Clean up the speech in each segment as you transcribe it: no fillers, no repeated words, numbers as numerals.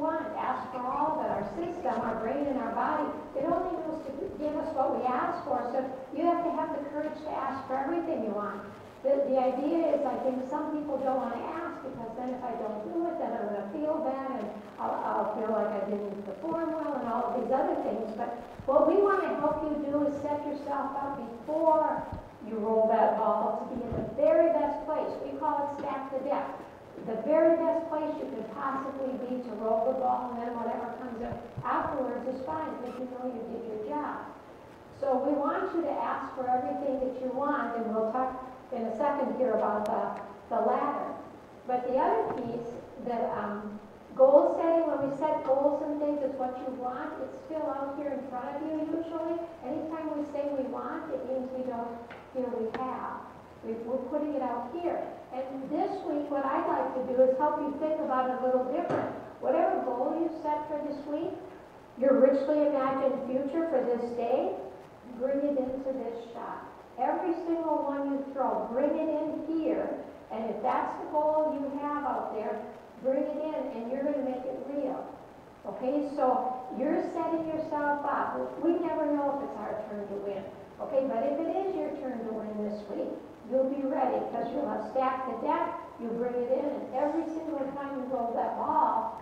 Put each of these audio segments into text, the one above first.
want. Ask for all of it. Our system, our brain, and our body, it only knows to give us what we ask for. So you have to have the courage to ask for everything you want. The idea is, I think some people don't want to ask because then if I don't do it, then I'm going to feel bad and I'll feel like I didn't perform well and all of these other things. But what we want to help you do is set yourself up before you roll that ball to be in the very best place. We call it stack the deck. The very best place you could possibly be to roll the ball, and then whatever comes up afterwards is fine because you know you did your job. So we want you to ask for everything that you want, and we'll talk in a second here about the ladder. But the other piece that goal setting, when we set goals and things, it's what you want. It's still out here in front of you usually. Anytime we say we want, it means we don't feel we have. We're putting it out here. And this week, what I'd like to do is help you think about it a little different. Whatever goal you set for this week, your richly imagined future for this day, bring it into this shot. Every single one you throw, bring it in here. And if that's the goal you have out there, bring it in and you're going to make it real. Okay, so you're setting yourself up. We never know if it's our turn to win. Okay, but if it is your turn to win this week, you'll be ready because you'll have stacked the deck, you bring it in, and every single time you roll that ball,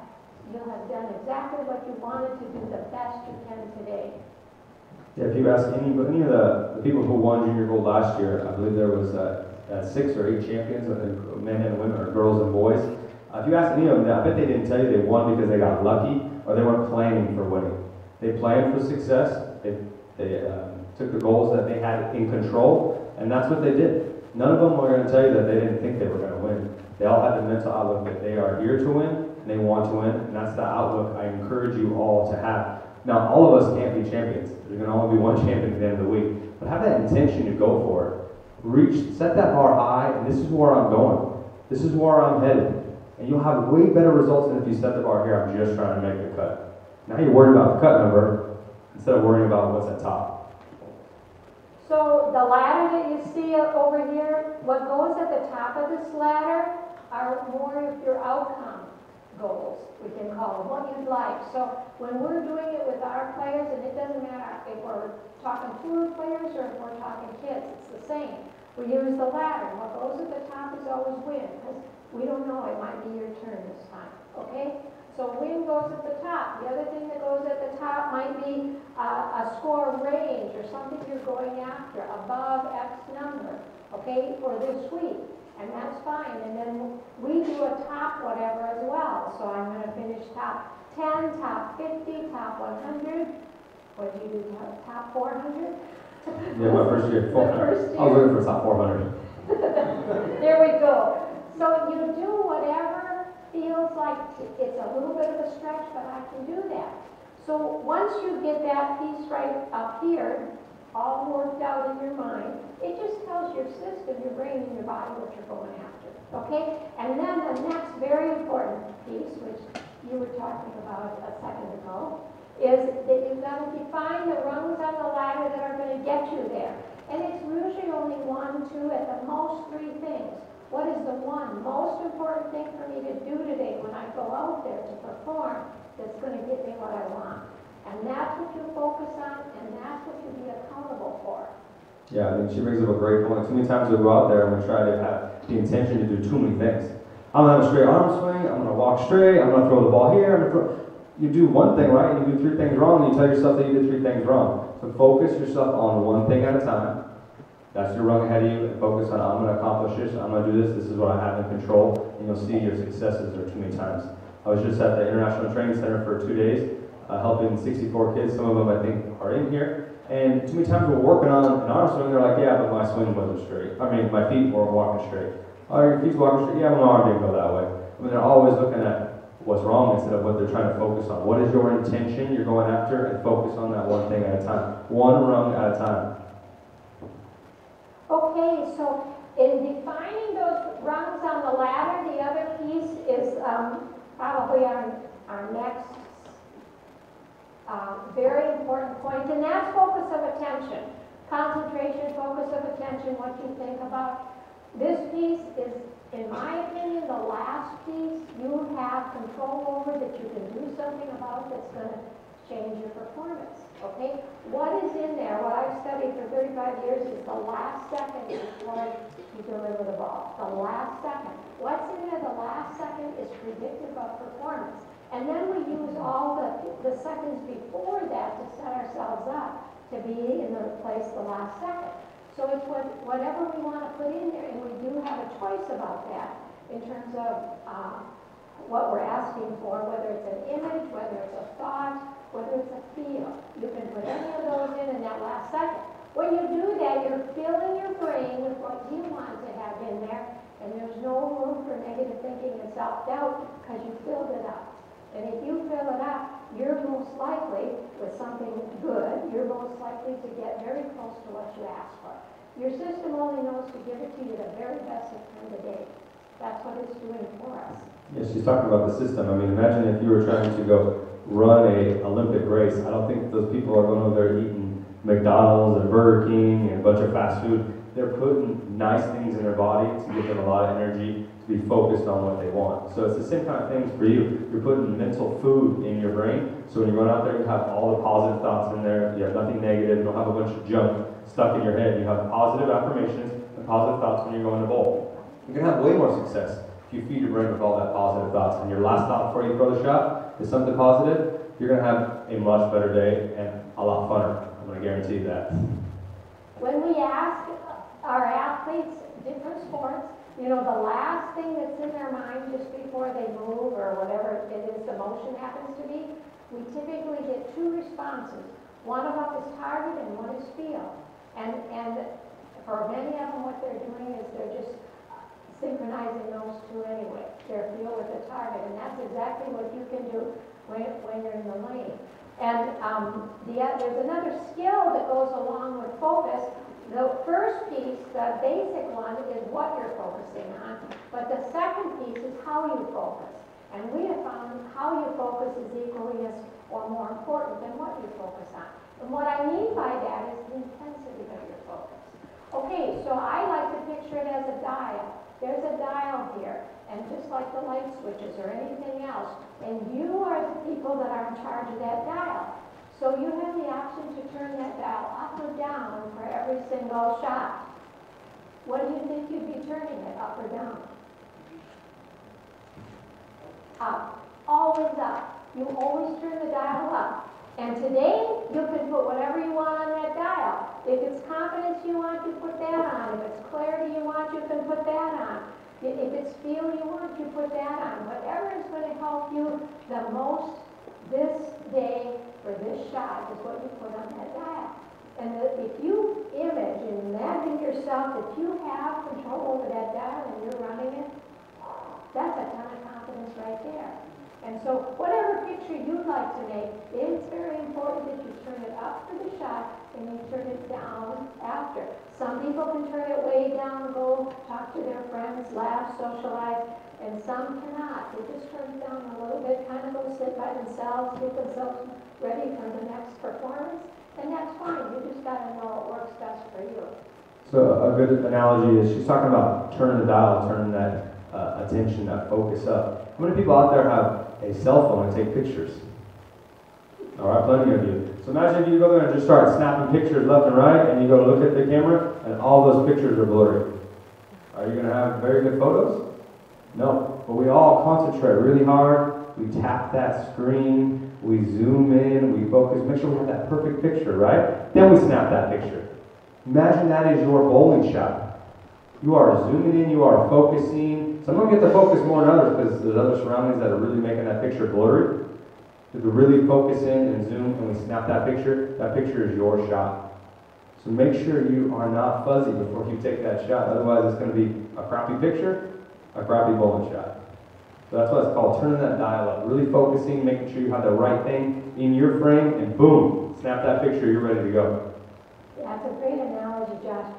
you'll have done exactly what you wanted to do the best you can today. Yeah, if you ask any of the people who won junior gold last year, I believe there was 6 or 8 champions, I think men and women, or girls and boys. If you ask any of them, I bet they didn't tell you they won because they got lucky or they weren't planning for winning. They planned for success. They took the goals that they had in control, and that's what they did. None of them were going to tell you that they didn't think they were going to win. They all had the mental outlook that they are here to win and they want to win, and that's the outlook I encourage you all to have. Now, all of us can't be champions. There's going to only be one champion at the end of the week. But have that intention to go for it. Set that bar high, and this is where I'm going. This is where I'm headed. And you'll have way better results than if you set the bar here, I'm just trying to make the cut. Now you're worried about the cut number instead of worrying about what's at top. So the ladder that you see over here, what goes at the top of this ladder are more of your outcome goals, we can call them, what you'd like. So when we're doing it with our players, and it doesn't matter if we're talking tour players or if we're talking kids, it's the same. We use the ladder. What goes at the top is always win, because we don't know, it might be your turn this time, okay? So win goes at the top. The other thing that goes at the top might be a score range or something you're going after above X number, okay, for this week. And that's fine. And then we do a top whatever as well. So I'm going to finish top 10, top 50, top 100. What did you do? Top 400? Yeah, my first year. I was looking for top 400. There we go. So you do whatever feels like it's a little bit of a stretch, but I can do that. So once you get that piece right up here, all worked out in your mind, it just tells your system, your brain, and your body what you're going after, okay? And then the next very important piece, which you were talking about a second ago, is that you've got to define the rungs on the ladder that are going to get you there. And it's usually only 1, 2, at the most 3 things. What is the one most important thing for me to do today when I go out there to perform that's going to get me what I want? And that's what you focus on, and that's what you be accountable for. Yeah, I mean, she brings up a great point. Too many times we go out there and we try to have the intention to do too many things. I'm going to have a straight arm swing, I'm going to walk straight, I'm going to throw the ball here, You do one thing right, and you do 3 things wrong, and you tell yourself that you did 3 things wrong. So focus yourself on one thing at a time. That's your rung ahead of you, and focus on, I'm going to accomplish this, I'm going to do this is what I have in control, and you'll see your successes there too many times. I was just at the International Training Center for 2 days, helping 64 kids, some of them I think are in here, and too many times we're working on an arm swing, they're like, yeah, but my swing wasn't straight. I mean, my feet weren't walking straight. Oh, your feet's walking straight? Yeah, but my arm didn't go that way. I mean, they're always looking at what's wrong instead of what they're trying to focus on. What is your intention you're going after, and focus on that one thing at a time. One rung at a time. Okay, so in defining those rungs on the ladder, the other piece is probably our next very important point, and that's focus of attention. Concentration, focus of attention, what you think about. This piece is, in my opinion, the last piece you have control over, that you can do something about that's going to change your performance, okay? What is in there, what I've studied for 35 years is the last second before you deliver the ball. The last second. What's in there the last second is predictive of performance. And then we use all the seconds before that to set ourselves up to be in the place the last second. So it's whatever we want to put in there, and we do have a choice about that in terms of what we're asking for, whether it's an image, whether it's a thought, whether it's a feel. You can put any of those in that last second. When you do that, you're filling your brain with what you want to have in there, and there's no room for negative thinking and self-doubt because you filled it up. And if you fill it up, you're most likely, with something good, you're most likely to get very close to what you asked for. Your system only knows to give it to you the very best it can today. That's what it's doing for us. Yeah, she's talking about the system. I mean, imagine if you were trying to go run a Olympic race. I don't think those people are going over there eating McDonald's and Burger King and a bunch of fast food. They're putting nice things in their body to give them a lot of energy to be focused on what they want. So it's the same kind of things for you. You're putting mental food in your brain. So when you're going out there, you have all the positive thoughts in there. You have nothing negative. You don't have a bunch of junk stuck in your head. You have positive affirmations and positive thoughts when you're going to bowl. You're going to have way more success if you feed your brain with all that positive thoughts. And your last thought before you throw the shot is something positive. You're going to have a much better day and a lot funner. I'm going to guarantee you that. When we ask our athletes, different sports, you know, the last thing that's in their mind just before they move or whatever it is the motion happens to be, we typically get two responses. One of them is target and one is feel. And for many of them, what they're doing is they're just synchronizing those two anyway, their feel with the target. And that's exactly what you can do when you're in the lane. And there's another skill that goes along with focus. The first piece, the basic one, is what you're focusing on, but the second piece is how you focus. And we have found how you focus is equally as or more important than what you focus on. And what I mean by that is the intensity of your focus. Okay, so I like to picture it as a dial. There's a dial here, and just like the light switches or anything else, and you are the people that are in charge of that dial. So you have the option to turn that dial up or down for every single shot. What do you think you'd be turning it, up or down? Up. Always up. You always turn the dial up. And today, you can put whatever you want on that dial. If it's confidence you want, you put that on. If it's clarity you want, you can put that on. If it's feel you want, you put that on. Whatever is going to help you the most this day for this shot is what you put on that dial. And if you image and imagine yourself that you have control over that dial and you're running it, that's a ton of confidence right there. And so whatever picture you'd like to make, it's very important that you turn it up for the shot and you turn it down after. Some people can turn it way down, go talk to their friends, laugh, socialize, and some cannot. They just turn it down a little bit, kind of go sit by themselves, get themselves ready for the next performance, and that's fine. You just got to know what works best for you. So a good analogy is she's talking about turning the dial, turning that attention, that focus up. How many people out there have a cell phone and take pictures? All right, plenty of you. So imagine if you go there and just start snapping pictures left and right, and you go look at the camera, and all those pictures are blurry. Are you going to have very good photos? No. But we all concentrate really hard. We tap that screen. We zoom in. We focus. Make sure we have that perfect picture, right? Then we snap that picture. Imagine that is your bowling shot. You are zooming in. You are focusing. Some of them get to focus more than others because there's other surroundings that are really making that picture blurry. If we really focus in and zoom and we snap that picture is your shot. So make sure you are not fuzzy before you take that shot. Otherwise, it's going to be a crappy picture, a crappy bowling shot. So that's what it's called, turning that dial up. Really focusing, making sure you have the right thing in your frame, and boom, snap that picture, you're ready to go. That's a great analogy, Josh.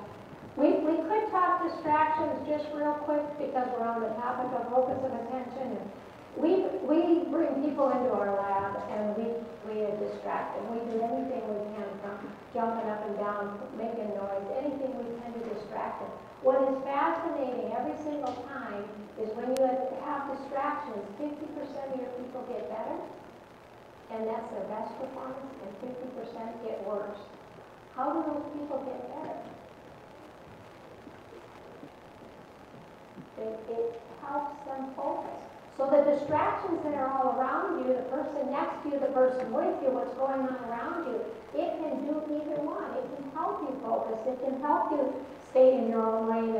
We could talk distractions just real quick because we're on the topic of focus of attention. We bring people into our lab and we distract them. We do anything we can, from jumping up and down, making noise, anything we can to distract them. What is fascinating every single time is when you have distractions, 50% of your people get better and that's their best performance, and 50% get worse. How do those people get better? It helps them focus. So the distractions that are all around you, the person next to you, the person with you, what's going on around you, it can do either one. It can help you focus. It can help you stay in your own lane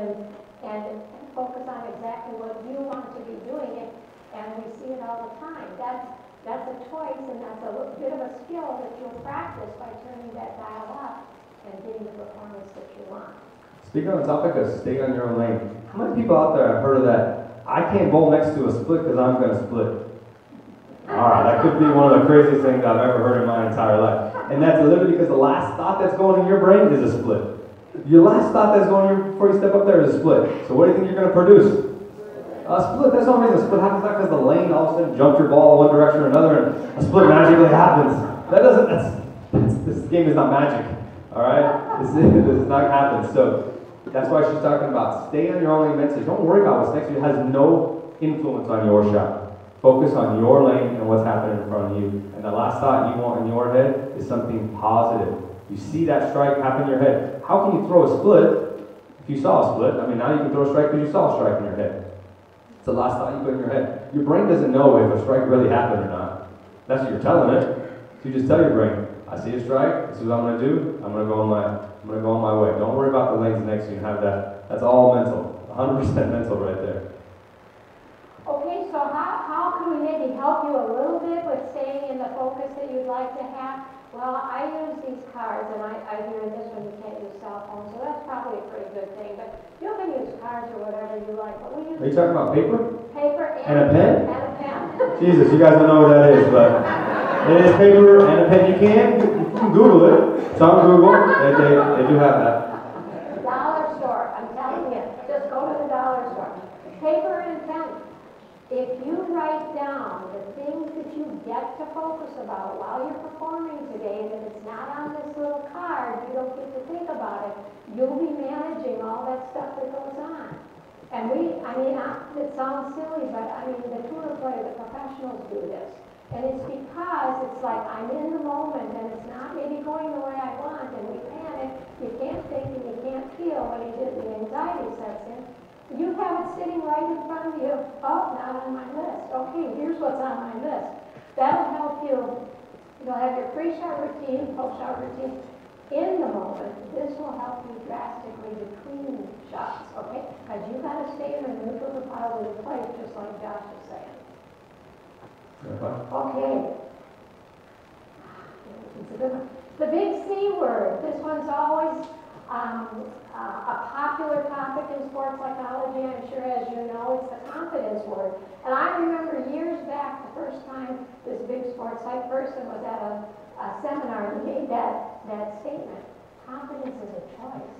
and focus on exactly what you want to be doing. And we see it all the time. That's a choice, and that's a bit of a skill that you'll practice by turning that dial up and getting the performance that you want. Speaking on the topic of stay on your own lane, how many people out there have heard of that? I can't bowl next to a split because I'm going to split. Alright, that could be one of the craziest things I've ever heard in my entire life. And that's literally because the last thought that's going in your brain is a split. Your last thought that's going in before you step up there is a split. So what do you think you're going to produce? A split. That's no reason a split happens, not because the lane all of a sudden jumped your ball one direction or another and a split magically happens. This game is not magic. Alright? This does not happen. So that's why she's talking about stay on your own lane mentally. Don't worry about what's next to you. It has no influence on your shot. Focus on your lane and what's happening in front of you. And the last thought you want in your head is something positive. You see that strike happen in your head. How can you throw a split if you saw a split? I mean, now you can throw a strike because you saw a strike in your head. It's the last thought you put in your head. Your brain doesn't know if a strike really happened or not. That's what you're telling it. So you just tell your brain, I see a strike, this is what I'm going to do, I'm going to go on my way. Don't worry about the lanes next to you and have that. That's all mental. 100% mental right there. Okay, so how can we maybe help you a little bit with staying in the focus that you'd like to have? Well, I use these cards, and I hear in this one you can't use cell phones, so that's probably a pretty good thing. But you can use cards or whatever you like. But we use Are you talking about paper? Paper And a pen? And a pen. Jesus, you guys don't know what that is, but it is paper and a pen. You can Google it. It's on Google. They do have that. Dollar store, I'm telling you. Just go to the dollar store. Paper and pen. If you write down the things that you get to focus about while you're performing today, that it's not on this little card, you don't get to think about it, you'll be managing all that stuff that goes on. And it sounds silly, but the tour players, the professionals do this. And it's because it's like I'm in the moment and it's not maybe going the way I want, and we panic, you can't think and you can't feel when the anxiety sets in. You have it sitting right in front of you. Oh, not on my list. Okay, here's what's on my list. That'll help you. You'll have your pre-shot routine, post-shot routine in the moment. This will help you drastically between shots, okay? Because you got to stay in the neutral to positive place, just like Josh was saying. Okay. It's a good one. The big C word. This one's always a popular topic in sports psychology, I'm sure, as you know. It's the confidence word. And I remember years back, the first time this big sports psych person was at a seminar and made that statement. Confidence is a choice.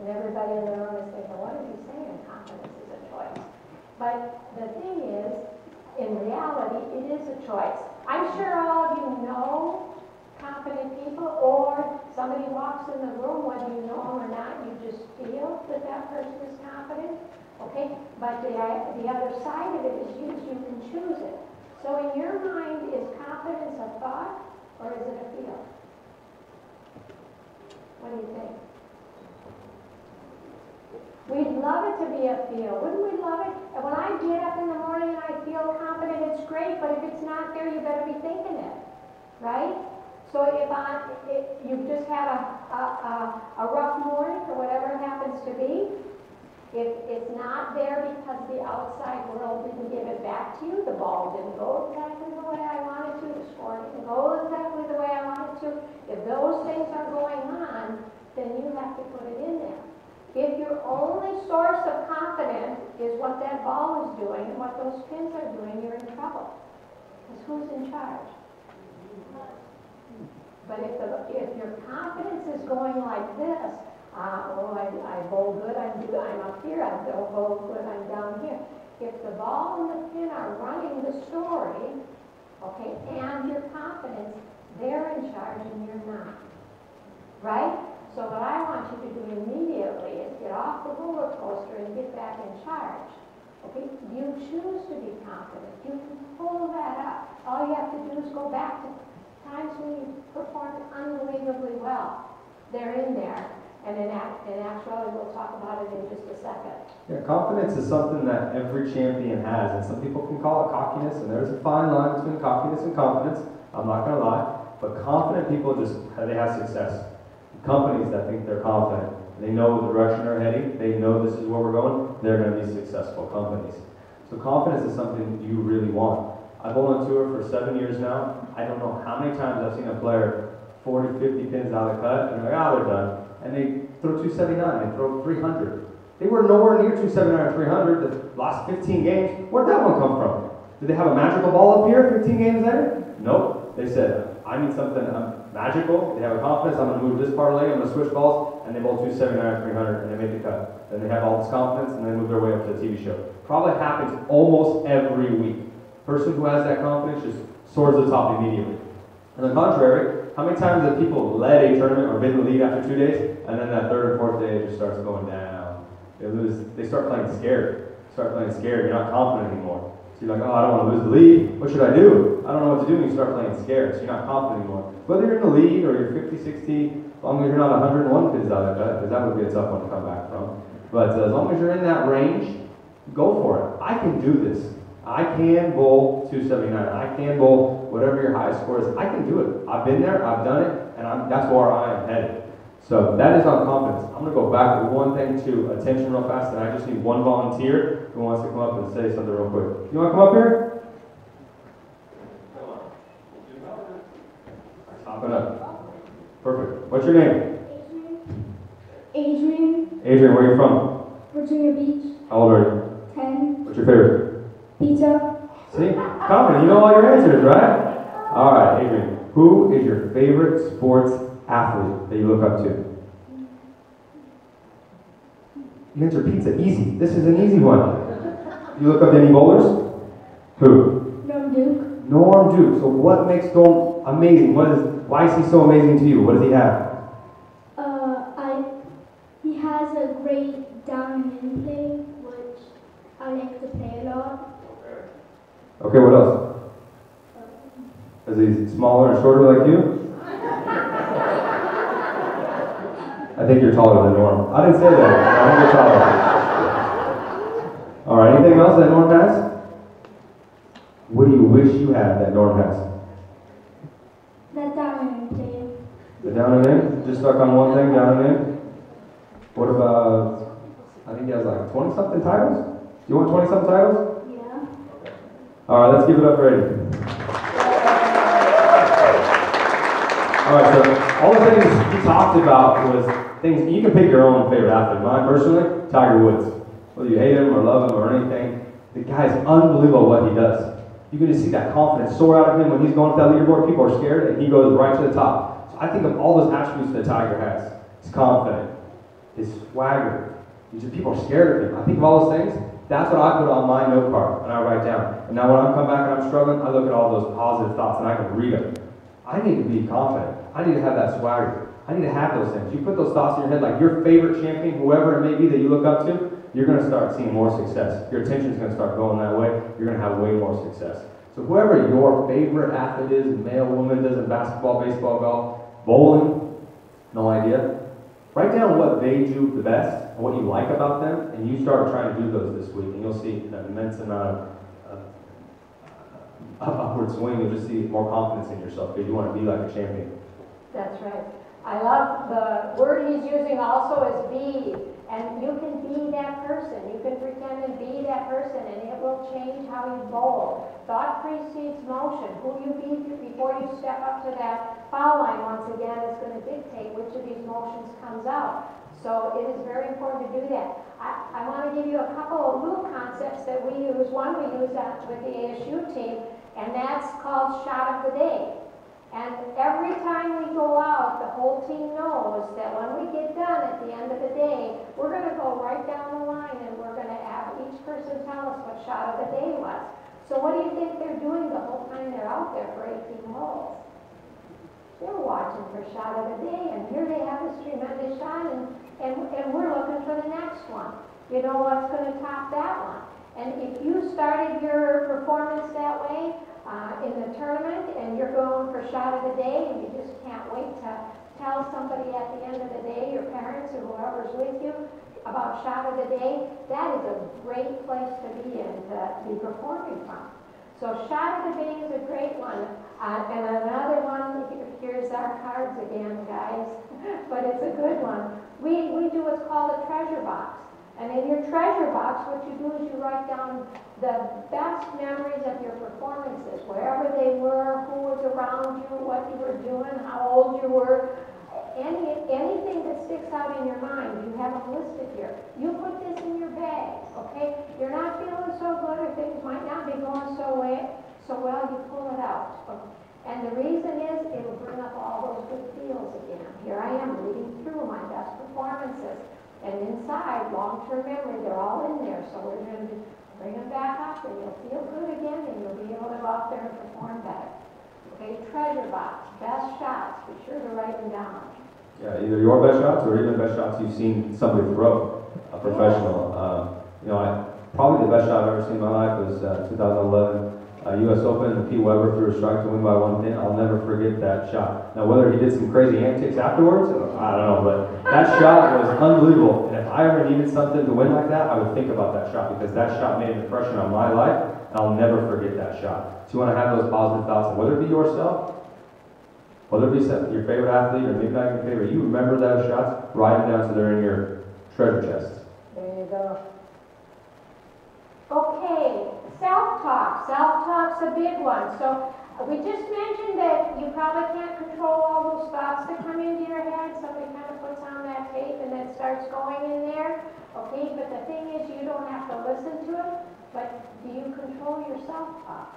And everybody in the room is thinking, what is he saying? Confidence is a choice. But the thing is, in reality, it is a choice. I'm sure all of you know confident people, or somebody walks in the room, whether you know them or not, you just feel that person is confident, okay? But the other side of it is you can choose it. So in your mind, is confidence a thought, or is it a feel? What do you think? We'd love it to be a feel. Wouldn't we love it? And when I get up in the morning and I feel confident, it's great, but if it's not there, you better be thinking it, right? So if you've just had a rough morning or whatever it happens to be, if it's not there because the outside world didn't give it back to you, the ball didn't go exactly the way I wanted to, the score didn't go exactly the way I wanted to, if those things are going on, then you have to put it in there. If your only source of confidence is what that ball is doing and what those pins are doing, you're in trouble. Because who's in charge? But if your confidence is going like this, I bowl good, I'm up here, I don't bowl good, I'm down here. If the ball and the pin are running the story, okay, and your confidence, they're in charge and you're not. Right? So what I want you to do immediately is get off the roller coaster and get back in charge. Okay? You choose to be confident. You can pull that up. All you have to do is go back to times when you performed unbelievably well. They're in there. And in actuality, we'll talk about it in just a second. Yeah, confidence is something that every champion has, and some people can call it cockiness, and there's a fine line between cockiness and confidence. I'm not going to lie, but confident people they have success. Companies that think they're confident, they know the direction they're heading, they know this is where we're going, they're going to be successful companies. So confidence is something you really want. I've been on tour for 7 years now. I don't know how many times I've seen a player 40, 50 pins out of the cut, and they're like, they're done. And they throw 279, they throw 300. They were nowhere near 279 or 300 the last 15 games. Where'd that one come from? Did they have a magical ball up here 15 games later? Nope. They said, I need something magical. They have a confidence, I'm going to move this parlay, I'm going to switch balls, and they bowl 279 or 300, and they make the cut. Then they have all this confidence, and they move their way up to the TV show. Probably happens almost every week. Person who has that confidence just soars to the top immediately. On the contrary, how many times have people led a tournament or been in the lead after 2 days, and then that third or fourth day it just starts going down? They lose. They start playing scared. You're not confident anymore. So you're like, I don't want to lose the lead. What should I do? I don't know what to do when you start playing scared. So you're not confident anymore. Whether you're in the lead or you're 50, 60, as long as you're not 101 pins out of that, because that would be a tough one to come back from. But as long as you're in that range, go for it. I can do this. I can bowl 279. I can bowl whatever your highest score is. I can do it. I've been there. I've done it. And that's where I am headed. So that is on confidence. I'm going to go back with one thing to attention real fast, and I just need one volunteer who wants to come up and say something real quick. You want to come up here? Come on. Hop it up. Perfect. What's your name? Adrian. Adrian, where are you from? Virginia Beach. How old are you? 10. What's your favorite? Pizza. See? Confident. You know all your answers, right? All right, Adrian. Who is your favorite sports athlete that you look up to? You answered pizza. Easy. This is an easy one. You look up to any bowlers? Who? Norm Duke. Norm Duke. So what makes Norm amazing? Why is he so amazing to you? What does he have? He has a great down and in play, which I like to play a lot. Okay, what else? Is he smaller and shorter like you? I think you're taller than Norm. I didn't say that. I think you're taller. All right, anything else that Norm has? What do you wish you had that Norm has? That down and in play. The down and in? Just stuck on one thing, down and in? What about, I think he has like 20-something titles? Do you want 20-something titles? Yeah. All right, let's give it up for Eddie. All right, so all the things he talked about was things, you can pick your own favorite athlete. Mine personally, Tiger Woods. Whether you hate him or love him or anything, the guy's unbelievable what he does. You can just see that confidence soar out of him when he's going up that leaderboard. People are scared, and he goes right to the top. So I think of all those attributes that Tiger has. He's confident, his swagger. People are scared of him. I think of all those things. That's what I put on my note card and I write down. And now when I come back and I'm struggling, I look at all those positive thoughts and I can read them. I need to be confident. I need to have that swagger. I need to have those things. You put those thoughts in your head, like your favorite champion, whoever it may be that you look up to, you're going to start seeing more success. Your attention's going to start going that way. You're going to have way more success. So whoever your favorite athlete is, male, woman, doesn't basketball, baseball, golf, bowling, no idea. Write down what they do the best and what you like about them, and you start trying to do those this week, and you'll see an immense amount of upward swing. You'll just see more confidence in yourself because you want to be like a champion. That's right. I love the word he's using also is be, and you can be that person. You can pretend and be that person, and it will change how you bowl. Thought precedes motion. Who you be before you step up to that foul line once again is going to dictate which of these motions comes out. So it is very important to do that. I want to give you a couple of little concepts that we use. One we use with the ASU team, and that's called shot of the day. And every time we go out, the whole team knows that when we get done at the end of the day, we're going to go right down the line and we're going to have each person tell us what shot of the day was. So what do you think they're doing the whole time they're out there for 18 holes? They're watching for shot of the day, and here they have this tremendous shot, and we're looking for the next one. You know what's going to top that one? And if you started your performance that way, in the tournament and you're going for shot of the day and you just can't wait to tell somebody at the end of the day, your parents or whoever's with you, about shot of the day, that is a great place to be in, to be performing from. So shot of the day is a great one. And another one, here's our cards again, guys, but it's a good one. We do what's called a treasure box. And in your treasure box, what you do is you write down the best memories of your performances, wherever they were, who was around you, what you were doing, how old you were, anything that sticks out in your mind. You have them listed here. You put this in your bag, okay? You're not feeling so good, or things might not be going so well, you pull it out. And the reason is, it'll bring up all those good feels again. Here I am reading through my best performances. And inside, long-term memory, they're all in there. So we're going to bring them back up, and you'll feel good again, and you'll be able to go out there and perform better. Okay, treasure box, best shots. Be sure to write them down. Yeah, either your best shots or even best shots you've seen somebody throw, a professional. Probably the best shot I've ever seen in my life was 2011 U.S. Open. The P. Weber threw a strike to win by 1 pin. I'll never forget that shot. Now, whether he did some crazy antics afterwards, I don't know, but that shot was unbelievable. And if I ever needed something to win like that, I would think about that shot, because that shot made an impression on my life, and I'll never forget that shot. So you want to have those positive thoughts, and whether it be yourself, whether it be your favorite athlete, or maybe not your favorite, you remember those shots, write them down so they're in your treasure chest. There you go. Okay, self-talk. Self-talk's a big one. So we just mentioned that you probably can't control all those thoughts that come into your head. Somebody kind of puts on that tape and then starts going in there. Okay, but the thing is, you don't have to listen to it, but do you control your self-talk?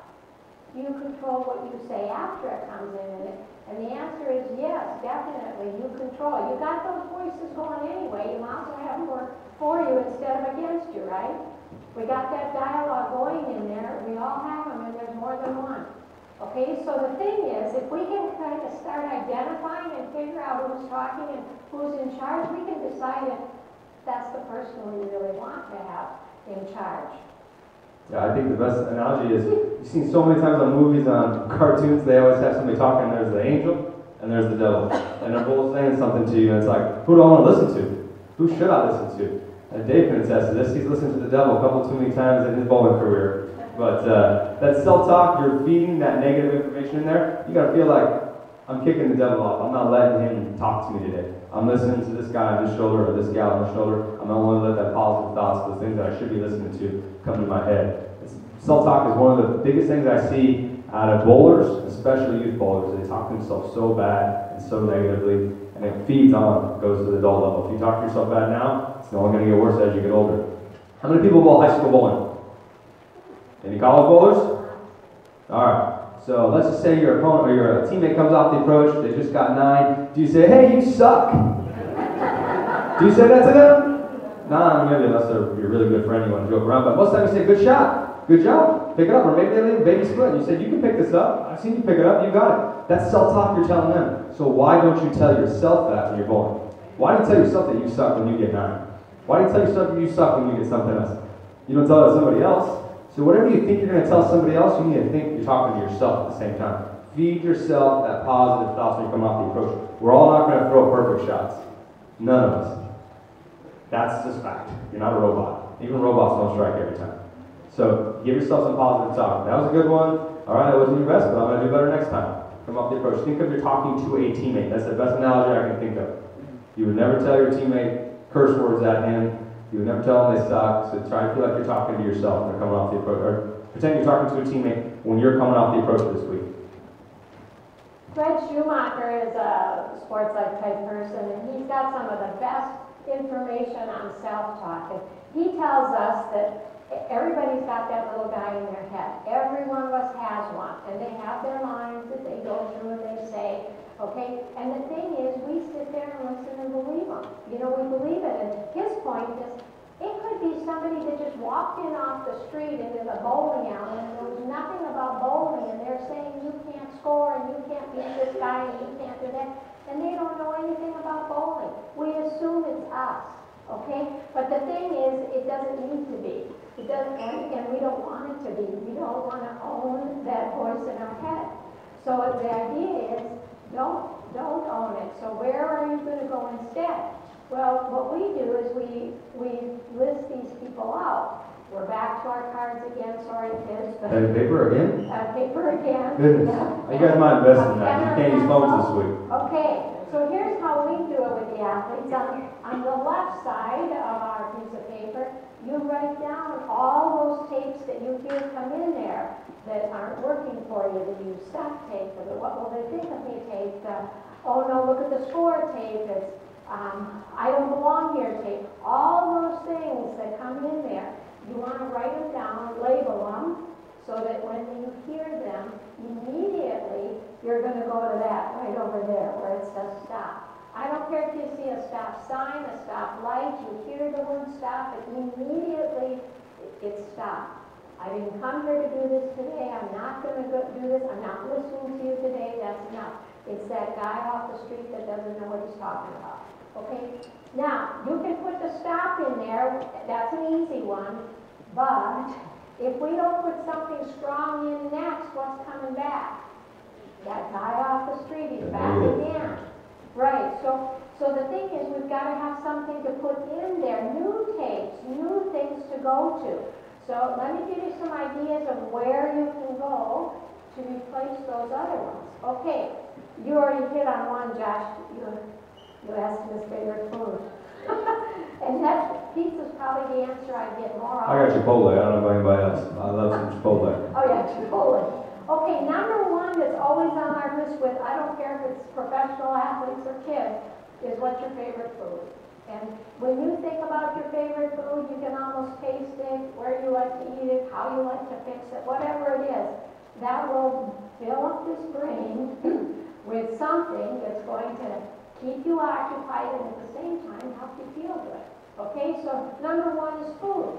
Do you control what you say after it comes in? And the answer is yes, definitely. You control. You got those voices going anyway. You might as well have them work for you instead of against you, right? We got that dialogue going in there. We all have them, and there's more than one. Okay, so the thing is, if we can kind of start identifying and figure out who's talking and who's in charge, we can decide if that's the person we really want to have in charge. Yeah, I think the best analogy is, you've seen so many times on movies, on cartoons, they always have somebody talking, there's the angel and there's the devil. And they're both saying something to you, and it's like, who do I want to listen to? Who should I listen to? And Dave can attest to this. He's listened to the devil a couple too many times in his bowling career. But that self-talk, you're feeding that negative information in there, you got to feel like, I'm kicking the devil off. I'm not letting him talk to me today. I'm listening to this guy on his shoulder or this gal on his shoulder. I'm not going to let that positive thoughts, the things that I should be listening to, come to my head. Self-talk is one of the biggest things I see out of bowlers, especially youth bowlers. They talk to themselves so bad and so negatively, and it feeds on, goes to the adult level. If you talk to yourself bad now, it's only going to get worse as you get older. How many people bowl high school bowling? Any college bowlers? All right. So let's just say your opponent or your teammate comes off the approach. They just got 9. Do you say, "Hey, you suck"? Do you say that to them? Nah, maybe unless they're your really good friend, you want to joke around. But most of the time you say, "Good shot, good job, pick it up." Or maybe they leave a baby split. You say, "You can pick this up. I've seen you pick it up. You got it." That's self-talk you're telling them. So why don't you tell yourself that when you're bowling? Why do you tell yourself that you suck when you get 9? Why do you tell yourself that you suck when you get something else? You don't tell that to somebody else. So whatever you think you're going to tell somebody else, you need to think you're talking to yourself at the same time. Feed yourself that positive thoughts when you come off the approach. We're all not going to throw perfect shots. None of us. That's just fact. You're not a robot. Even robots don't strike every time. So give yourself some positive talk. That was a good one. All right, that wasn't your best, but I'm going to do better next time. Come off the approach. Think of you're talking to a teammate. That's the best analogy I can think of. You would never tell your teammate curse words at him. You would never tell them they suck. So try to feel like you're talking to yourself when you're coming off the approach. Or pretend you're talking to a teammate when you're coming off the approach this week. Fred Schumacher is a sports life type person, and he's got some of the best information on self-talk. And he tells us that everybody's got that little guy in their head. Every one of us has one, and they have their lines that they go through and they say, okay? And the thing is, we sit there and listen and believe them. You know, we believe it. And his point is, it could be somebody that just walked in off the street into the bowling alley and knows nothing about bowling, and they're saying you can't score and you can't beat this guy and you can't do that, and they don't know anything about bowling. We assume it's us, okay? But the thing is, it doesn't need to be. It doesn't, and we don't want it to be. We don't want to own that voice in our head. So the idea Don't own it. So where are you going to go instead? Well, what we do is we list these people out. We're back to our cards again, sorry kids. But paper again? Paper again. Goodness. Yeah. You guys might invest in that. You can't use phones this week. Okay, so here's how we do it with the athletes. On the left side of our piece of paper, you write down all those tapes that you hear come in there that aren't working for you, that you stop tape, or what will they think of me tape, oh no, look at the score tape, it's I don't belong here tape. All those things that come in there, you want to write them down, label them, so that when you hear them, immediately you're going to go to that right over there where it says stop. I don't care if you see a stop sign, a stop light, you hear the word stop, immediately it's stop. I didn't come here to do this today. I'm not going to do this. I'm not listening to you today. That's enough. It's that guy off the street that doesn't know what he's talking about. Okay? Now, you can put the stop in there. That's an easy one. But if we don't put something strong in next, what's coming back? That guy off the street, he's back again. Right. So the thing is, we've got to have something to put in there. New tapes, new things to go to. So let me give you some ideas of where you can go to replace those other ones. Okay, you already hit on one, Josh. You asked his favorite food. And pizza's probably the answer I get more often. I got Chipotle. I don't know about anybody else. I love some Chipotle. Oh yeah, Chipotle. Okay, number one that's always on our list with, I don't care if it's professional athletes or kids, is what's your favorite food? And when you think about your favorite food, you can almost taste it, where you like to eat it, how you like to fix it, whatever it is. That will fill up this brain with something that's going to keep you occupied and at the same time help you feel good. Okay, so number one is food.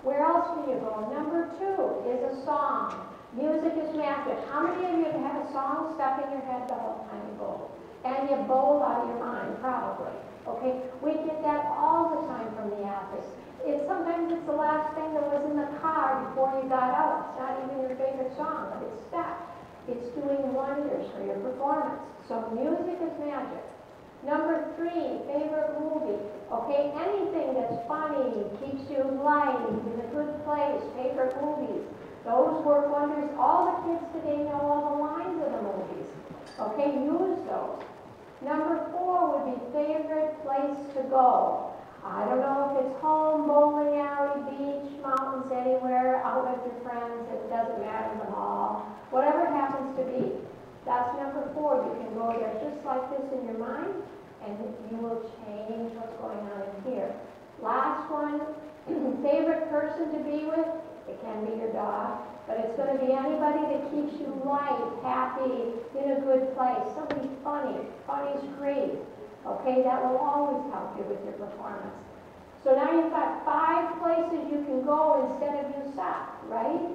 Where else do you go? Number two is a song. Music is magic. How many of you have had a song stuck in your head the whole time you bowl? And you bowl out of your mind, probably. Okay, we get that all the time from the athletes. Sometimes it's the last thing that was in the car before you got out. It's not even your favorite song, but it's stuck. It's doing wonders for your performance. So music is magic. Number three, favorite movie. Okay, anything that's funny, keeps you light, in a good place, favorite movies. Those work wonders. All the kids today know all the lines of the movies. Okay, use those. Number four would be favorite place to go. I don't know if it's home, bowling alley, beach, mountains, anywhere, out with your friends. It doesn't matter, the mall. Whatever it happens to be. That's number four. You can go there just like this in your mind, and you will change what's going on in here. Last one, favorite person to be with. It can be your dog, but it's going to be anybody that keeps you light, happy, in a good place. Somebody funny. Funny's great. Okay, that will always help you with your performance. So now you've got 5 places you can go instead of you stop, right?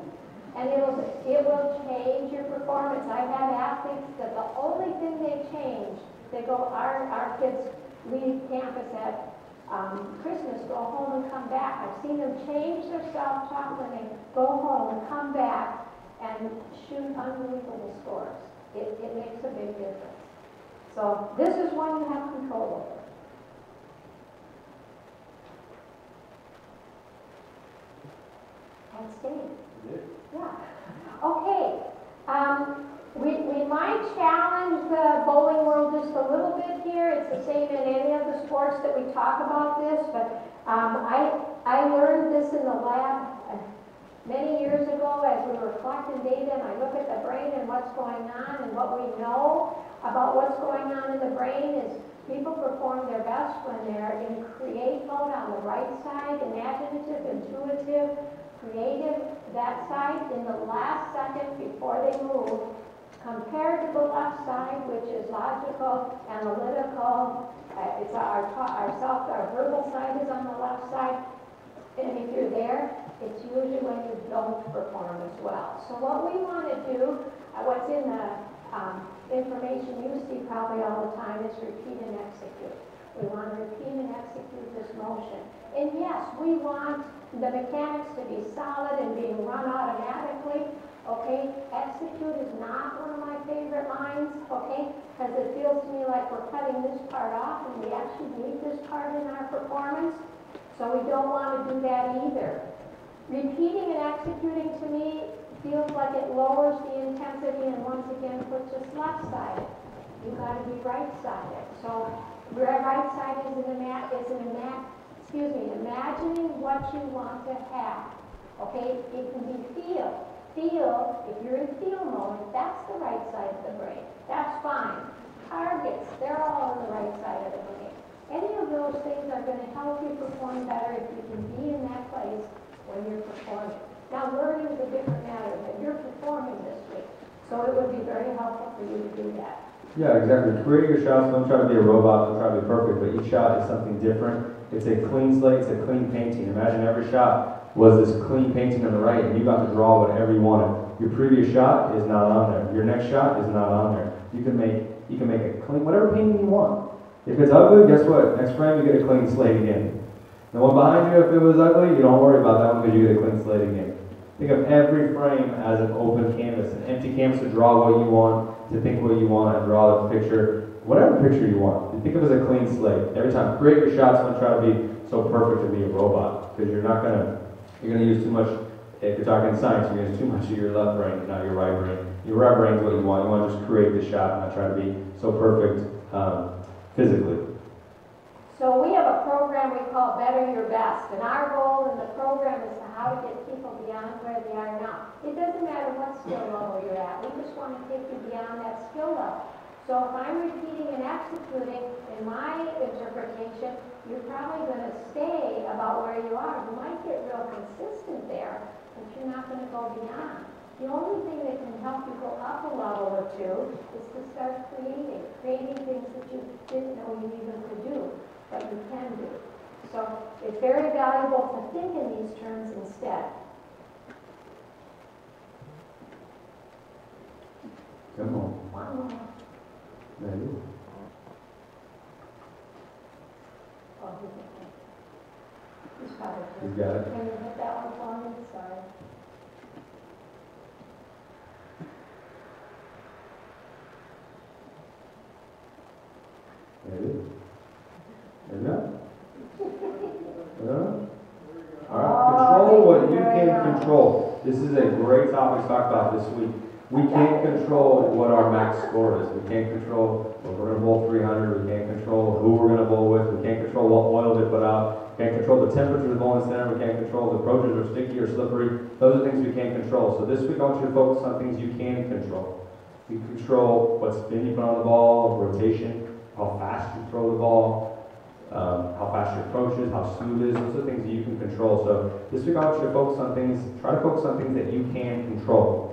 And it will change your performance. I've had athletes that the only thing they change, they go, our kids leave campus at Christmas, go home and come back. I've seen them change their self-talk when they go home and come back and shoot unbelievable scores. It makes a big difference. So this is one you have control over. That's Dave. Yeah. Okay. We might challenge the bowling world just a little bit here. It's the same in any of the sports that we talk about this, but I learned this in the lab many years ago as we were collecting data, and I look at the brain and what's going on, and what we know about what's going on in the brain is people perform their best when they're in create mode on the right side, imaginative, intuitive, creative, that side in the last second before they move, compared to the left side, which is logical, analytical. It's our verbal side is on the left side. And if you're there, it's usually when you don't perform as well. So what we want to do, what's in the information you see probably all the time, is repeat and execute. We want to repeat and execute this motion. And yes, we want the mechanics to be solid and being run automatically, Okay, execute is not one of my favorite lines, okay, because it feels to me like we're cutting this part off and we actually need this part in our performance, so we don't want to do that either. Repeating and executing to me feels like it lowers the intensity and once again puts us left-sided. You got to be right-sided. So right-sided is imagining what you want to have. Okay, it can be feel. Feel, if you're in feel mode, that's the right side of the brain. That's fine. Targets, they're all on the right side of the brain. Any of those things are going to help you perform better if you can be in that place when you're performing. Now, learning is a different matter, but you're performing this week, so it would be very helpful for you to do that. Yeah, exactly. Create your shots. Don't try to be a robot. Don't try to be perfect, but each shot is something different. It's a clean slate. It's a clean painting. Imagine every shot was this clean painting on the right, and you got to draw whatever you wanted. Your previous shot is not on there. Your next shot is not on there. You can make a clean, whatever painting you want. If it's ugly, guess what? Next frame, you get a clean slate again. The one behind you, if it was ugly, you don't worry about that one because you get a clean slate again. Think of every frame as an open canvas, an empty canvas to draw what you want, to think what you want, and draw the picture, whatever picture you want. You think of it as a clean slate. Every time, create your shots. Don't try to be so perfect to be a robot, because you're going to use too much. If you're talking science, you're going to use too much of your left brain, not your right brain. Your right brain is what you want. You want to just create the shot, not try to be so perfect physically. So we have a program we call Better Your Best, and our goal in the program is how to get people beyond where they are now. It doesn't matter what skill level you're at. We just want to take you beyond that skill level. So if I'm repeating and executing in my interpretation, you're probably going to stay about where you are. You might get real consistent there, but you're not going to go beyond. The only thing that can help you go up a level or two is to start creating things that you didn't know you even could do, but you can do. So it's very valuable to think in these terms instead. Come on. One more. Maybe. Oh, he's probably good. You got it. Can you hit that one for me? Sorry. Maybe. Maybe not. All right. Control what you can control. This is a great topic to talk about this week. We can't control what our max score is. We can't control if we're going to bowl 300. We can't control who we're going to bowl with. We can't control what oil they put out. We can't control the temperature of the bowling center. We can't control the approaches are sticky or slippery. Those are things we can't control. So this week I want you to focus on things you can control. You control what spin you put on the ball, rotation, how fast you throw the ball, how fast your approach is, how smooth it is. Those are things that you can control. So this week I want you to focus on things, try to focus on things that you can control.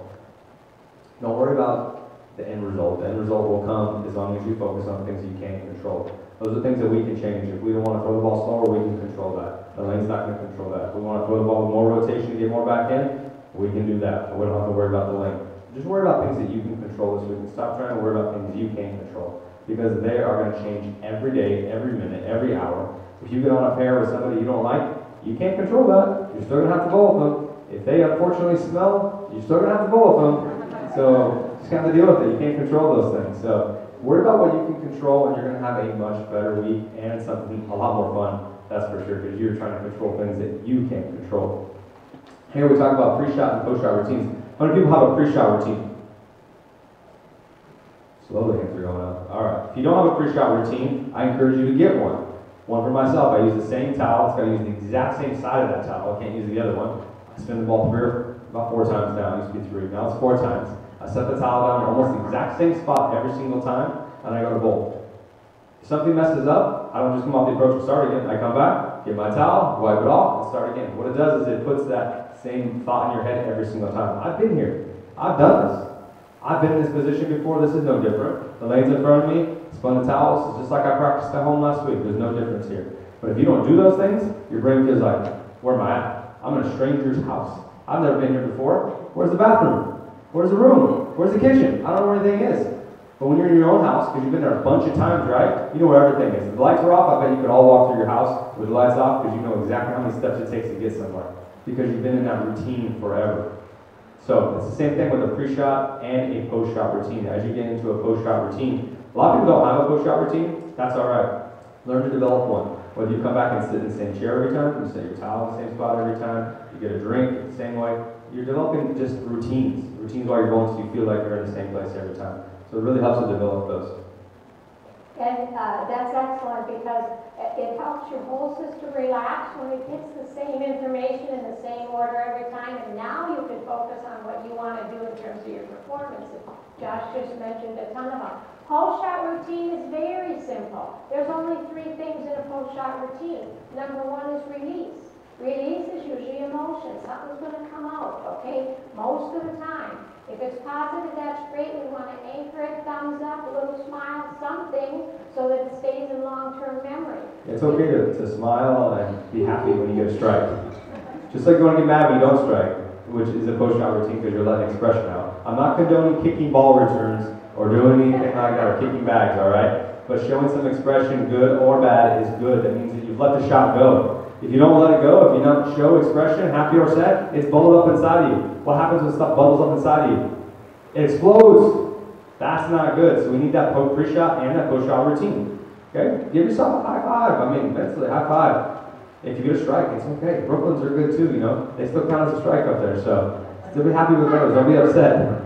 Don't worry about the end result. The end result will come as long as you focus on things you can control. Those are things that we can change. If we don't want to throw the ball slower, we can control that. The lane's not going to control that. If we want to throw the ball with more rotation to get more back in, we can do that. We don't have to worry about the lane. Just worry about things that you can control this week and stop trying to worry about things you can't control, because they are going to change every day, every minute, every hour. If you get on a pair with somebody you don't like, you can't control that. You're still going to have to bowl with them. If they unfortunately smell, you're still going to have to bowl with them. So just kind of deal with it. You can't control those things. So worry about what you can control, and you're going to have a much better week and something a lot more fun. That's for sure, because you're trying to control things that you can't control. Here we talk about pre-shot and post-shot routines. How many people have a pre-shot routine? Slowly, hands are going up. All right. If you don't have a pre-shot routine, I encourage you to get one. One for myself. I use the same towel. It's got to use the exact same side of that towel. I can't use the other one. I spin the ball about 4 times now. It used to be 3. Now it's 4 times. I set the towel down in almost the exact same spot every single time, and I go to bowl. If something messes up, I don't just come off the approach and start again. I come back, get my towel, wipe it off, and start again. What it does is it puts that same thought in your head every single time. I've been here. I've done this. I've been in this position before. This is no different. The lane's in front of me, spun the towels. It's just like I practiced at home last week. There's no difference here. But if you don't do those things, your brain feels like, where am I at? I'm in a stranger's house. I've never been here before. Where's the bathroom? Where's the room? Where's the kitchen? I don't know where anything is. But when you're in your own house, because you've been there a bunch of times, right? You know where everything is. If the lights were off, I bet you could all walk through your house with the lights off, because you know exactly how many steps it takes to get somewhere. Because you've been in that routine forever. So it's the same thing with a pre-shot and a post-shot routine. As you get into a post-shot routine, a lot of people don't have a post-shot routine. That's all right. Learn to develop one. Whether you come back and sit in the same chair every time, you set your towel in the same spot every time, you get a drink the same way. You're developing just routines while you're going, so you feel like you're in the same place every time. So it really helps to develop those. And that's excellent because it helps your whole system relax when it gets the same information in the same order every time. And now you can focus on what you want to do in terms of your performance. Josh just mentioned a ton of them. Post-shot routine is very simple. There's only 3 things in a post-shot routine. Number 1 is release. Release is usually emotion. Something's going to come out, okay, most of the time. If it's positive, that's great. We want to anchor it, thumbs up, a little smile, something, so that it stays in long-term memory. It's okay to smile and be happy when you get a strike. Just like you want to get mad when you don't strike, which is a post-shot routine because you're letting expression out. I'm not condoning kicking ball returns or doing anything like that or kicking bags, all right? But showing some expression, good or bad, is good. That means that you've let the shot go. If you don't let it go, if you don't show expression, happy or sad, it's bubbled up inside of you. What happens when stuff bubbles up inside of you? It explodes. That's not good. So we need that pre-shot and that post-shot routine. Okay? Give yourself a high five. I mean, mentally, high five. If you get a strike, it's okay. Brooklyn's are good too, you know. They still count as a strike up there, so still be happy with those. Don't be upset.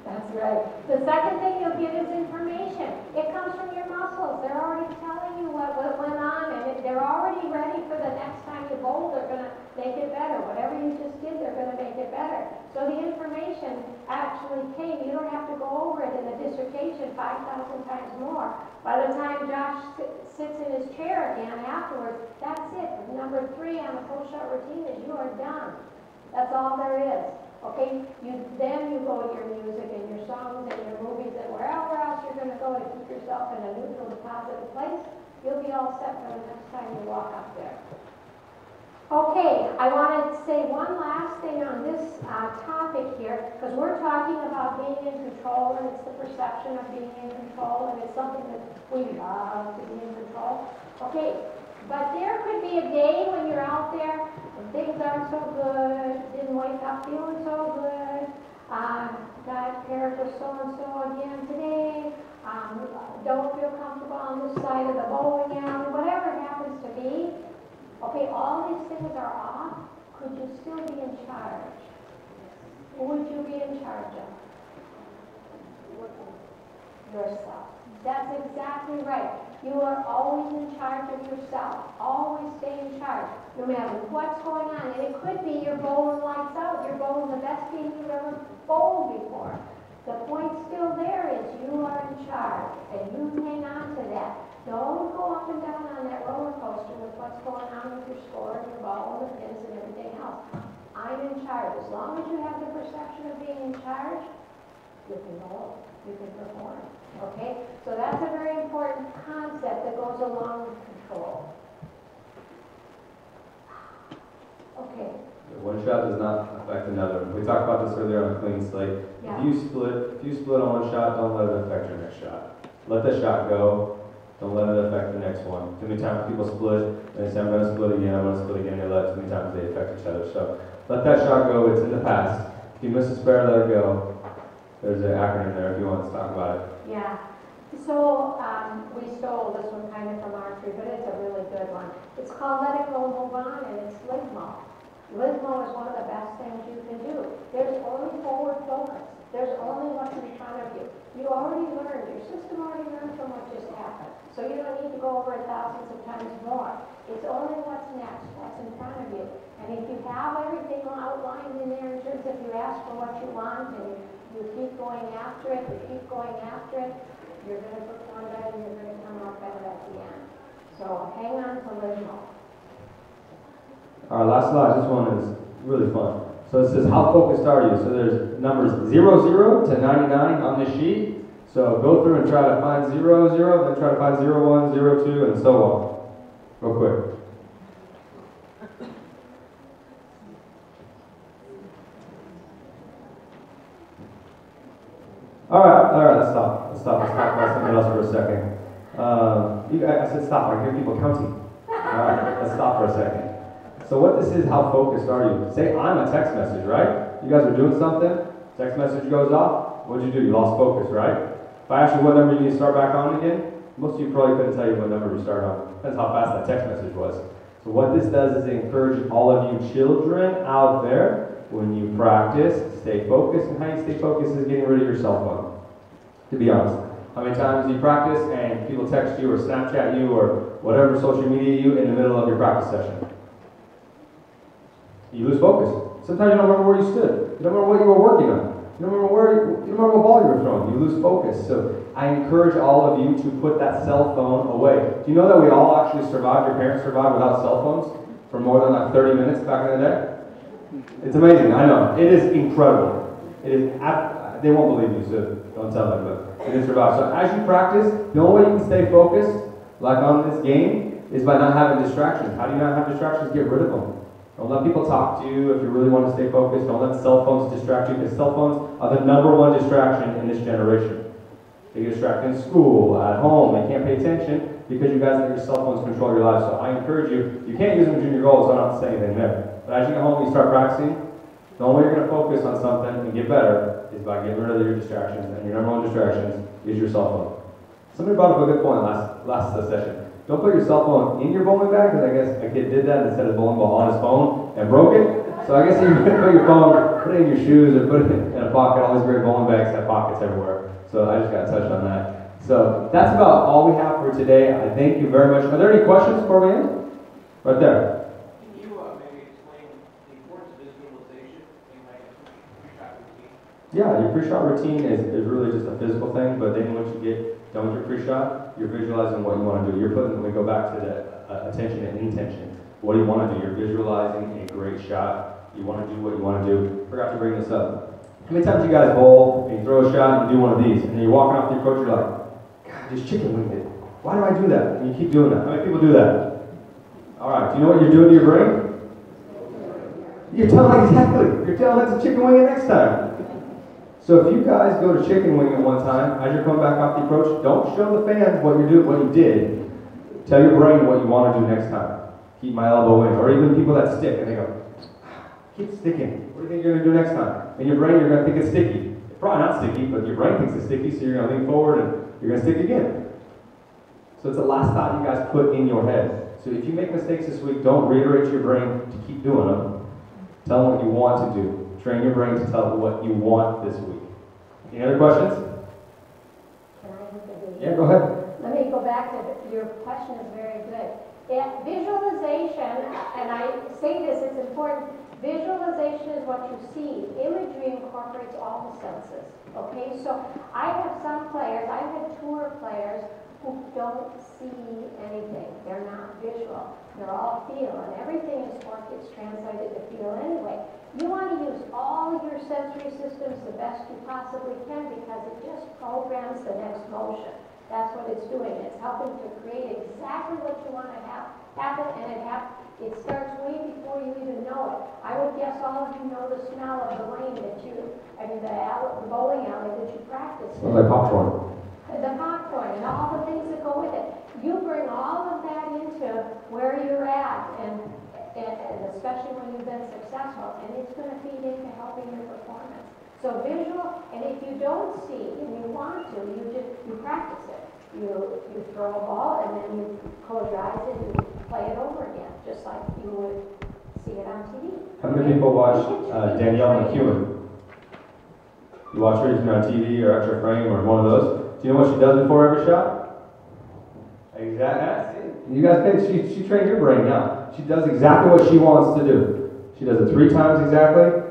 That's right. The second thing you'll get is information. It comes from your muscles. They're already telling you what went on, and they're already ready for the next time you bowl. They're going to make it better. Whatever you just did, they're going to make it better. So the information actually came. You don't have to go over it in the dissertation 5,000 times more. By the time Josh sits in his chair again afterwards, that's it. Number 3 on the post-shot routine is you are done. That's all there is. Okay? Then you go to your music and your songs and your movies and wherever else you're going to go to keep yourself in a neutral, positive place. You'll be all set for the next time you walk up there. Okay, I want to say one last thing on this topic here, because we're talking about being in control, and it's the perception of being in control, and it's something that we love to be in control. Okay, but there could be a day when you're out there and things aren't so good, didn't wake up feeling so good, got paired with so-and-so again today, don't feel comfortable on this side of the bowling alley, whatever it happens to be. Okay, all these things are off. Could you still be in charge? Who would you be in charge of? Yourself. That's exactly right. You are always in charge of yourself. Always stay in charge, no matter what's going on. And it could be you're bowling lights out. You're bowling the best game you've ever bowled before. The point still there is you are in charge, and you hang on to that. Don't go up and down on that roller coaster with what's going on with your score and your ball and the pins and everything else. I'm in charge. As long as you have the perception of being in charge, you can bowl, you can perform. Okay? So that's a very important concept that goes along with control. Okay. One shot does not affect another. We talked about this earlier on a clean slate. Yeah. If you split on one shot, don't let it affect your next shot. Let the shot go. Don't let it affect the next one. Too many times people split, and they say, I'm going to split again, I'm going to split again, they let too many times they affect each other. So let that shot go, it's in the past. If you miss a spare, let it go. There's an acronym there if you want to talk about it. Yeah. So we stole this one kind of from archery, but it's a really good one. It's called Let It Go, Move On, and it's Lismo. Lismo is one of the best things you can do. There's only forward focus. There's only what's in front of you. You already learned, your system already learned from what just happened. So you don't need to go over it thousands of times more. It's only what's next, what's in front of you. And if you have everything outlined in there in terms of you ask for what you want and you keep going after it, you're going to perform better and you're going to come out better at the end. So hang on to Lismo. Our last slide, this one is really fun. So it says, how focused are you? So there's numbers 00 to 99 on the sheet. So go through and try to find 00, then try to find 01, 02, and so on. Real quick. All right, let's stop. Let's talk about something else for a second. I said stop, I hear people counting. All right, let's stop for a second. So what this is, how focused are you? Say I'm a text message, right? You guys are doing something, text message goes off, what'd you do? You lost focus, right? If I asked you what number you need to start back on again, most of you probably couldn't tell you what number you start on. Depends how fast that text message was. So what this does is encourage all of you children out there, when you practice, stay focused, and how you stay focused is getting rid of your cell phone, to be honest. How many times you practice and people text you or Snapchat you or whatever social media you in the middle of your practice session? You lose focus. Sometimes you don't remember where you stood. You don't remember what you were working on. You don't remember what ball you were throwing. You lose focus. So I encourage all of you to put that cell phone away. Do you know that we all actually survived, your parents survived without cell phones for more than like 30 minutes back in the day? It's amazing, I know. It is incredible. It is, they won't believe you, so don't tell them, but it is survived. So as you practice, the only way you can stay focused, like on this game, is by not having distractions. How do you not have distractions? Get rid of them. Don't let people talk to you if you really want to stay focused. Don't let cell phones distract you, because cell phones are the #1 distraction in this generation. They get distracted in school, at home, they can't pay attention because you guys let your cell phones control your lives. So I encourage you, you can't use them in junior goals, so I don't have to say anything there. But as you get home and you start practicing, the only way you're going to focus on something and get better is by getting rid of your distractions, and your #1 distractions is your cell phone. Somebody brought up a good point last session. Don't put your cell phone in your bowling bag, because I guess a kid did that and set his bowling ball on his phone and broke it. So I guess you put your phone, put it in your shoes, or put it in a pocket. All these great bowling bags have pockets everywhere. So I just got to touch on that. So that's about all we have for today. I thank you very much. Are there any questions before we end? Right there. Can you maybe explain the importance of visualization in like a pre-shot routine? Yeah, your pre-shot routine is really just a physical thing, but then once you get done with your pre-shot, you're visualizing what you want to do. You're putting, we go back to the attention and intention. What do you want to do? You're visualizing a great shot. You want to do what you want to do. Forgot to bring this up. How many times you guys bowl and you throw a shot and you do one of these, and then you're walking off the approach, you're like, God, just chicken winged it. Why do I do that? And you keep doing that. How many people do that? All right, do you know what you're doing to your brain? You're telling exactly. You're telling it to chicken wing it next time. So if you guys go to chicken wing it one time, as you're coming back off the approach, don't show the fans what you did. Tell your brain what you want to do next time. Keep my elbow in. Or even people that stick and they go, keep sticking. What do you think you're going to do next time? In your brain, you're going to think it's sticky. It's probably not sticky, but your brain thinks it's sticky, so you're going to lean forward and you're going to stick again. So it's the last thought you guys put in your head. So if you make mistakes this week, don't reiterate to your brain to keep doing them. Tell them what you want to do. Train your brain to tell what you want this week. Any other questions? Can I intervene? Yeah, go ahead. Let me go back to your question is very good. Visualization, and I say this, it's important. Visualization is what you see. Imagery incorporates all the senses. Okay, so I have some players, I've had tour players who don't see anything. They're not visual. They're all feel, and everything in sport gets translated to feel anyway. You want to use all your sensory systems the best you possibly can, because it just programs the next motion. That's what it's doing. It's helping to create exactly what you want to have happen, and it starts way before you even know it. I would guess all of you know the smell of the lane the bowling alley that you practice in. Smells like popcorn. The popcorn and all the things that go with it. You bring all of that into where you're at, and especially when you've been successful, and it's going to feed into helping your performance. So visual, and if you don't see and you want to, you practice it. You throw a ball and then you close your eyes and you play it over again, just like you would see it on TV. How many people watch Danielle McEwen? You watch her on TV or Extra Frame or one of those. Do you know what she does before every shot? Exactly. You guys think she trained your brain now. She does exactly what she wants to do. She does it 3 times exactly,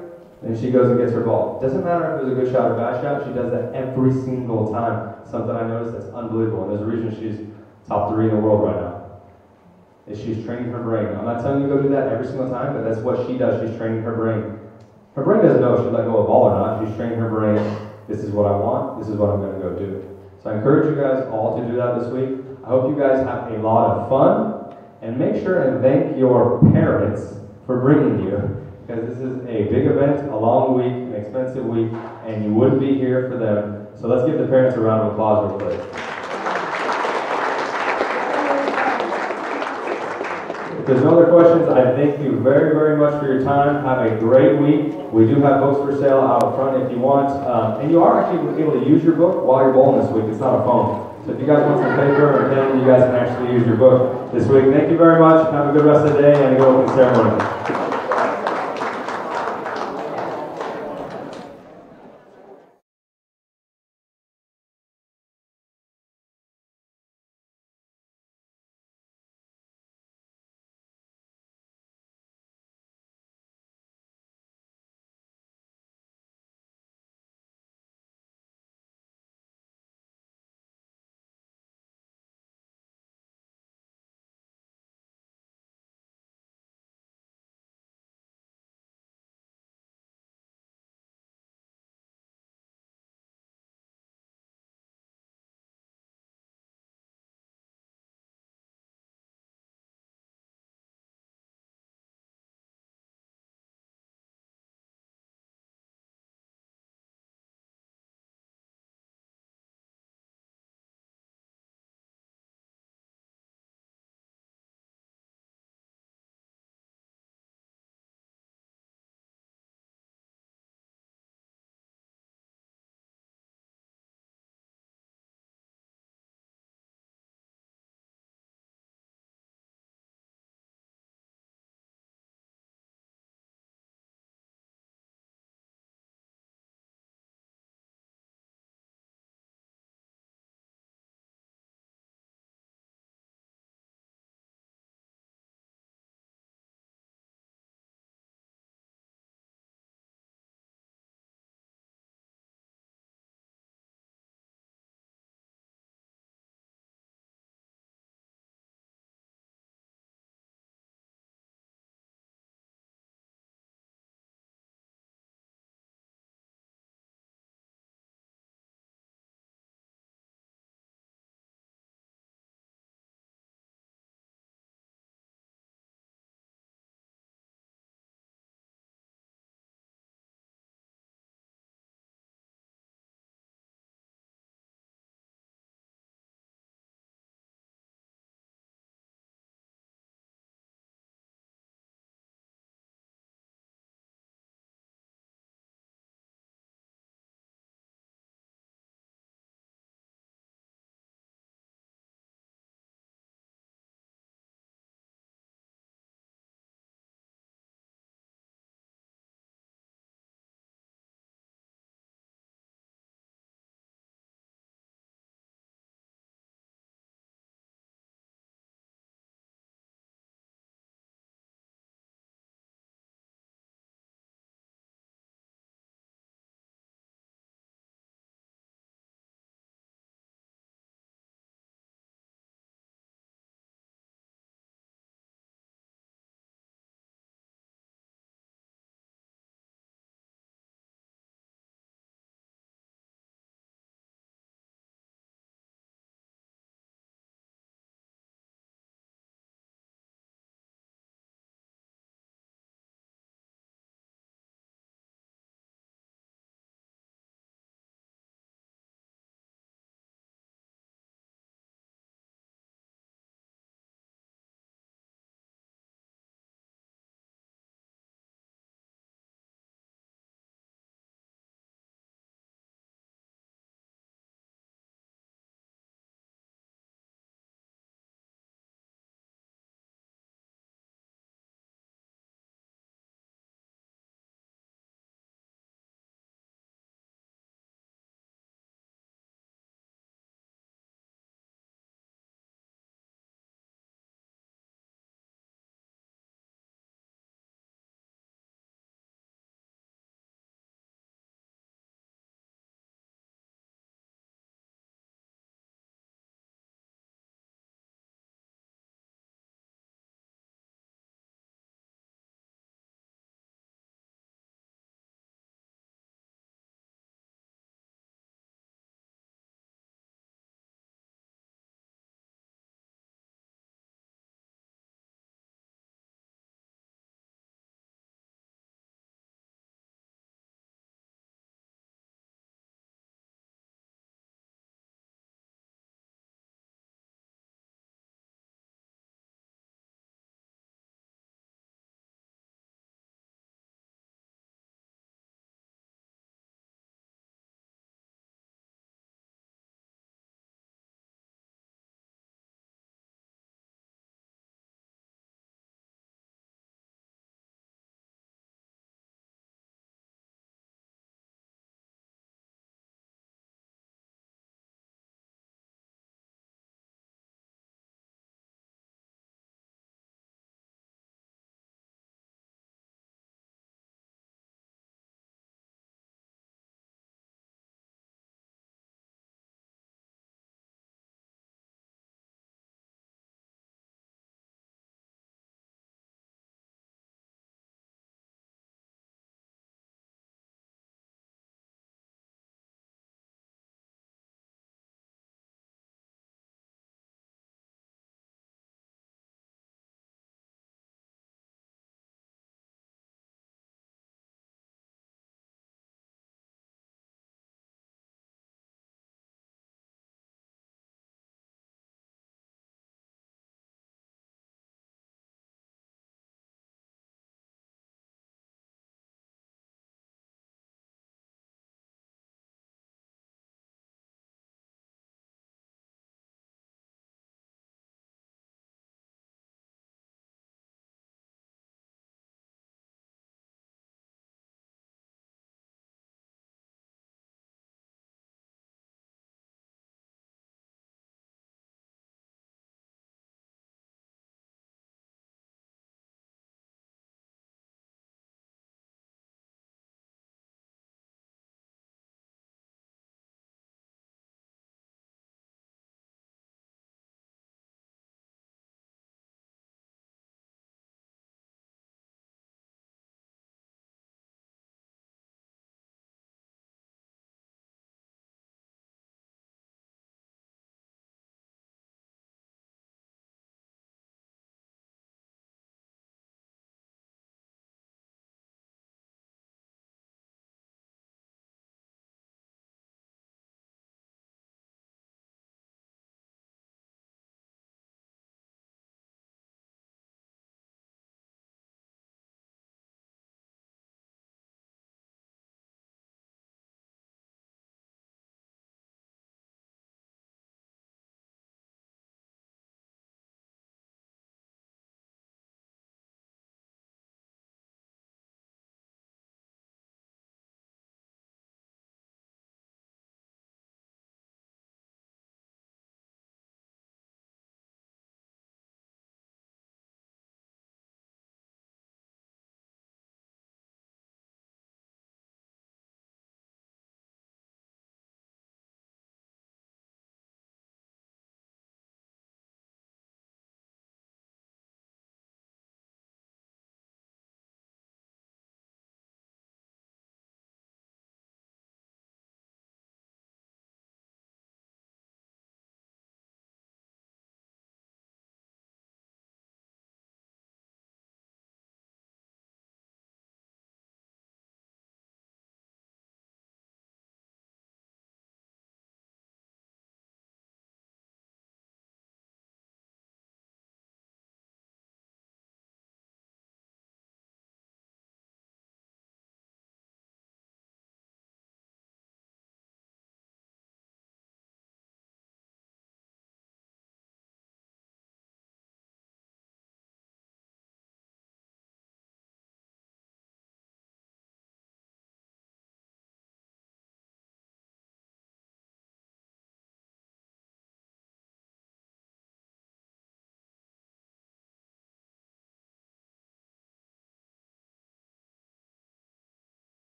and she goes and gets her ball. Doesn't matter if it was a good shot or bad shot, she does that every single time. Something I noticed that's unbelievable, and there's a reason she's top 3 in the world right now. Is she's training her brain. I'm not telling you to go do that every single time, but that's what she does. She's training her brain. Her brain doesn't know if she'll let go of a ball or not. She's training her brain. This is what I want. This is what I'm going to go do. So I encourage you guys all to do that this week. I hope you guys have a lot of fun, and make sure and thank your parents for bringing you, because this is a big event, a long week, an expensive week, and you wouldn't be here for them. So let's give the parents a round of applause real quick. If there's no other questions, I thank you very, very much for your time. Have a great week. We do have books for sale out front if you want. And you are actually able to use your book while you're bowling this week. It's not a phone. So if you guys want some paper or pen, you guys can actually use your book this week. Thank you very much. Have a good rest of the day and a good opening ceremony.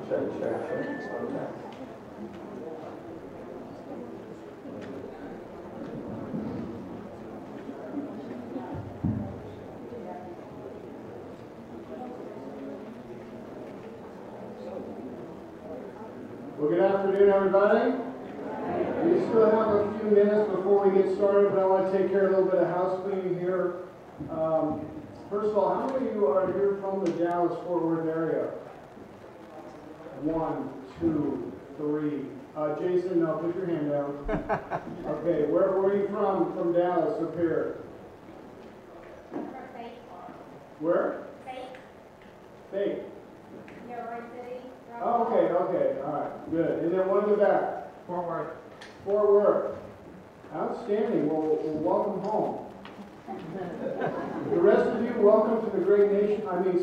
Check. Okay. Well, good afternoon, everybody. We still have a few minutes before we get started, but I want to take care of a little bit of house cleaning here. First of all, how many of you are here from the Dallas-Fort Worth area? 1, 2, 3. Jason, no, put your hand down. Okay, where are you from Dallas up here? Where? Fake. Oh, okay, all right, good. And then one in the back? Fort Worth. Fort Worth. Outstanding. Well, welcome home. The rest of you, welcome to the great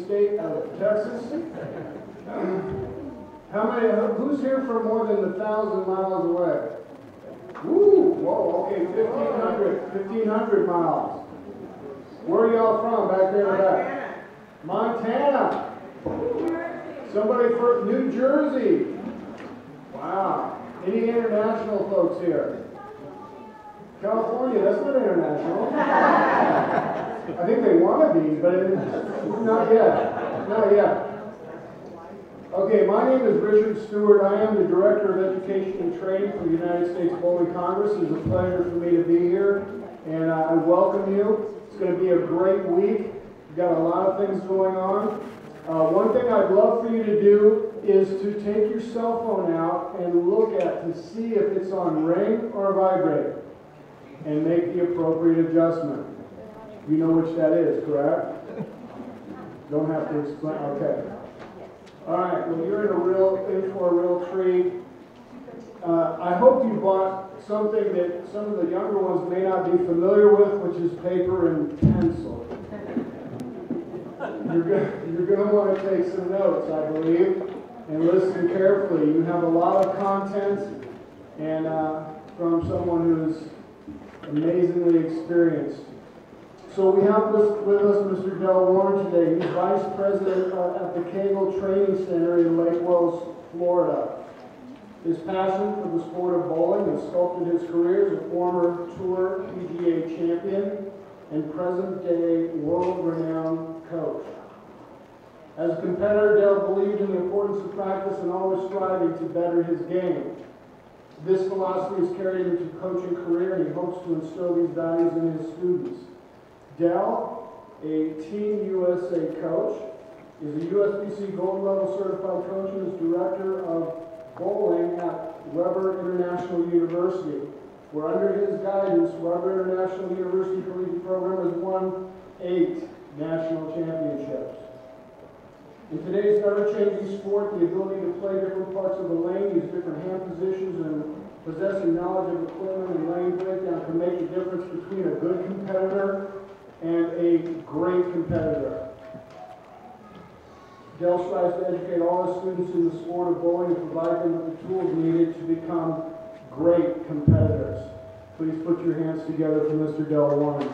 state of Texas. Who's here from more than 1,000 miles away? Woo, whoa, okay, 1,500 miles. Where are y'all from, back there in the back? Montana. Somebody from New Jersey. Wow. Any international folks here? California, that's not international. I think they want to be, but not yet. Not yet. Okay, my name is Richard Stewart. I am the Director of Education and Training for the United States Bowling Congress. It's a pleasure for me to be here, and I welcome you. It's going to be a great week. We've got a lot of things going on. One thing I'd love for you to do is to take your cell phone out and look at to see if it's on ring or vibrate and make the appropriate adjustment. You know which that is, correct? Don't have to explain. Okay. All right. Well, you're in for a real treat. I hope you bought something that some of the younger ones may not be familiar with, which is paper and pencil. You're going to want to take some notes, I believe, and listen carefully. You have a lot of content, and from someone who's amazingly experienced. So we have with us Mr. Del Warren today. He's Vice President at the Kegel Training Center in Lake Wells, Florida. His passion for the sport of bowling has sculpted his career as a former Tour PGA champion and present-day world-renowned coach. As a competitor, Del believed in the importance of practice and always striving to better his game. This philosophy is carried into his coaching career, and he hopes to instill these values in his students. Del, a Team USA coach, is a USBC Gold Level certified coach and is director of bowling at Weber International University, where under his guidance, Weber International University Collegiate Program has won 8 national championships. In today's ever-changing sport, the ability to play different parts of the lane, use different hand positions, and possessing knowledge of equipment and lane breakdown can make the difference between a good competitor and a great competitor. Del strives to educate all his students in the sport of bowling and provide them with the tools needed to become great competitors. Please put your hands together for Mr. Del Warren.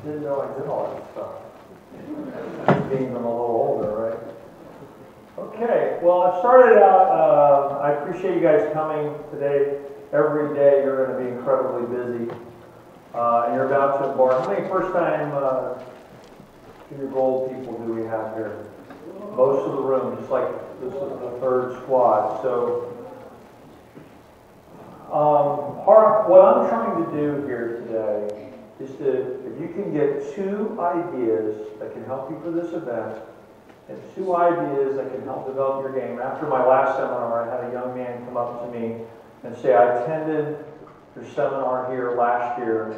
Didn't know I did all that stuff. Being I'm a little older, right? Okay, well, I started out, I appreciate you guys coming today. Every day you're going to be incredibly busy, and you're about to embark. How many first-time junior gold people do we have here? Most of the room, just like this is the third squad. So, what I'm trying to do here today is if you can get 2 ideas that can help you for this event, and 2 ideas that can help develop your game. After my last seminar, I had a young man come up to me and say, I attended your seminar here last year,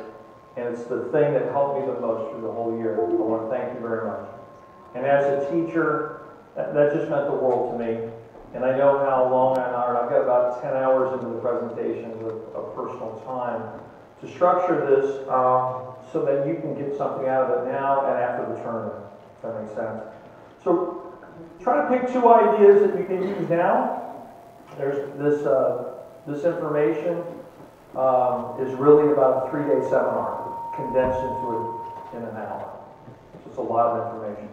and it's the thing that helped me the most through the whole year. I want to thank you very much. And as a teacher, that just meant the world to me. And I know how long I've got about 10 hours into the presentation of personal time to structure this so that you can get something out of it now and after the tournament, if that makes sense. So try to pick 2 ideas that you can use now. There's this information is really about a 3-day seminar. condensed in an hour. So it's a lot of information.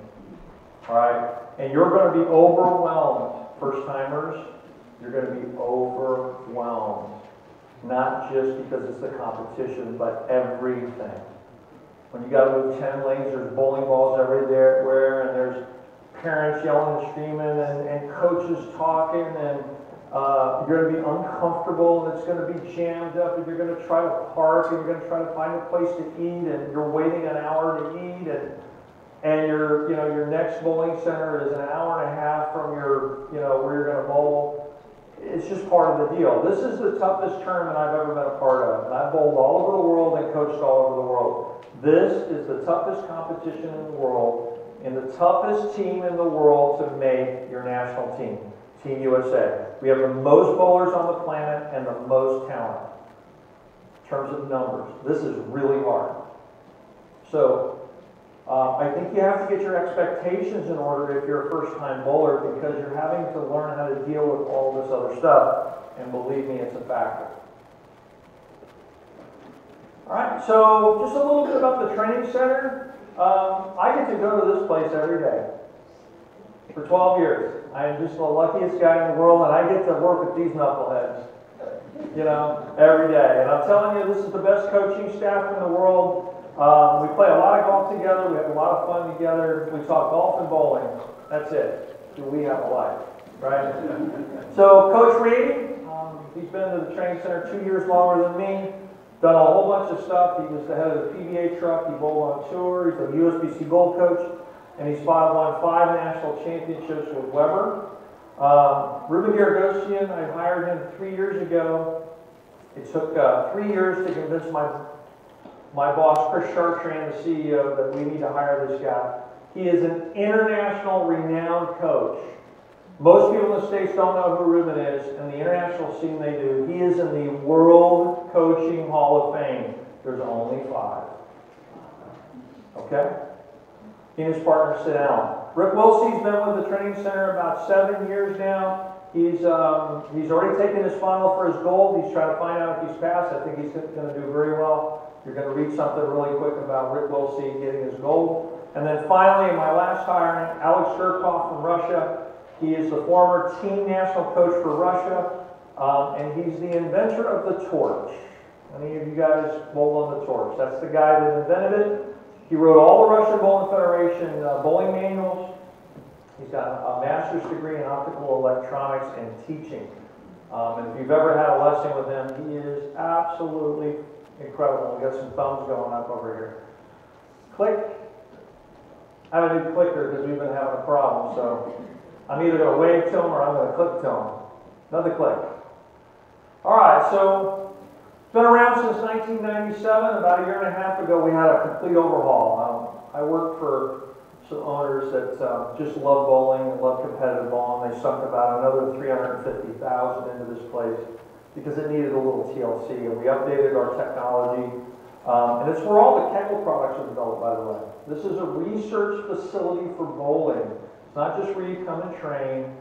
All right? And you're going to be overwhelmed, first-timers. You're going to be overwhelmed. Not just because it's the competition, but everything. When you got to move 10 lanes, there's bowling balls everywhere, and there's parents yelling and screaming, and coaches talking, and you're going to be uncomfortable, and it's going to be jammed up, and you're going to try to park, and you're going to try to find a place to eat, and you're waiting an hour to eat, and your next bowling center is an hour and a half from where you're going to bowl. It's just part of the deal. This is the toughest tournament I've ever been a part of, and I've bowled all over the world and coached all over the world. This is the toughest competition in the world, and the toughest team in the world to make your national team, Team USA. We have the most bowlers on the planet and the most talent in terms of numbers. This is really hard. So I think you have to get your expectations in order if you're a first-time bowler, because you're having to learn how to deal with all this other stuff, and believe me, it's a factor. All right, so just a little bit about the training center. I get to go to this place every day for 12 years. I am just the luckiest guy in the world, and I get to work with these knuckleheads, every day. And I'm telling you, this is the best coaching staff in the world. We play a lot of golf together. We have a lot of fun together. We talk golf and bowling. That's it. Do we have a life, right? So Coach Reed, he's been to the training center 2 years longer than me. Done a whole bunch of stuff. He was the head of the PBA truck. He bowled on tour. He's a USBC gold coach. And he's won 5 national championships with Weber. Ruben Garagosian, I hired him 3 years ago. It took 3 years to convince my boss, Chris Chartrand, the CEO, that we need to hire this guy. He is an international renowned coach. Most people in the States don't know who Ruben is, and the international scene they do. He is in the World Coaching Hall of Fame. There's only 5. Okay? He and his partner sit down. Rick Wilsey's been with the training center about 7 years now. He's already taken his final for his gold. He's trying to find out if he's passed. I think he's going to do very well. You're going to read something really quick about Rick Wilsey getting his gold. And then finally, my last hiring, Alex Zhirkov from Russia. He is the former team national coach for Russia, and he's the inventor of the torch. Any of you guys bowl on the torch? That's the guy that invented it. He wrote all the Russian Bowling Federation bowling manuals. He's got a master's degree in optical electronics and teaching. And if you've ever had a lesson with him, he is absolutely incredible. We got some thumbs going up over here. Click. I have a new clicker because we've been having a problem. So I'm either going to wave to him or I'm going to click to him. Another click. All right, so it's been around since 1997. About a year and a half ago, we had a complete overhaul. I worked for some owners that just love bowling and love competitive bowling. They sunk about another $350,000 into this place because it needed a little TLC, and we updated our technology. And it's where all the chemical products are developed, by the way. This is a research facility for bowling. It's not just where you come and train.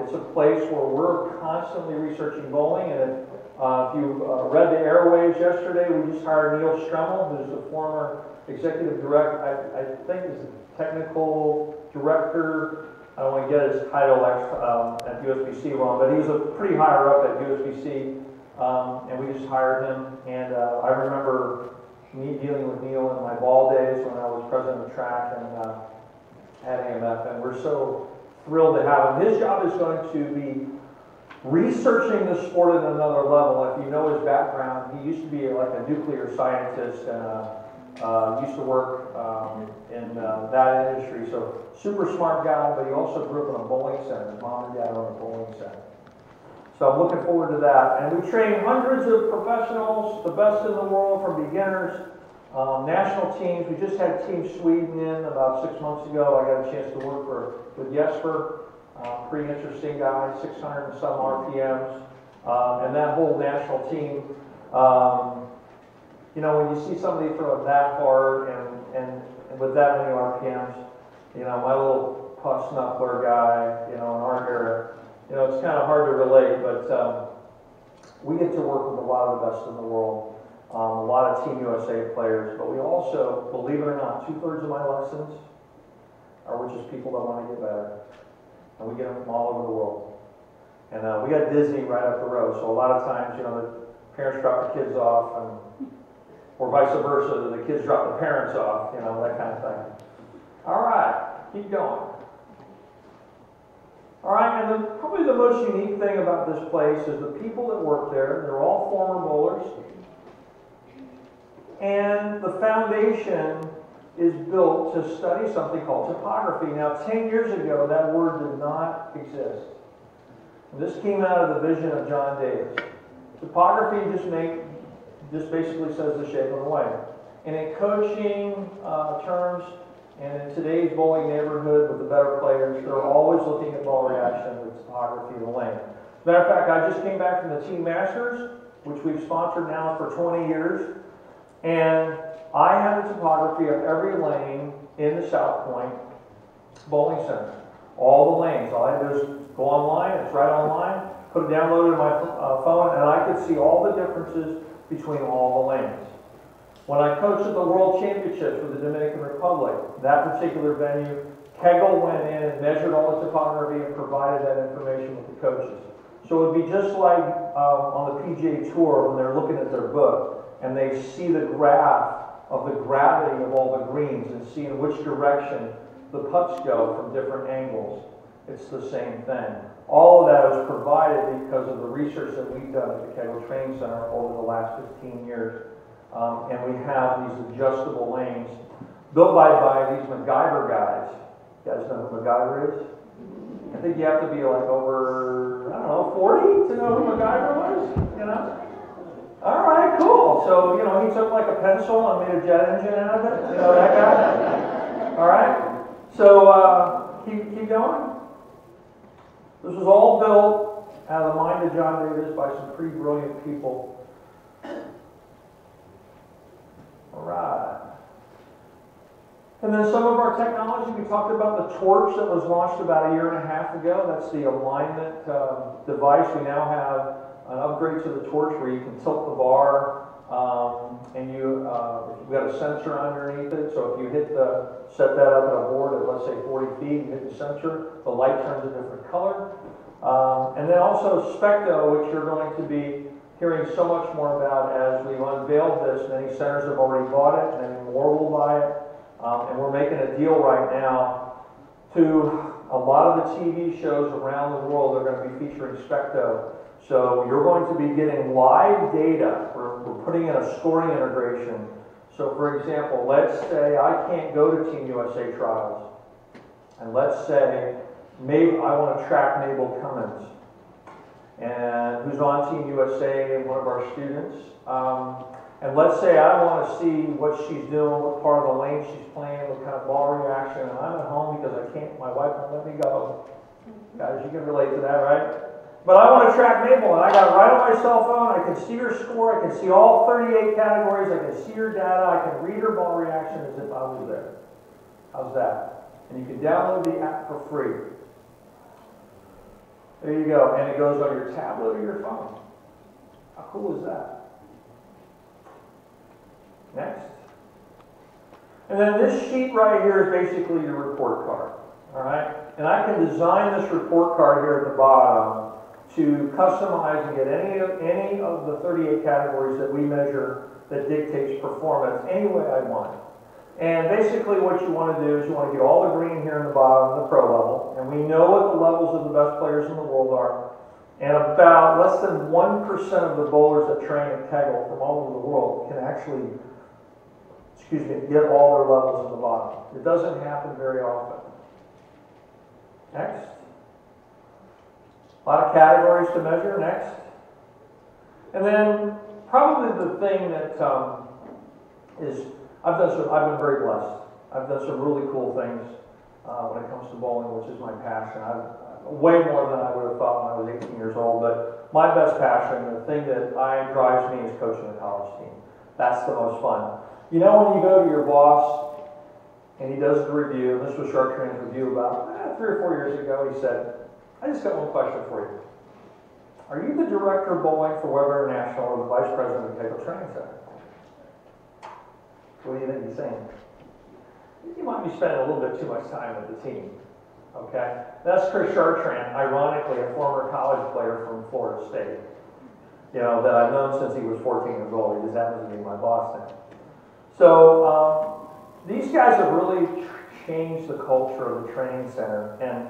It's a place where we're constantly researching bowling. And if you read the airwaves yesterday, we just hired Neil Stremmel, who's the former executive director, I think is the technical director. I don't want to get his title at USBC wrong, but he's a pretty higher up at USBC. And we just hired him. And I remember me dealing with Neil in my ball days when I was president of track and at AMF. And we're so thrilled to have him. His job is going to be researching the sport at another level. If you know his background, he used to be like a nuclear scientist and used to work in that industry. So super smart guy, but he also grew up in a bowling center. His mom and dad owned a bowling center. So I'm looking forward to that. And we train hundreds of professionals, the best in the world, from beginners, national teams. We just had Team Sweden in about 6 months ago. I got a chance to work with Jesper. Pretty interesting guy, 600 and some RPMs. And that whole national team, when you see somebody throw it that hard and with that many RPMs, my little puff snuffler guy, in our era, it's kind of hard to relate, but we get to work with a lot of the best in the world. a lot of Team USA players, but we also, believe it or not, 2/3 of my lessons are with just people that want to get better. And we get them from all over the world. And we got Disney right up the road, so a lot of times, the parents drop the kids off, or vice versa, the kids drop the parents off, that kind of thing. All right, keep going. All right, and probably the most unique thing about this place is the people that work there. They're all former bowlers. And the foundation is built to study something called topography. Now, 10 years ago, that word did not exist. And this came out of the vision of John Davis. Topography just basically says the shape of the lane. And in coaching terms, and in today's bowling neighborhood with the better players, they're always looking at ball reaction with topography of the lane. As a matter of fact, I just came back from the Team Masters, which we've sponsored now for 20 years. And I have the topography of every lane in the South Point Bowling Center. All the lanes. All I have to do is go online, it's right online, put it downloaded in my phone, and I could see all the differences between all the lanes. When I coached at the World Championships with the Dominican Republic, that particular venue, Kegel went in and measured all the topography and provided that information with the coaches. So it would be just like on the PGA Tour when they're looking at their book and they see the graph of the gravity of all the greens and see in which direction the putts go from different angles. It's the same thing. All of that was provided because of the research that we've done at the Kegel Training Center over the last 15 years. And we have these adjustable lanes built by these MacGyver guys. You guys know who MacGyver is? I think you have to be like over, 40 to know who MacGyver was, All right, cool. So, he took like a pencil and made a jet engine out of it. That guy? All right. So, keep going. This was all built out of the mind of John Davis by some pretty brilliant people. All right. And then some of our technology, we talked about the torch that was launched about 1.5 years ago. That's the alignment device. We now have an upgrade to the torch where you can tilt the bar, and you've got a sensor underneath it. So if you set that up at a board at, let's say, 40 feet, you hit the sensor, the light turns a different color. And then also Specto, which you're going to be hearing so much more about as we've unveiled this. Many centers have already bought it, many more will buy it. And we're making a deal right now to a lot of the TV shows around the world are going to be featuring Specto. So you're going to be getting live data. We're putting in a scoring integration. So for example, let's say I can't go to Team USA trials. And let's say maybe I want to track Mabel Cummins, and who's on Team USA and one of our students. And let's say I want to see what she's doing, what part of the lane she's playing, what kind of ball reaction, and I'm at home because my wife won't let me go. Guys, you can relate to that, right? But I want to track Mabel, and I got it right on my cell phone. I can see her score. I can see all 38 categories. I can see her data. I can read her ball reaction as if I was there. How's that? And you can download the app for free. There you go. And it goes on your tablet or your phone. How cool is that? Next. And then this sheet right here is basically your report card. All right? And I can design this report card here at the bottom to customize and get any of the 38 categories that we measure that dictates performance any way I want. And basically what you want to do is you want to get all the green here in the bottom, the pro level, and we know what the levels of the best players in the world are. And about less than 1% of the bowlers that train at Kegel from all over the world can actually, get all their levels in the bottom. It doesn't happen very often. Next. A lot of categories to measure. Next. And then probably the thing that I've been very blessed. I've done some really cool things when it comes to bowling, which is my passion. Way more than I would have thought when I was 18 years old, but my best passion, the thing that drives me is coaching a college team. That's the most fun. When you go to your boss and he does the review, and this was Shark Train's review about 3 or 4 years ago, he said, I just got one question for you. Are you the director of bowling for Weber International or the vice president of the Kegel Training Center? What do you think he's saying? You might be spending a little bit too much time with the team. Okay? That's Chris Chartrand, ironically, a former college player from Florida State. You know, that I've known since he was 14 years old. He just happens to be my boss now. So, these guys have really changed the culture of the training center. And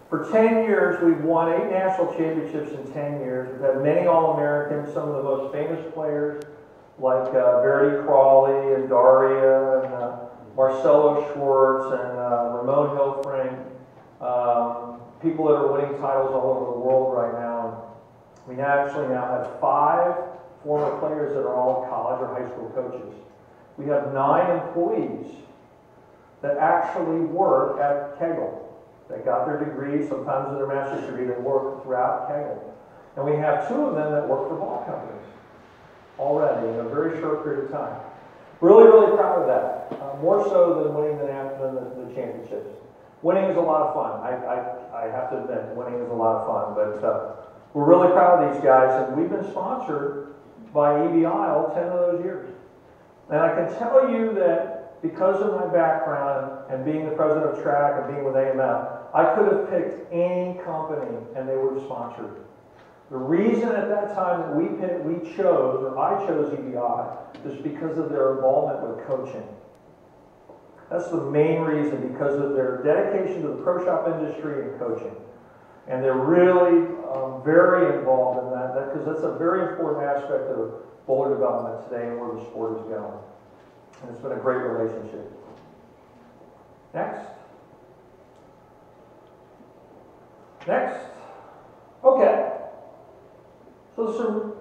for 10 years, we've won 8 national championships in 10 years. We've had many All-Americans, some of the most famous players, like Verity Crawley and Daria and Marcelo Schwartz and Ramon Hilfring, people that are winning titles all over the world right now. We actually now have 5 former players that are all college or high school coaches. We have 9 employees that actually work at Kegel. They got their degree, sometimes with their master's degree, they work throughout Kegel. And we have 2 of them that work for ball companies already in a very short period of time. Really, really proud of that. More so than winning the championships. Winning is a lot of fun. I have to admit, winning is a lot of fun. But we're really proud of these guys, and we've been sponsored by EBI all 10 of those years. And I can tell you that because of my background and being the president of track and being with AMF, I could have picked any company and they would have sponsored. The reason at that time that I chose EBI, is because of their involvement with coaching. That's the main reason, because of their dedication to the pro shop industry and coaching. And they're really very involved in that, because that's a very important aspect of bowler development today and where the sport is going. And it's been a great relationship. Next. Next. Okay. So some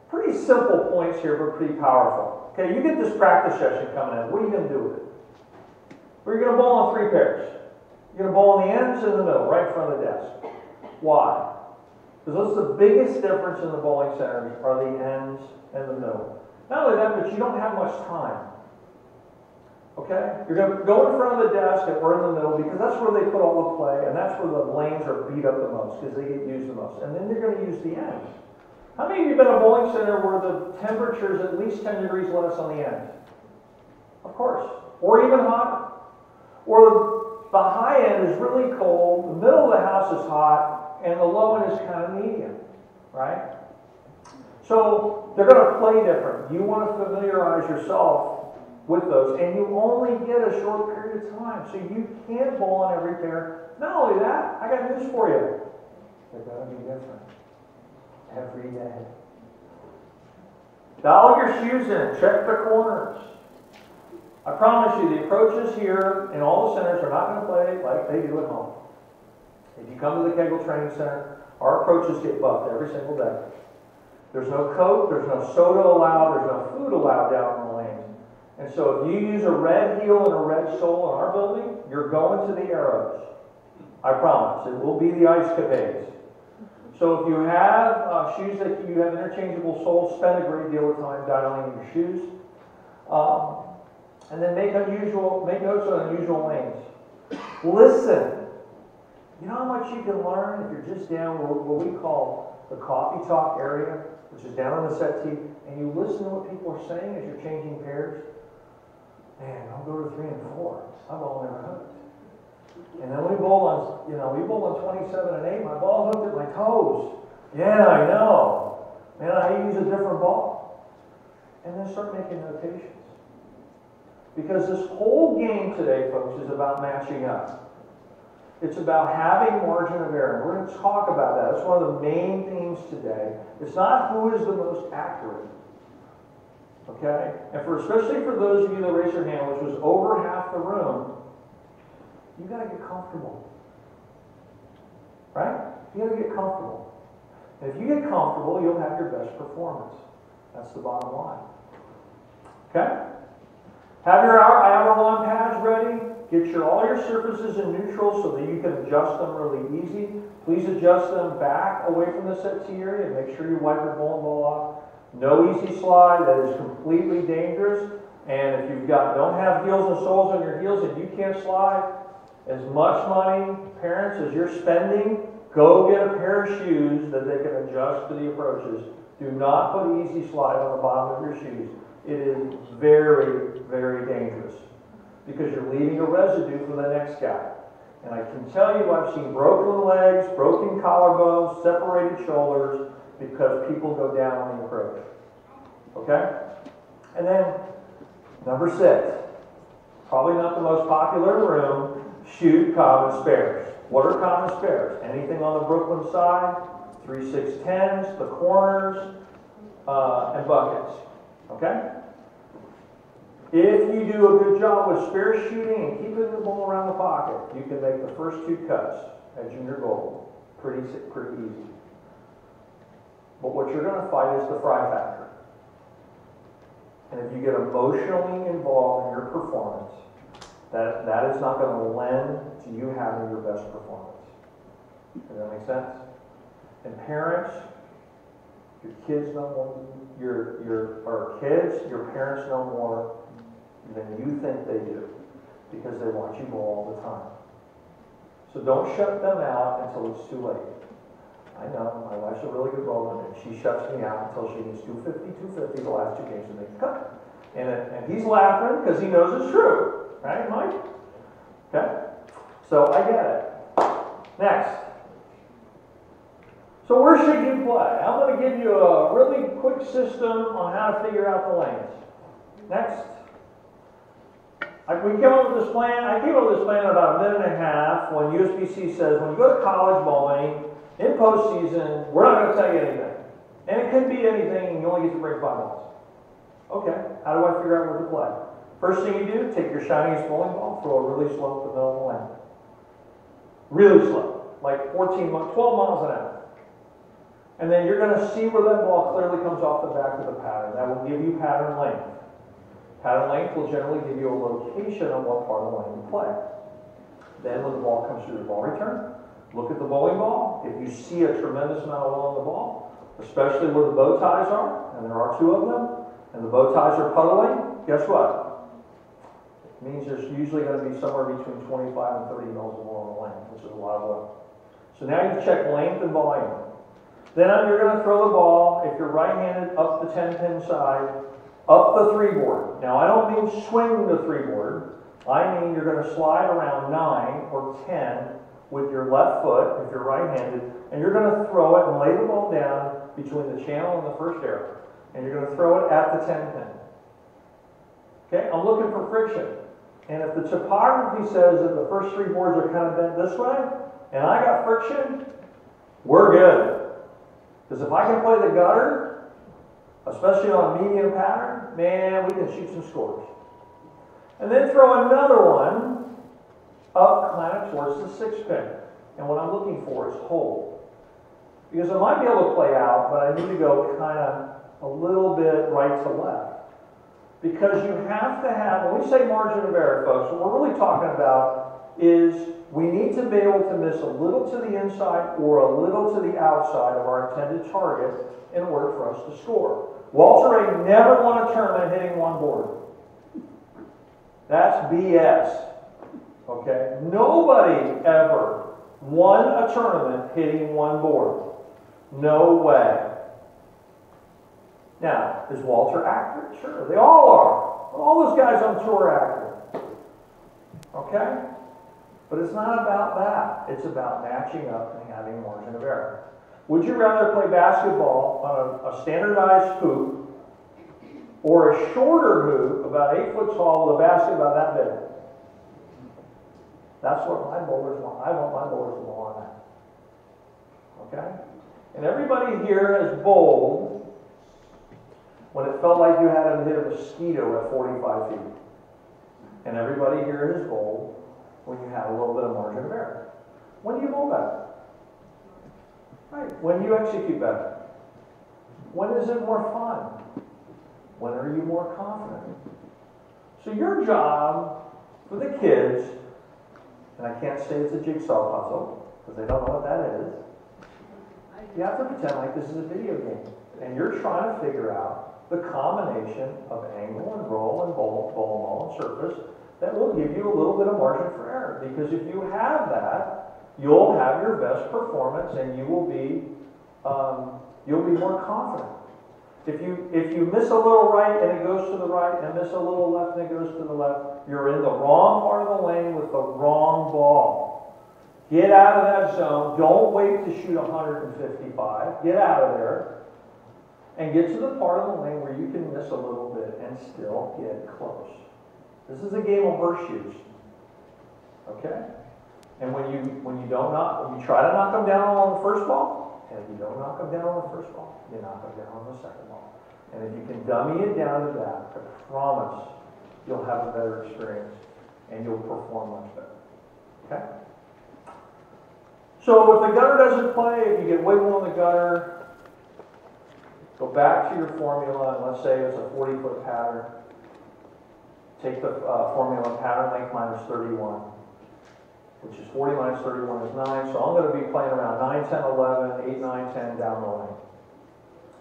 pretty simple points here, but pretty powerful. Okay, you get this practice session coming in. What are you going to do with it? Well, you're going to bowl on 3 pairs. You're going to bowl on the ends and the middle, right in front of the desk. Why? Because those are the biggest difference in the bowling centers are the ends and the middle. Not only that, but you don't have much time. Okay? You're going to go in front of the desk or in the middle, because that's where they put all the play, and that's where the lanes are beat up the most, because they get used the most. And then you're going to use the ends. How many of you have been in a bowling center where the temperature is at least 10 degrees less on the end? Of course. Or even hotter. Or the high end is really cold, the middle of the house is hot, and the low end is kind of medium, right? So they're going to play different. You want to familiarize yourself with those, and you only get a short period of time, so you can't bowl on every pair. Not only that, I got news for you. They're going to be different every day. Dial your shoes in, check the corners. I promise you, the approaches here in all the centers are not going to play like they do at home. If you come to the Kegel Training Center, our approaches get buffed every single day. There's no Coke, there's no soda allowed, there's no food allowed down in the lane. And so if you use a red heel and a red sole in our building, you're going to the arrows. I promise. It will be the ice capades. So if you have shoes that you have interchangeable soles, spend a great deal of time dialing your shoes. And then make notes on unusual lanes. Listen. You know how much you can learn if you're just down what we call the coffee talk area, which is down on the settee, and you listen to what people are saying as you're changing pairs? Man, I'll go to 3 and 4. I've all never hooked. And then we bowl on 27 and 8. My ball hooked at my toes. Yeah, I know. Man, I use a different ball. And then start making notations. Because this whole game today, folks, is about matching up. It's about having margin of error. We're going to talk about that. That's one of the main themes today. It's not who is the most accurate. Okay? And especially for those of you that raised your hand, which was over half the room, you got to get comfortable. Right? You got to get comfortable. And if you get comfortable, you'll have your best performance. That's the bottom line. Okay? Have your hour-long pads ready. Get all your surfaces in neutral so that you can adjust them really easy. Please adjust them back away from the settee area and make sure you wipe your bowling ball off. No easy slide. That is completely dangerous. And if don't have heels and soles on your heels and you can't slide, as much money, parents, as you're spending, go get a pair of shoes that they can adjust to the approaches. Do not put easy slide on the bottom of your shoes. it is very, very dangerous because you're leaving a residue for the next guy. And I can tell you I've seen broken legs, broken collarbones, separated shoulders because people go down on the approach. Okay? And then, number 6, probably not the most popular in the room, shoot common spares. What are common spares? Anything on the Brooklyn side, 3/6-10s, the corners, and buckets. Okay? If you do a good job with spare shooting and keeping the ball around the pocket, you can make the first 2 cuts at junior gold pretty easy. But what you're going to fight is the fry factor. And if you get emotionally involved in your performance, that is not going to lend to you having your best performance. Does that make sense? And parents, your kids know more, your parents know more than you think they do because they watch you ball all the time. So don't shut them out until it's too late. I know, my wife's a really good bowler, and she shuts me out until she gets 250 the last 2 games to make the cut. And he's laughing because he knows it's true. Right, Mike? Okay? So I get it. Next. So where should you play? I'm going to give you a really quick system on how to figure out the lanes. Next. We came up with this plan. I came up with this plan in about a minute and a half when USBC says when you go to college bowling, in postseason, we're not going to tell you anything. And it could be anything, and you only get to break 5 balls. Okay, how do I figure out where to play? First thing you do, take your shiniest bowling ball, throw it really slow at the middle of the lane. Really slow, like 12 miles an hour. And then you're going to see where that ball clearly comes off the back of the pattern. That will give you pattern length. Pattern length will generally give you a location on what part of the lane you play. Then when the ball comes through the ball return, look at the bowling ball. If you see a tremendous amount of oil on the ball, especially where the bow ties are, and there are 2 of them, and the bow ties are puddling, guess what? It means there's usually going to be somewhere between 25 and 30 mils of oil on the lane, which is a lot of oil. So now you check length and volume. Then you're going to throw the ball, if you're right-handed, up the 10-pin side, up the 3-board. Now I don't mean swing the 3-board. I mean you're going to slide around 9 or 10 with your left foot, if you're right-handed, and you're going to throw it and lay the ball down between the channel and the first arrow. And you're going to throw it at the 10-pin. Okay, I'm looking for friction. And if the topography says that the first 3 boards are kind of bent this way, and I got friction, we're good. Because if I can play the gutter, especially on a medium pattern, man, we can shoot some scores. And then throw another one up kind of towards the 6-pin. And what I'm looking for is hold. Because I might be able to play out, but I need to go kind of a little bit right to left. Because you have to have, when we say margin of error, folks, what we're really talking about is we need to be able to miss a little to the inside or a little to the outside of our intended target in order for us to score. Walter Ray never won a tournament hitting 1 board. That's BS. Okay? Nobody ever won a tournament hitting 1 board. No way. Now, is Walter accurate? Sure, they all are. All those guys on tour are accurate. Okay? But it's not about that. It's about matching up and having a margin of error. Would you rather play basketball on a standardized hoop or a shorter hoop, about 8 foot tall, with a basket about that big? That's what my bowlers want. I want my bowlers to bowl on that. Okay? And everybody here has bowled when it felt like you had to hit a mosquito at 45 feet. And everybody here has bowled when you have a little bit of margin of error. When do you bowl better? Right. When you execute better. When is it more fun? When are you more confident? So your job for the kids, and I can't say it's a jigsaw puzzle, because they don't know what that is. You have to pretend like this is a video game. And you're trying to figure out the combination of angle and roll and ball and surface that will give you a little bit of margin for error. Because if you have that, you'll have your best performance and you'll be more confident. If you miss a little right and it goes to the right, and miss a little left and it goes to the left, you're in the wrong part of the lane with the wrong ball. Get out of that zone. Don't wait to shoot 155. Get out of there. And get to the part of the lane where you can miss a little bit and still get close. This is a game of horseshoes. Okay? And when you try to knock them down on the first ball, and if you don't knock them down on the first ball, you knock them down on the second ball. And if you can dummy it down to that, I promise you'll have a better experience and you'll perform much better. Okay? So if the gutter doesn't play, if you get wiggle in the gutter, go back to your formula, and let's say it's a 40-foot pattern. Take the formula pattern length minus 31, which is 40 minus 31 is 9. So I'm going to be playing around 9, 10, 11, 8, 9, 10 down the lane.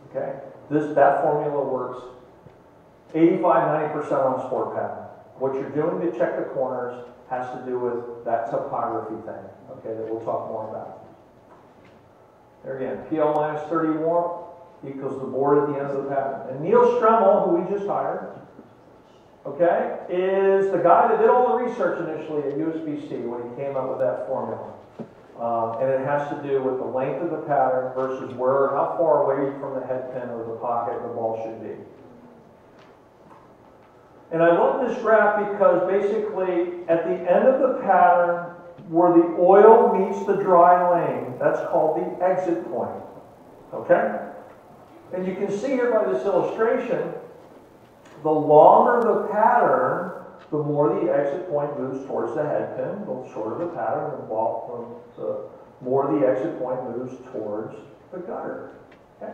Okay? That formula works 85-90% on sport pattern. What you're doing to check the corners has to do with that topography thing, okay, that we'll talk more about. There again, PL minus 31 equals the board at the end of the pattern. And Neil Stremmel, who we just hired, okay, is the guy that did all the research initially at USBC when he came up with that formula. And it has to do with the length of the pattern versus how far away from the head pin or the pocket the ball should be. And I love this graph because basically at the end of the pattern where the oil meets the dry lane, that's called the exit point. Okay? And you can see here by this illustration, the longer the pattern, the more the exit point moves towards the head pin. The shorter the pattern, the more the exit point moves towards the gutter. Okay?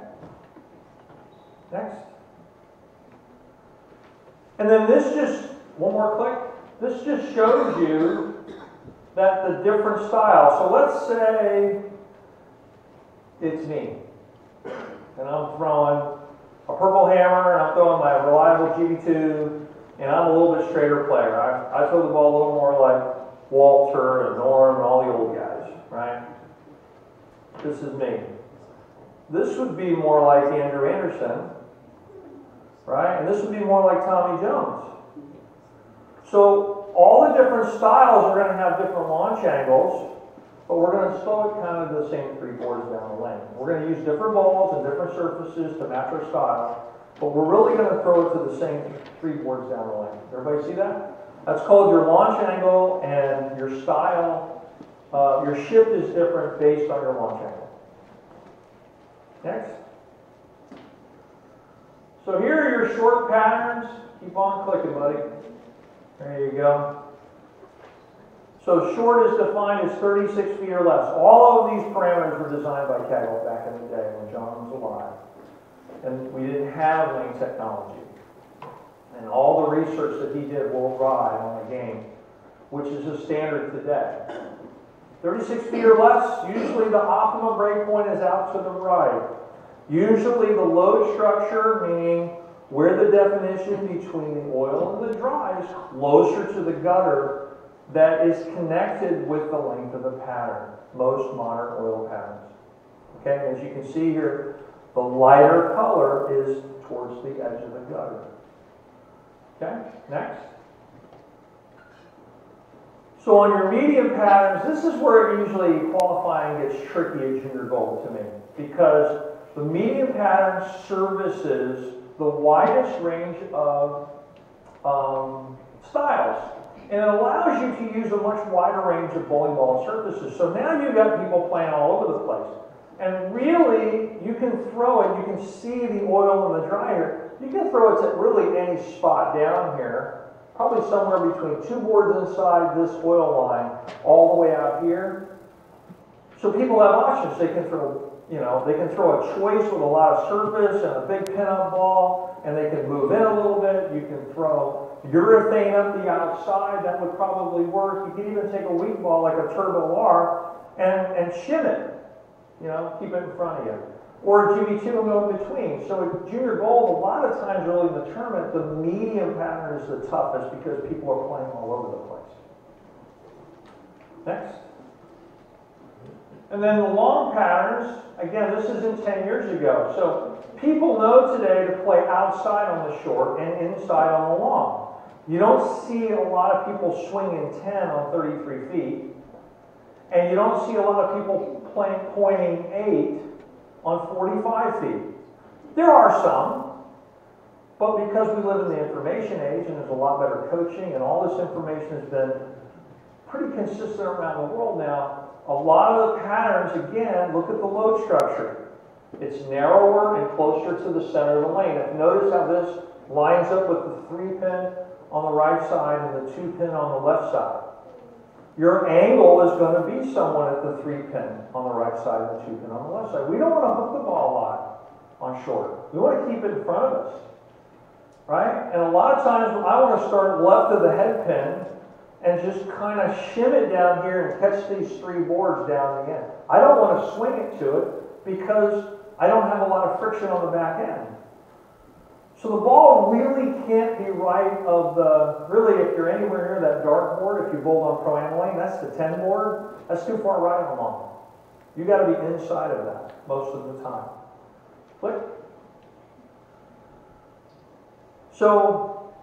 Next. And then one more click, this just shows you that the different styles. So let's say it's me, and I'm throwing a purple hammer, and I'm throwing my reliable GB2, and I'm a little bit straighter player. I throw the ball a little more like Walter and Norm and all the old guys, right? This is me. This would be more like Andrew Anderson, right? And this would be more like Tommy Jones. So all the different styles are going to have different launch angles, but we're going to throw it kind of the same 3 boards down the lane. We're going to use different balls and different surfaces to match our style, but we're really going to throw it to the same 3 boards down the lane. Everybody see that? That's called your launch angle, and your style, your shift is different based on your launch angle. Next. So here are your short patterns. Keep on clicking, buddy. There you go. So short is defined as 36 feet or less. All of these parameters were designed by Kegel back in the day when John was alive. And we didn't have lane technology. And all the research that he did worldwide on the game, which is a standard today. 36 feet or less, usually the optimum break point is out to the right. Usually the load structure, meaning where the definition between the oil and the dry is closer to the gutter, that is connected with the length of the pattern. Most modern oil patterns. Okay, as you can see here, the lighter color is towards the edge of the gutter. Okay, next. So on your medium patterns, this is where usually qualifying gets tricky at junior gold to me, because the medium pattern services the widest range of styles. And it allows you to use a much wider range of bowling ball surfaces. So now you've got people playing all over the place. And really, you can throw it, you can see the oil in the dryer. You can throw it at really any spot down here, probably somewhere between 2 boards inside this oil line, all the way out here. So people have options. They can throw, they can throw a choice with a lot of surface and a big pin-up ball, and they can move in a little bit. You can throw urethane up the outside. That would probably work. You can even take a weak ball like a Turbo R and shim it. Keep it in front of you. Or GB2 and go in between. So at junior gold, a lot of times early in the tournament, the medium pattern is the toughest because people are playing all over the place. Next. And then the long patterns, again, this isn't 10 years ago. So people know today to play outside on the short and inside on the long. You don't see a lot of people swinging 10 on 33 feet. And you don't see a lot of people pointing 8 on 45 feet. There are some, but because we live in the information age and there's a lot better coaching and all this information has been pretty consistent around the world now, a lot of the patterns, again, look at the load structure. It's narrower and closer to the center of the lane. If notice how this lines up with the 3-pin on the right side and the 2-pin on the left side. Your angle is going to be somewhat at the 3-pin on the right side and the 2-pin on the left side. We don't want to hook the ball a lot on short. We want to keep it in front of us, right? And a lot of times I want to start left of the head pin and just kind of shim it down here and catch these 3 boards down the end. I don't want to swing it to it because I don't have a lot of friction on the back end. So the ball really can't be right of the, really if you're anywhere near that dark board, if you bowled on Pro-Am lane, that's the 10 board, that's too far right on long. You got to be inside of that most of the time. Click. So,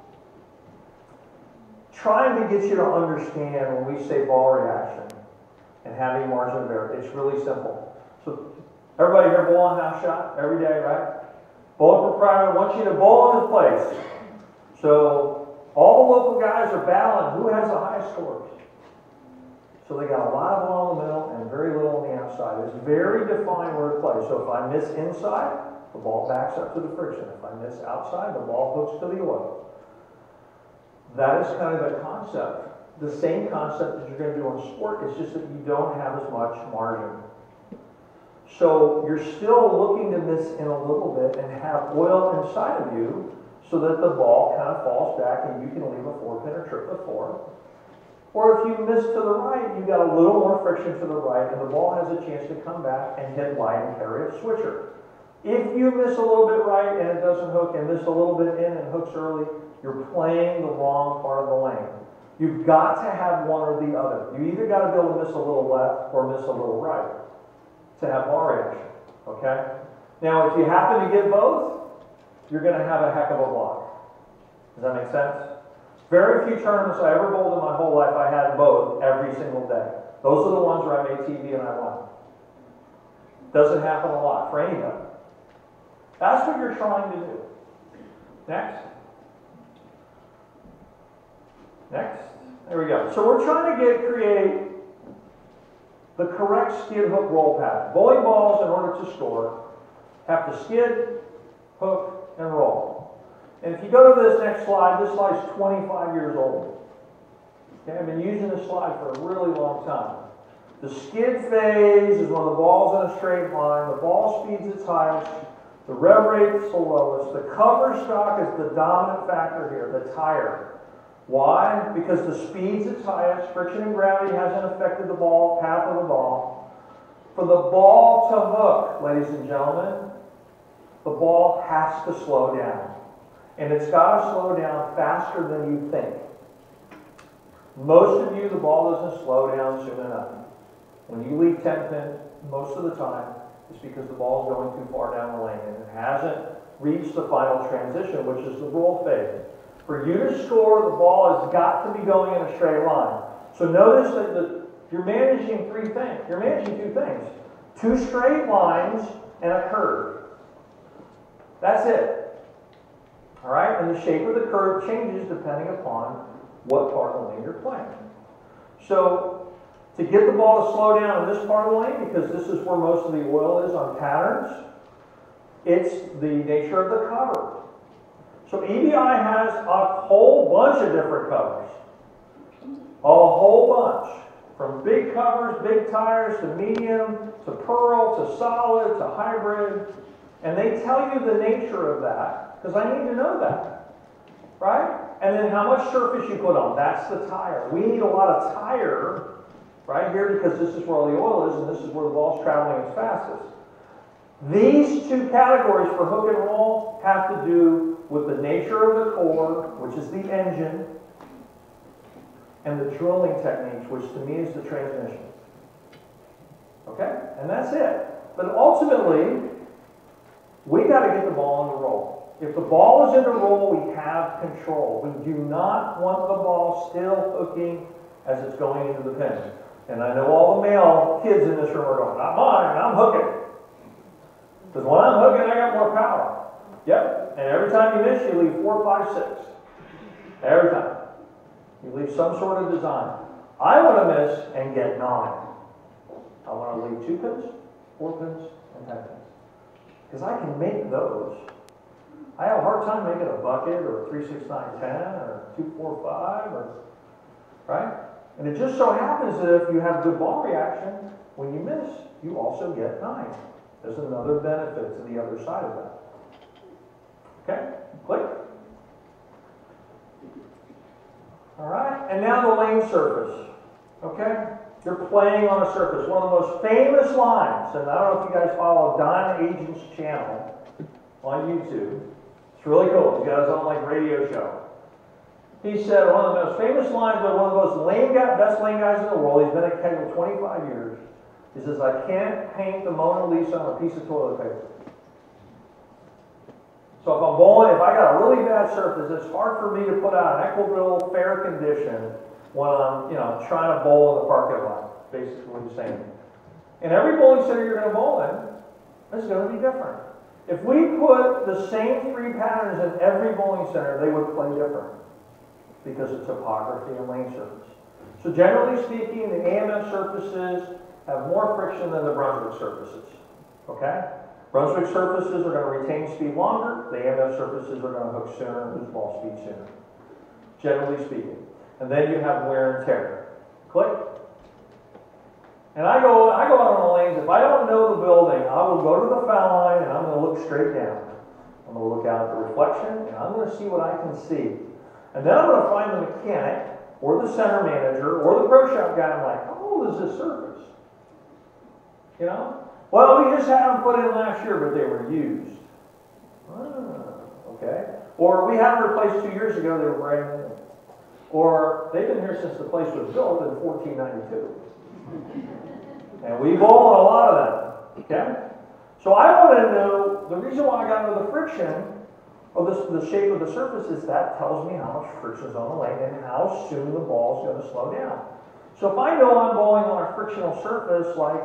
trying to get you to understand when we say ball reaction and having margin of error, it's really simple. So, everybody here bowl on half shot every day, right? Bowling proprietor wants you to bowl in his place. So, all the local guys are battling who has the highest scores. So they got a lot of ball in the middle and very little on the outside. It's very defined where to play. So if I miss inside, the ball backs up to the friction. If I miss outside, the ball hooks to the oil. That is kind of the concept. The same concept that you're going to do on sport, it's just that you don't have as much margin. So you're still looking to miss in a little bit and have oil inside of you so that the ball kind of falls back and you can leave a 4-pin or trip a 4. Or if you miss to the right, you've got a little more friction to the right and the ball has a chance to come back and hit light and carry a switcher. If you miss a little bit right and it doesn't hook and miss a little bit in and hooks early, you're playing the wrong part of the lane. You've got to have one or the other. You either got to be able to miss a little left or miss a little right to have ball reaction, okay? Now, if you happen to get both, you're going to have a heck of a block. Does that make sense? Very few tournaments I ever bowled in my whole life, I had both every single day. Those are the ones where I made TV and I won. Doesn't happen a lot for anybody. That's what you're trying to do. Next. Next. There we go. So we're trying to create the correct skid, hook, roll pattern. Bowling balls, in order to score, have to skid, hook, and roll. And if you go to this next slide, this slide's 25 years old. Okay, I've been using this slide for a really long time. The skid phase is when the ball's in a straight line, the ball speed's its highest, the rev rate's the lowest, the cover stock is the dominant factor here, the tire. Why? Because the speed's its highest, friction and gravity hasn't affected the ball, path of the ball. For the ball to hook, ladies and gentlemen, the ball has to slow down. And it's got to slow down faster than you think. Most of you, the ball doesn't slow down soon enough. When you leave 10-pin, most of the time, it's because the ball is going too far down the lane and it hasn't reached the final transition, which is the roll phase. For you to score, the ball has got to be going in a straight line. So notice that you're managing 3 things. You're managing 2 things. 2 straight lines and a curve. That's it. All right? And the shape of the curve changes depending upon what part of the lane you're playing. So, to get the ball to slow down in this part of the lane, because this is where most of the oil is on patterns, it's the nature of the cover. So EBI has a whole bunch of different covers. A whole bunch. From big covers, big tires, to medium, to pearl, to solid, to hybrid. And they tell you the nature of that, because I need to know that. Right? And then how much surface you put on. That's the tire. We need a lot of tire right here because this is where all the oil is and this is where the ball's traveling its fastest. These 2 categories for hook and roll have to do with the nature of the core, which is the engine, and the drilling techniques, which to me is the transmission. Okay? And that's it. But ultimately, we got to get the ball in the roll. If the ball is in the roll, we have control. We do not want the ball still hooking as it's going into the pin. And I know all the male kids in this room are going, not mine, I'm hooking. Because when I'm hooking, I got more power. Yep. And every time you miss, you leave 4, 5, 6. Every time. You leave some sort of design. I want to miss and get 9. I want to leave 2 pins, 4 pins, and 10 pins. Because I can make those. I have a hard time making a bucket or a 3, 6, 9, 10 or 2, 4, 5 or, right? And it just so happens that if you have good ball reaction, when you miss, you also get 9. There's another benefit to the other side of that. Okay, click. All right, and now the lane surface. Okay, you're playing on a surface. One of the most famous lines, and I don't know if you guys follow Don Agent's channel on YouTube. It's really cool. He's got his own like radio show. He said one of the most famous lines by one of the most best lane guys in the world. He's been at Kegel 25 years. He says, "I can't paint the Mona Lisa on a piece of toilet paper." So if I'm bowling, if I got a really bad surface, it's hard for me to put out an equitable, fair condition when I'm, trying to bowl in the parking lot. Basically what he's saying. And every bowling center you're going to bowl in is going to be different. If we put the same 3 patterns in every bowling center, they would play different because of topography and lane surface. So generally speaking, the AMF surfaces have more friction than the Brunswick surfaces. Okay? Brunswick surfaces are going to retain speed longer. The AMF surfaces are going to hook sooner and lose ball speed sooner. Generally speaking. And then you have wear and tear. Click. And I go out on the lanes. If I don't know the building, I will go to the foul line and I'm going to look straight down. I'm going to look out at the reflection and I'm going to see what I can see. And then I'm going to find the mechanic or the center manager or the pro shop guy. I'm like, how old is this surface? You know? Well, we just had them put in last year, but they were used. Okay. Or we had them replaced 2 years ago, they were brand new. Or they've been here since the place was built in 1492. And we bowl on a lot of them. Okay? So I want to know, the reason why I got into the friction, or the shape of the surface, is that tells me how much friction is on the lane and how soon the ball is going to slow down. So if I know I'm bowling on a frictional surface like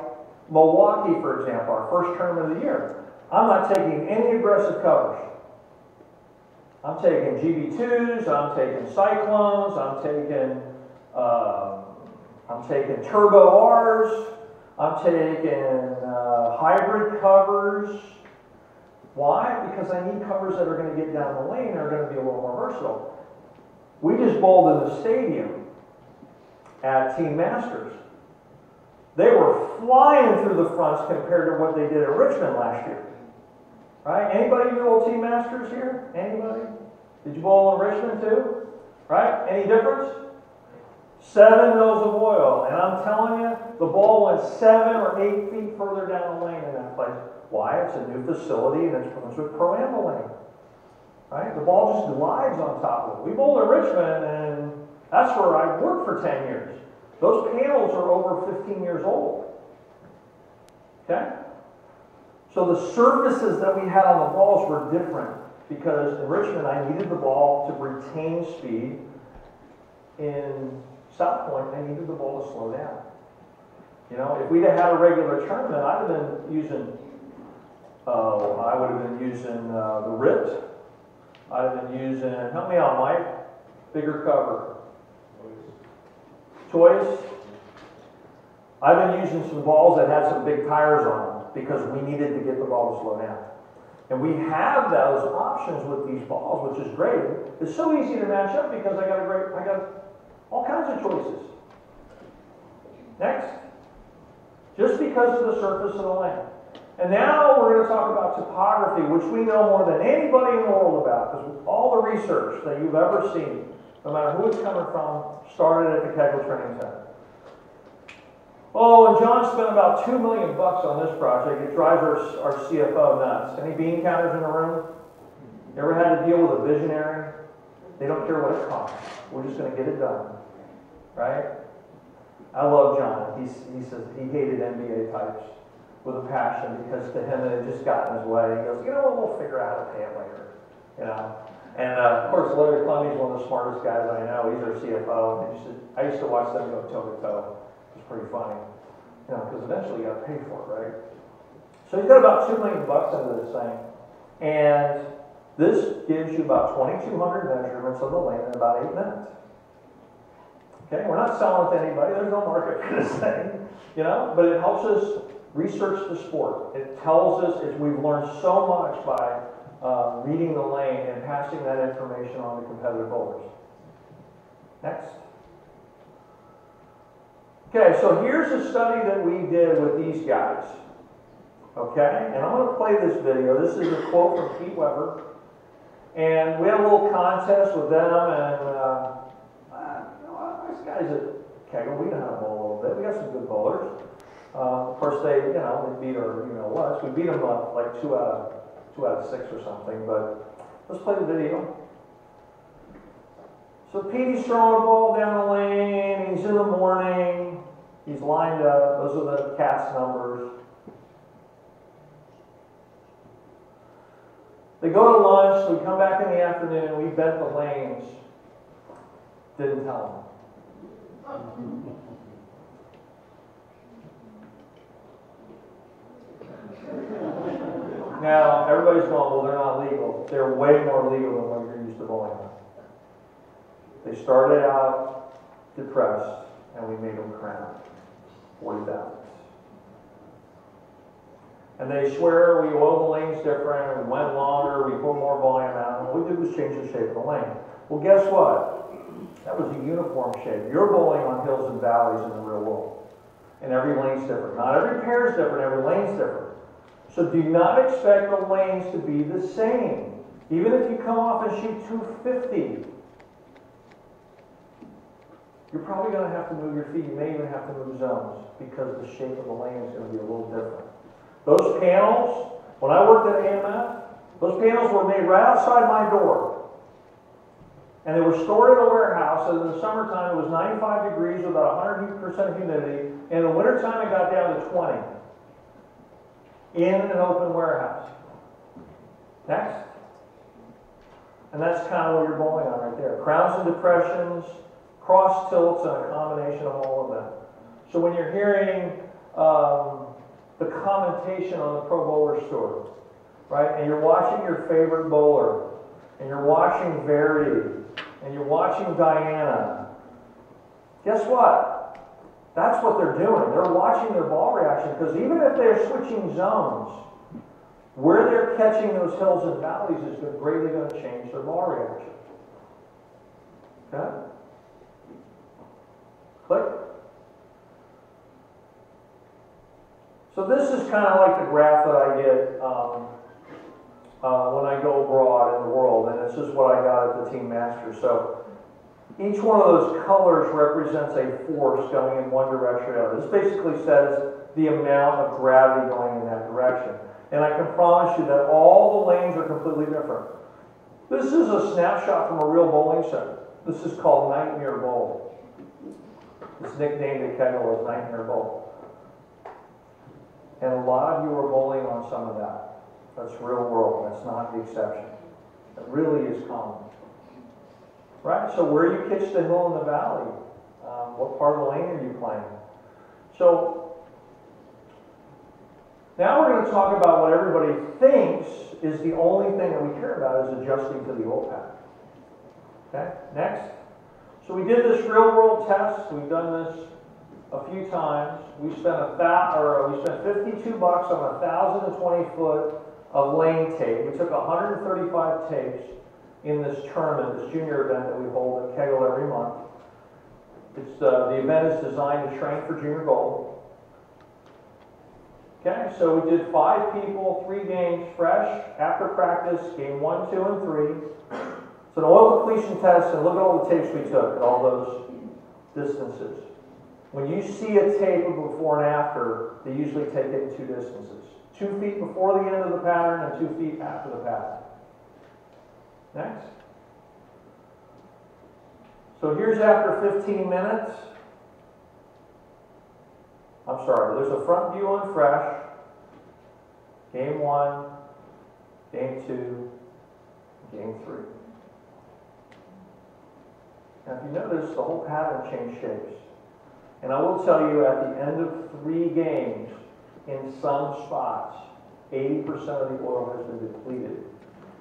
Milwaukee, for example, our first tournament of the year, I'm not taking any aggressive coverage. I'm taking GB2s, I'm taking Cyclones, I'm taking Turbo Rs, I'm taking hybrid covers. Why? Because I need covers that are going to get down the lane and are going to be a little more versatile. We just bowled in the stadium at Team Masters. They were flying through the fronts compared to what they did at Richmond last year. Right? Anybody bowl Team Masters here? Anybody? Did you bowl in Richmond too? Right? Any difference? 7 mils of oil. And I'm telling you, the ball went 7 or 8 feet further down the lane in that place. Why? It's a new facility and it's Brunswick Pro-Am lane. Right? The ball just glides on top of it. We bowled in Richmond and that's where I worked for 10 years. Those panels are over 15 years old. Okay? So the surfaces that we had on the balls were different because in Richmond I needed the ball to retain speed. In South Point, I needed the ball to slow down. You know, if we'd have had a regular tournament, I'd have been using, I would have been using the Ripped. I'd have been using, help me out, Mike, bigger cover. Toys. I've been using some balls that had some big tires on them because we needed to get the ball to slow down. And we have those options with these balls, which is great. It's so easy to match up because I got all kinds of choices. Next. Just because of the surface of the lane. And now we're going to talk about topography, which we know more than anybody in the world about, because with all the research that you've ever seen, no matter who it's coming from, started at the Kegel Training Center. Oh, and John spent about $2 million on this project. It drives our CFO nuts. Any bean counters in the room? You ever had to deal with a visionary? They don't care what it costs. We're just going to get it done. Right? I love John. He says he hated NBA types with a passion because to him it had just gotten in his way. He goes, you know what, we'll figure out how to pay it later. You know? And of course, Larry Clemens, one of the smartest guys I know. He's our CFO. And I used to watch them go toe to toe. It's pretty funny. You know, because eventually you got to pay for it, right? So he's got about $2 million into this thing. And this gives you about 2,200 measurements of the lane in about 8 minutes. Okay, we're not selling it to anybody. There's no market for this thing, you know, but it helps us research the sport. It tells us, we've learned so much by reading the lane and passing that information on to competitive bowlers. Next. Okay, so here's a study that we did with these guys. Okay, and I'm going to play this video. This is a quote from Pete Weber. And we had a little contest with them, and these guys at Kegel, we know how to bowl a little bit. We got some good bowlers. Of course, they beat our, us. We beat them like 2 out of 6 or something. But let's play the video. So Petey's throwing a ball down the lane. He's in the morning. He's lined up. Those are the Cats numbers. They go to lunch. We come back in the afternoon. We bet the lanes. Didn't tell them. Now, everybody's going, well, they're not legal. They're way more legal than what you're used to bowling on. They started out depressed, and we made them crown 40,000. And they swear we oiled the lanes different, we went longer, we put more volume out, and what we did was change the shape of the lane. Well, guess what? That was a uniform shape. You're bowling on hills and valleys in the real world. And every lane's different. Not every pair is different, every lane's different. So do not expect the lanes to be the same. Even if you come off and shoot 250, you're probably going to have to move your feet. You may even have to move zones because the shape of the lane is going to be a little different. Those panels, when I worked at AMF, those panels were made right outside my door. And they were stored in a warehouse, and in the summertime it was 95 degrees with about 100% humidity, and in the wintertime it got down to 20 in an open warehouse. Next. And that's kind of what you're bowling on right there. Crowns and depressions, cross tilts, and a combination of all of them. So when you're hearing the commentation on the Pro Bowler Store, right, and you're watching your favorite bowler, and you're watching Verity, and you're watching Diana, guess what? That's what they're doing. They're watching their ball reaction, because even if they're switching zones, where they're catching those hills and valleys is greatly going to change their ball reaction. Okay? Click. So this is kind of like the graph that I get when I go abroad in the world, and this is what I got at the Team Masters. So each one of those colors represents a force going in one direction or another. This basically says the amount of gravity going in that direction. And I can promise you that all the lanes are completely different. This is a snapshot from a real bowling center. This is called Nightmare Bowl. It's nicknamed at Kegel as Nightmare Bowl. And a lot of you are bowling on some of that. That's real world. That's not the exception. It really is common. Right? So where you pitch the hill and the valley, what part of the lane are you playing? So now we're going to talk about what everybody thinks is the only thing that we care about is adjusting to the oil path. Okay? Next. So we did this real world test. We've done this a few times. We spent $52 on 1,020 foot of lane tape. We took 135 tapes in this tournament, this junior event that we hold at Kegel every month. It's the event is designed to train for junior gold. Okay, so we did 5 people, 3 games, fresh after practice, game 1, 2, and 3. It's an oil depletion test, and look at all the tapes we took at all those distances. When you see a tape of before and after, they usually take it in 2 distances. 2 feet before the end of the pattern and 2 feet after the pattern. Next. So here's after 15 minutes. I'm sorry, there's a front view on Fresh, game 1, game 2, game 3. Now if you notice, the whole pattern changed shapes. And I will tell you, at the end of 3 games, in some spots, 80% of the oil has been depleted.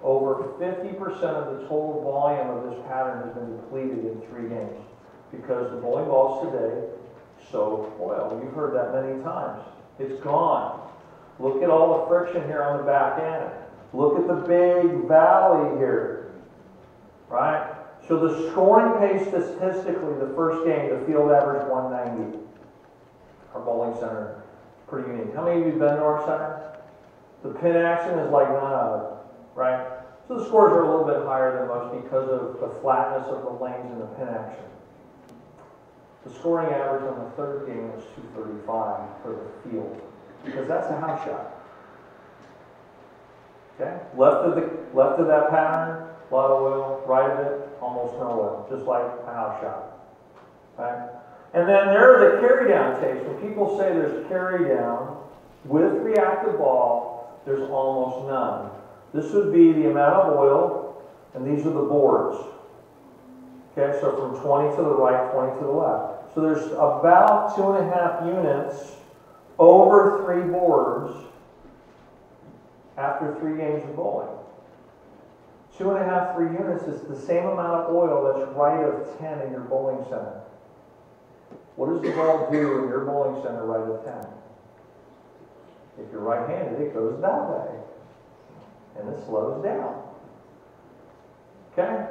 Over 50% of the total volume of this pattern has been depleted in 3 games. Because the bowling balls today soak oil. You've heard that many times. It's gone. Look at all the friction here on the back end. Look at the big valley here. Right? So the scoring pace statistically, the first game, the field average 190. Our bowling center, pretty unique. How many of you have been to our center? The pin action is like none other, right? So the scores are a little bit higher than most because of the flatness of the lanes and the pin action. The scoring average on the third game was 235 for the field, because that's a house shot. Okay, left of that pattern, a lot of oil. Right of it, almost no oil, just like a house shot. Right? And then there are the carry down tapes. When people say there's carry down with reactive ball, there's almost none. This would be the amount of oil, and these are the boards. Okay, so from 20 to the right, 20 to the left. So there's about 2.5 units over 3 boards after 3 games of bowling. 2.5, 3 units is the same amount of oil that's right of 10 in your bowling center. What does the ball do in your bowling center right of 10? If you're right-handed, it goes that way. And it slows down. Okay?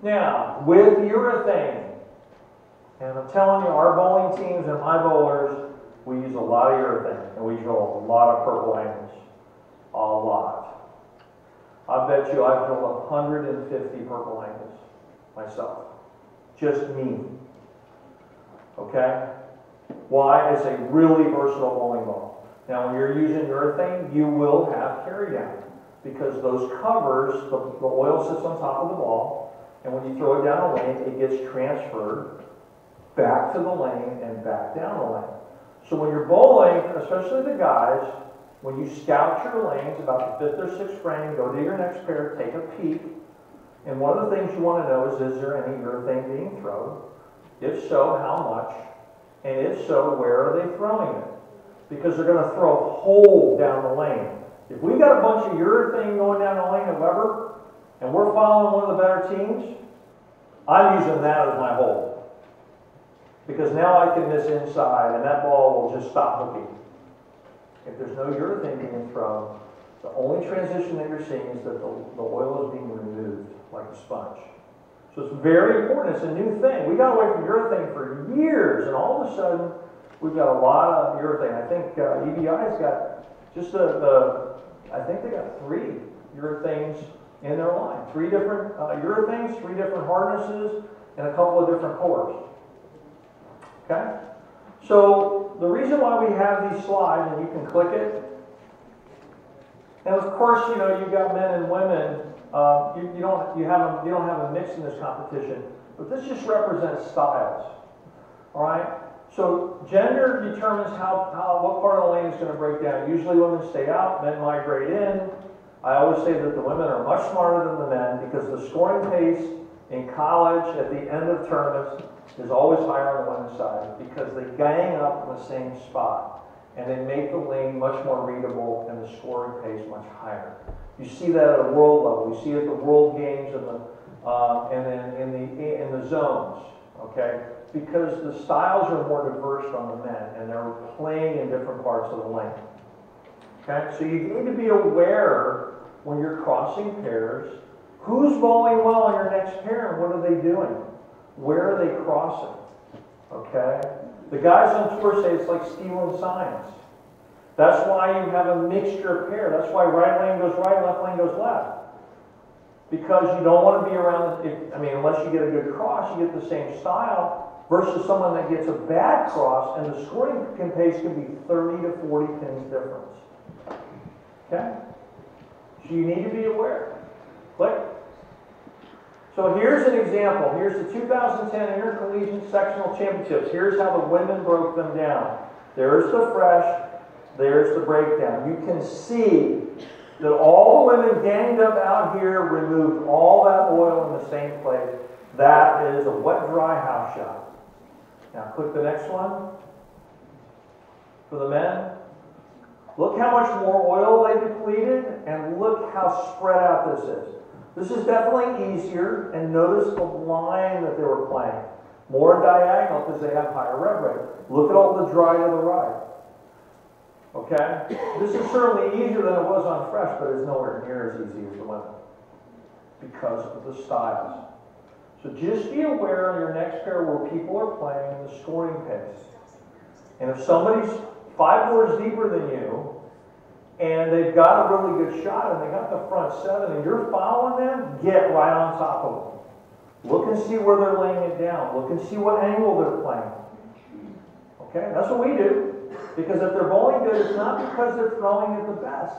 Now, with urethane, and I'm telling you, our bowling teams and my bowlers, we use a lot of urethane, and we drill a lot of purple angles. A lot. I bet you I've drilled 150 purple angles myself. Just me. Okay? Why? It's a really versatile bowling ball. Now, when you're using urethane, you will have carry down, because those covers, the oil sits on top of the ball, and when you throw it down the lane, it gets transferred back to the lane and back down the lane. So when you're bowling, especially the guys, when you scout your lanes, about the 5th or 6th frame, go to your next pair, take a peek, and one of the things you want to know is there any urethane being thrown? If so, how much? And if so, where are they throwing it? Because they're going to throw a hole down the lane. If we got a bunch of urethane going down the lane at Weber, and we're following one of the better teams, I'm using that as my hole. Because now I can miss inside, and that ball will just stop hooking. If there's no urethane being thrown, the only transition that you're seeing is that the oil is being removed like a sponge. So it's very important. It's a new thing. We got away from urethane for years, and all of a sudden, we've got a lot of urethane. I think EBI's got just I think they got 3 urethanes in their line. 3 different urethanes, 3 different hardnesses, and a couple of different cores. Okay? So the reason why we have these slides, and you can click it, and of course, you know, you've got men and women. You don't have a mix in this competition, but this just represents styles. All right. So gender determines what part of the lane is going to break down. Usually women stay out, men migrate in. I always say that the women are much smarter than the men, because the scoring pace in college at the end of tournaments is always higher on the women's side, because they gang up in the same spot and they make the lane much more readable and the scoring pace much higher. You see that at a world level. You see it at the world games and then in the zones. Okay. Because the styles are more diverse on the men, and they're playing in different parts of the lane. Okay, so you need to be aware when you're crossing pairs, who's bowling well on your next pair, and what are they doing? Where are they crossing? Okay, the guys on tour say it's like stealing signs. That's why you have a mixture of pair. That's why right lane goes right, left lane goes left. Because you don't want to be around, unless you get a good cross, you get the same style, versus someone that gets a bad cross, and the scoring pace can be 30 to 40 pins difference. Okay? So you need to be aware. Click. So here's an example. Here's the 2010 Intercollegiate Sectional Championships. Here's how the women broke them down. There's the fresh, there's the breakdown. You can see that all the women ganged up out here removed all that oil in the same place. That is a wet, dry house shot. Now click the next one. For the men, look how much more oil they depleted, and look how spread out this is. This is definitely easier, and notice the line that they were playing. More diagonal because they have higher rev rate. Look at all the dry to the right. Okay? This is certainly easier than it was on fresh, but it's nowhere near as easy as the women because of the styles. So just be aware on your next pair where people are playing the scoring pace. And if somebody's 5 boards deeper than you, and they've got a really good shot, and they got the front 7, and you're following them, get right on top of them. Look and see where they're laying it down. Look and see what angle they're playing. Okay? That's what we do. Because if they're bowling good, it's not because they're throwing it the best.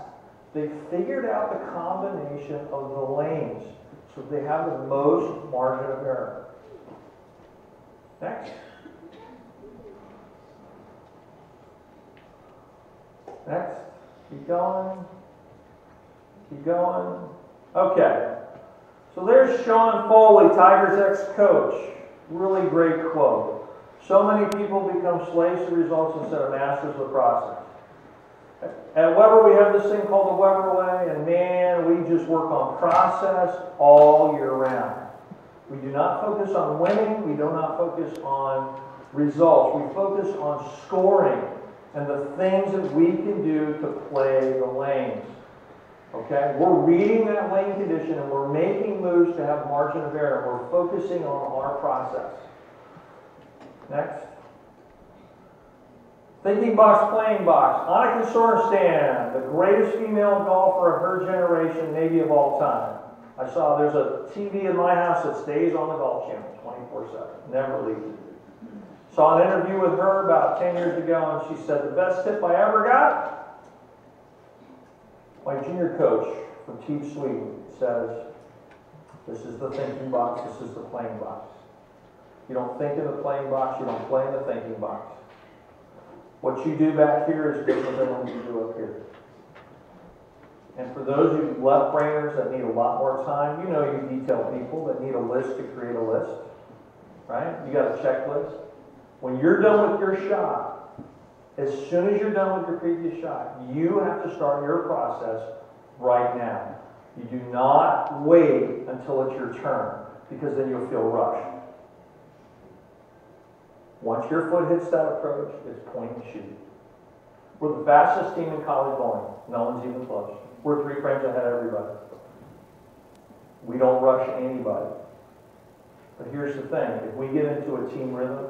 They figured out the combination of the lanes so they have the most margin of error. Next. Next. Keep going. Keep going. Okay. So there's Sean Foley, Tigers ex-coach. Really great quote. So many people become slaves to results instead of masters of the process. At Weber, we have this thing called the Weber way, and man, we just work on process all year round. We do not focus on winning. We do not focus on results. We focus on scoring and the things that we can do to play the lanes. Okay? We're reading that lane condition, and we're making moves to have margin of error. We're focusing on our process. Next. Thinking box, playing box. Annika Sorenstam, the greatest female golfer of her generation, maybe of all time. I saw there's a TV in my house that stays on the Golf Channel 24/7. Never leaves it. Saw an interview with her about 10 years ago, and she said, the best tip I ever got, my junior coach from Team Sweden says, this is the thinking box, this is the playing box. You don't think in the playing box, you don't play in the thinking box. What you do back here is different than what you do up here. And for those of you left-brainers that need a lot more time, you know you detail people that need a list to create a list, right? You got a checklist. When you're done with your shot, as soon as you're done with your previous shot, you have to start your process right now. You do not wait until it's your turn, because then you'll feel rushed. Once your foot hits that approach, it's point and shoot. We're the fastest team in college bowling. No one's even close. We're 3 frames ahead of everybody. We don't rush anybody. But here's the thing. If we get into a team rhythm,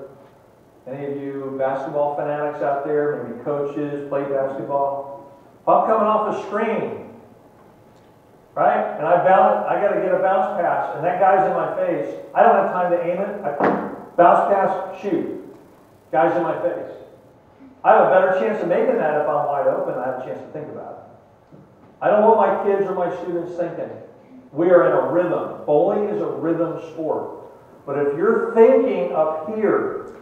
any of you basketball fanatics out there, maybe coaches, play basketball, if I'm coming off the screen, right, and I got to get a bounce pass, and that guy's in my face, I don't have time to aim it. Bounce pass, shoot. Guy's in my face. I have a better chance of making that if I'm wide open and I have a chance to think about it. I don't want my kids or my students thinking. We are in a rhythm. Bowling is a rhythm sport. But if you're thinking up here,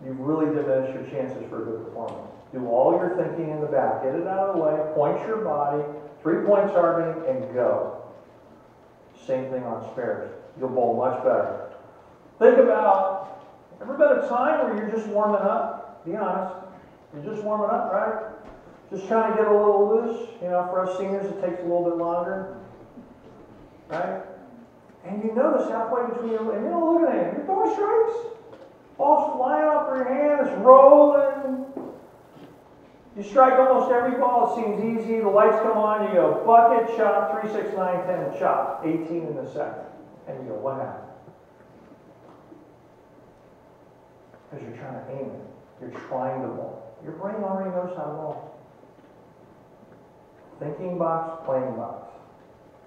you've really diminished your chances for a good performance. Do all your thinking in the back. Get it out of the way. Point your body. 3-point targeting and go. Same thing on spares. You'll bowl much better. Think about, ever been a time where you're just warming up? Be honest. You're just warming up, right? Just trying to get a little loose. You know, for us seniors, it takes a little bit longer. Right? And you notice halfway between your, and you're looking at it, you're throwing strikes. Ball's flying off your hand, it's rolling. You strike almost every ball, it seems easy. The lights come on, you go bucket, chop, 3, 6, 9, 10, chop. 18 in the second. And you go, what happened? Because you're trying to aim it. You're trying to bowl. Your brain already knows how to bowl. Thinking box, playing box.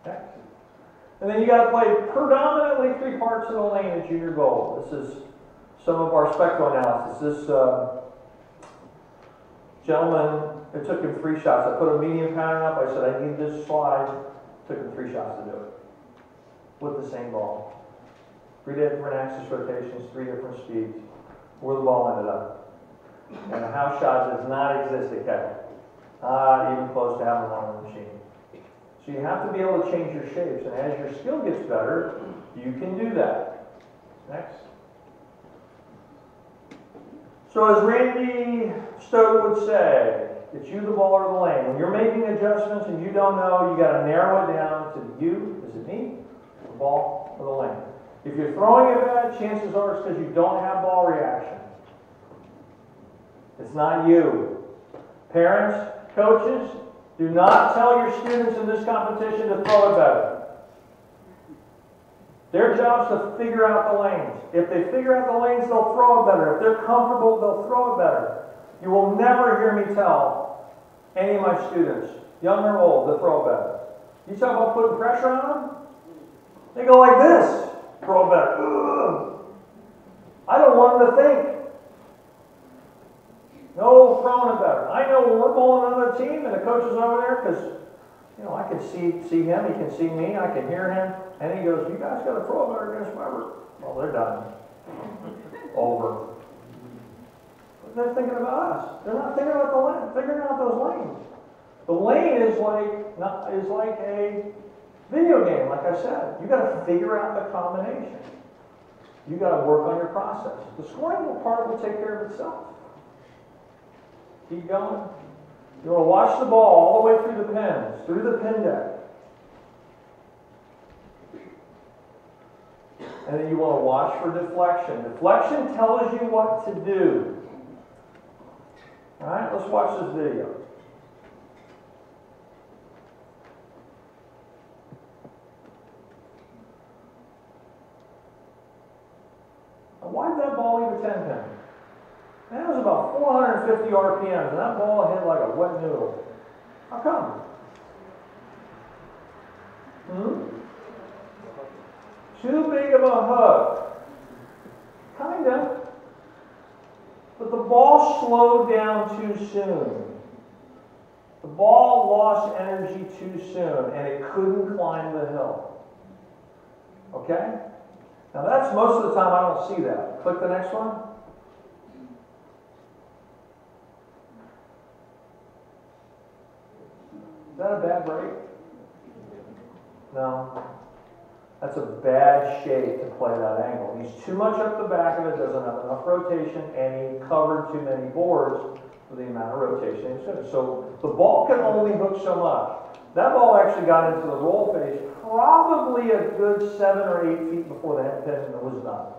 Next. And then you got to play predominantly 3 parts of the lane at junior goal. This is some of our spectral analysis. This gentleman, it took him 3 shots. I put a medium pattern up. I said, I need this slide. It took him 3 shots to do it. With the same ball. 3 different axis rotations, 3 different speeds. where the ball ended up. And a house shot does not exist at Keck. Not even close to having one on the machine. So you have to be able to change your shapes, and as your skill gets better, you can do that. Next. So as Randy Stoke would say, it's you, the ball, or the lane. When you're making adjustments and you don't know, you got to narrow it down to you, is it me, the ball, or the lane? If you're throwing it bad, chances are it's because you don't have ball reaction. It's not you. Parents, coaches, do not tell your students in this competition to throw it better. Their job is to figure out the lanes. If they figure out the lanes, they'll throw it better. If they're comfortable, they'll throw it better. You will never hear me tell any of my students, young or old, to throw it better. You talk about putting pressure on them? They go like this. Throw it better. Ugh. I don't want them to think. No, throwing it better. I know when we're bowling another team and the coach is over there, because I can see him, he can see me, I can hear him, and he goes, you guys got to throw it better against Weber. Well, they're done. Over. But they're thinking about us. They're not thinking about the lane, figuring out those lanes. The lane is like a video game, like I said. You got to figure out the combination. You got to work on your process. The scoring part will take care of itself. Keep going. You want to watch the ball all the way through the pins, through the pin deck. And then you want to watch for deflection. Deflection tells you what to do. All right, let's watch this video. Now, why did that ball leave a 10 pin? That was about 450 RPMs, and that ball hit like a wet noodle. How come? Too big of a hug. Kinda. But the ball slowed down too soon. The ball lost energy too soon, and it couldn't climb the hill. Okay? Now that's most of the time I don't see that. Click the next one. Is that a bad break? No. That's a bad shape to play that angle. He's too much up the back of it, doesn't have enough rotation, and he covered too many boards for the amount of rotation he's doing. So the ball can only hook so much. That ball actually got into the roll phase probably a good 7 or 8 feet before the head pin was done.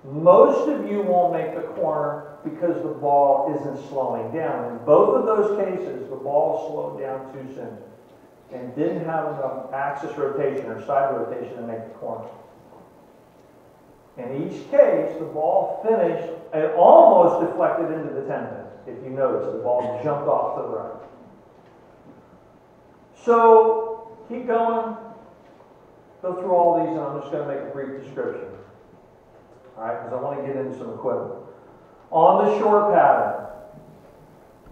Most of you won't make the corner because the ball isn't slowing down. In both of those cases, the ball slowed down too soon and didn't have enough axis rotation or side rotation to make the corner. In each case, the ball finished and almost deflected into the 10 pin. If you notice, the ball jumped off to the right. So, keep going. Go through all these, and I'm just going to make a brief description. All right, because I want to get into some equipment. On the short pattern,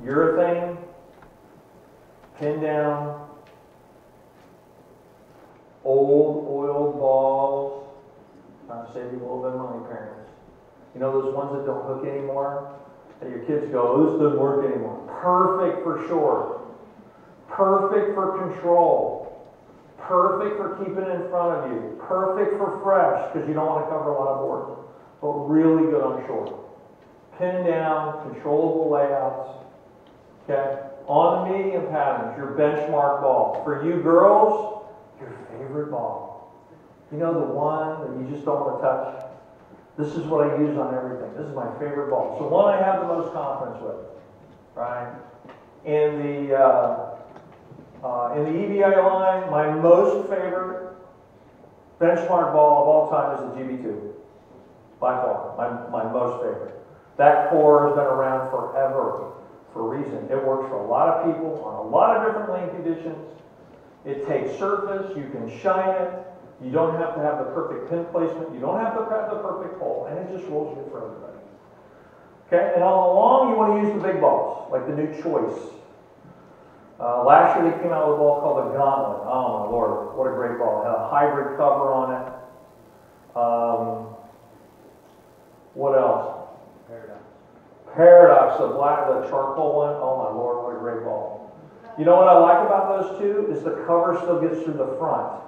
urethane, pin down, old oiled balls. Trying to save you a little bit of money, parents. You know those ones that don't hook anymore? That your kids go, oh, this doesn't work anymore. Perfect for short. Perfect for control. Perfect for keeping it in front of you. Perfect for fresh, because you don't want to cover a lot of boards. But really good on short. Pin down, controllable layouts. Okay? On the medium patterns, your benchmark ball. For you girls, your favorite ball. You know the one that you just don't want to touch? This is what I use on everything. This is my favorite ball. So one I have the most confidence with. Right? In the EBI line, my most favorite benchmark ball of all time is the GB2. By far, my most favorite. That core has been around forever for a reason. It works for a lot of people on a lot of different lane conditions. It takes surface, you can shine it, you don't have to have the perfect pin placement, you don't have to have the perfect hole, and it just rolls good for everybody. Okay, and on the long, you want to use the big balls, like the new Choice. Last year they came out with a ball called the Gauntlet. Oh my Lord, what a great ball. It had a hybrid cover on it. What else? Paradox, the charcoal one. Oh my Lord, what a great ball. You know what I like about those two? Is the cover still gets through the front.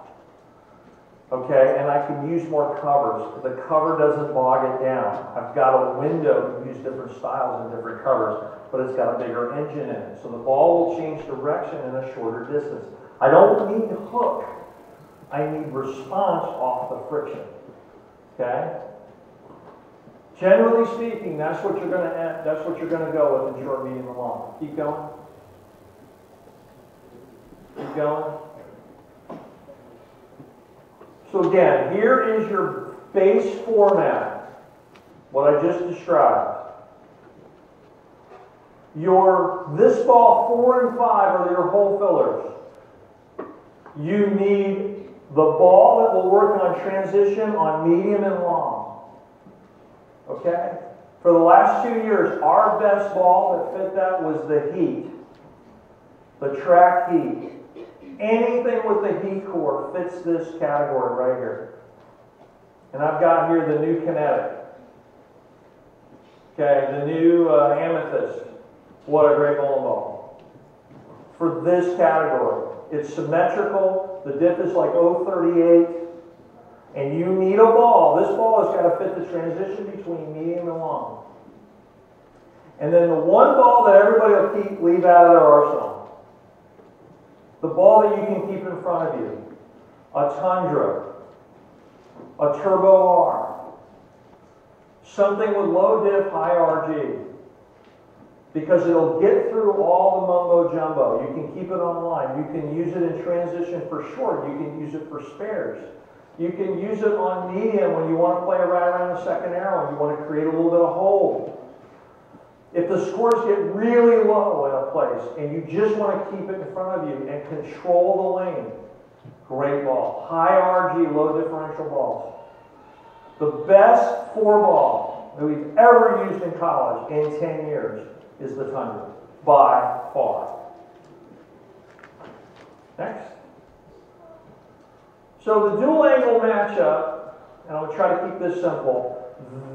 Okay, and I can use more covers. The cover doesn't bog it down. I've got a window to use different styles and different covers, but it's got a bigger engine in it. So the ball will change direction in a shorter distance. I don't need hook. I need response off the friction. Okay? Generally speaking, that's what you're going to that's what you're going to go with in short, medium, and long. Keep going. Keep going. So again, here is your base format, what I just described. This ball 4 and 5 are your hole fillers. You need the ball that will work on transition on medium and long. Okay? For the last 2 years, our best ball that fit that was the Heat. The track Heat. Anything with the Heat core fits this category right here. And I've got here the new Kinetic. Okay, the new Amethyst. What a great bowling ball. For this category. It's symmetrical. The dip is like 0.38. And you need a ball. This ball has got to fit the transition between medium and long. And then the one ball that everybody will leave out of their arsenal. The ball that you can keep in front of you. A Tundra. A Turbo R. Something with low diff, high RG. Because it'll get through all the mumbo jumbo. You can keep it online. You can use it in transition for short. You can use it for spares. You can use it on medium when you want to play right around the second arrow and you want to create a little bit of hold. If the scores get really low in a place and you just want to keep it in front of you and control the lane, great ball. High RG, low differential balls. The best 4-ball that we've ever used in college in 10 years is the Tundra, by far. Next. So the dual angle matchup, and I'm going to try to keep this simple.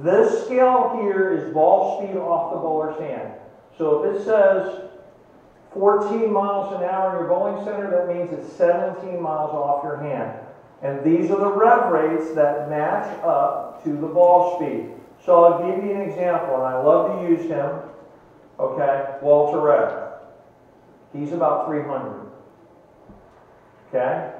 This scale here is ball speed off the bowler's hand. So if it says 14 miles an hour in your bowling center, that means it's 17 miles off your hand. And these are the rev rates that match up to the ball speed. So I'll give you an example, and I love to use him. Okay, Walter Rev. He's about 300. Okay?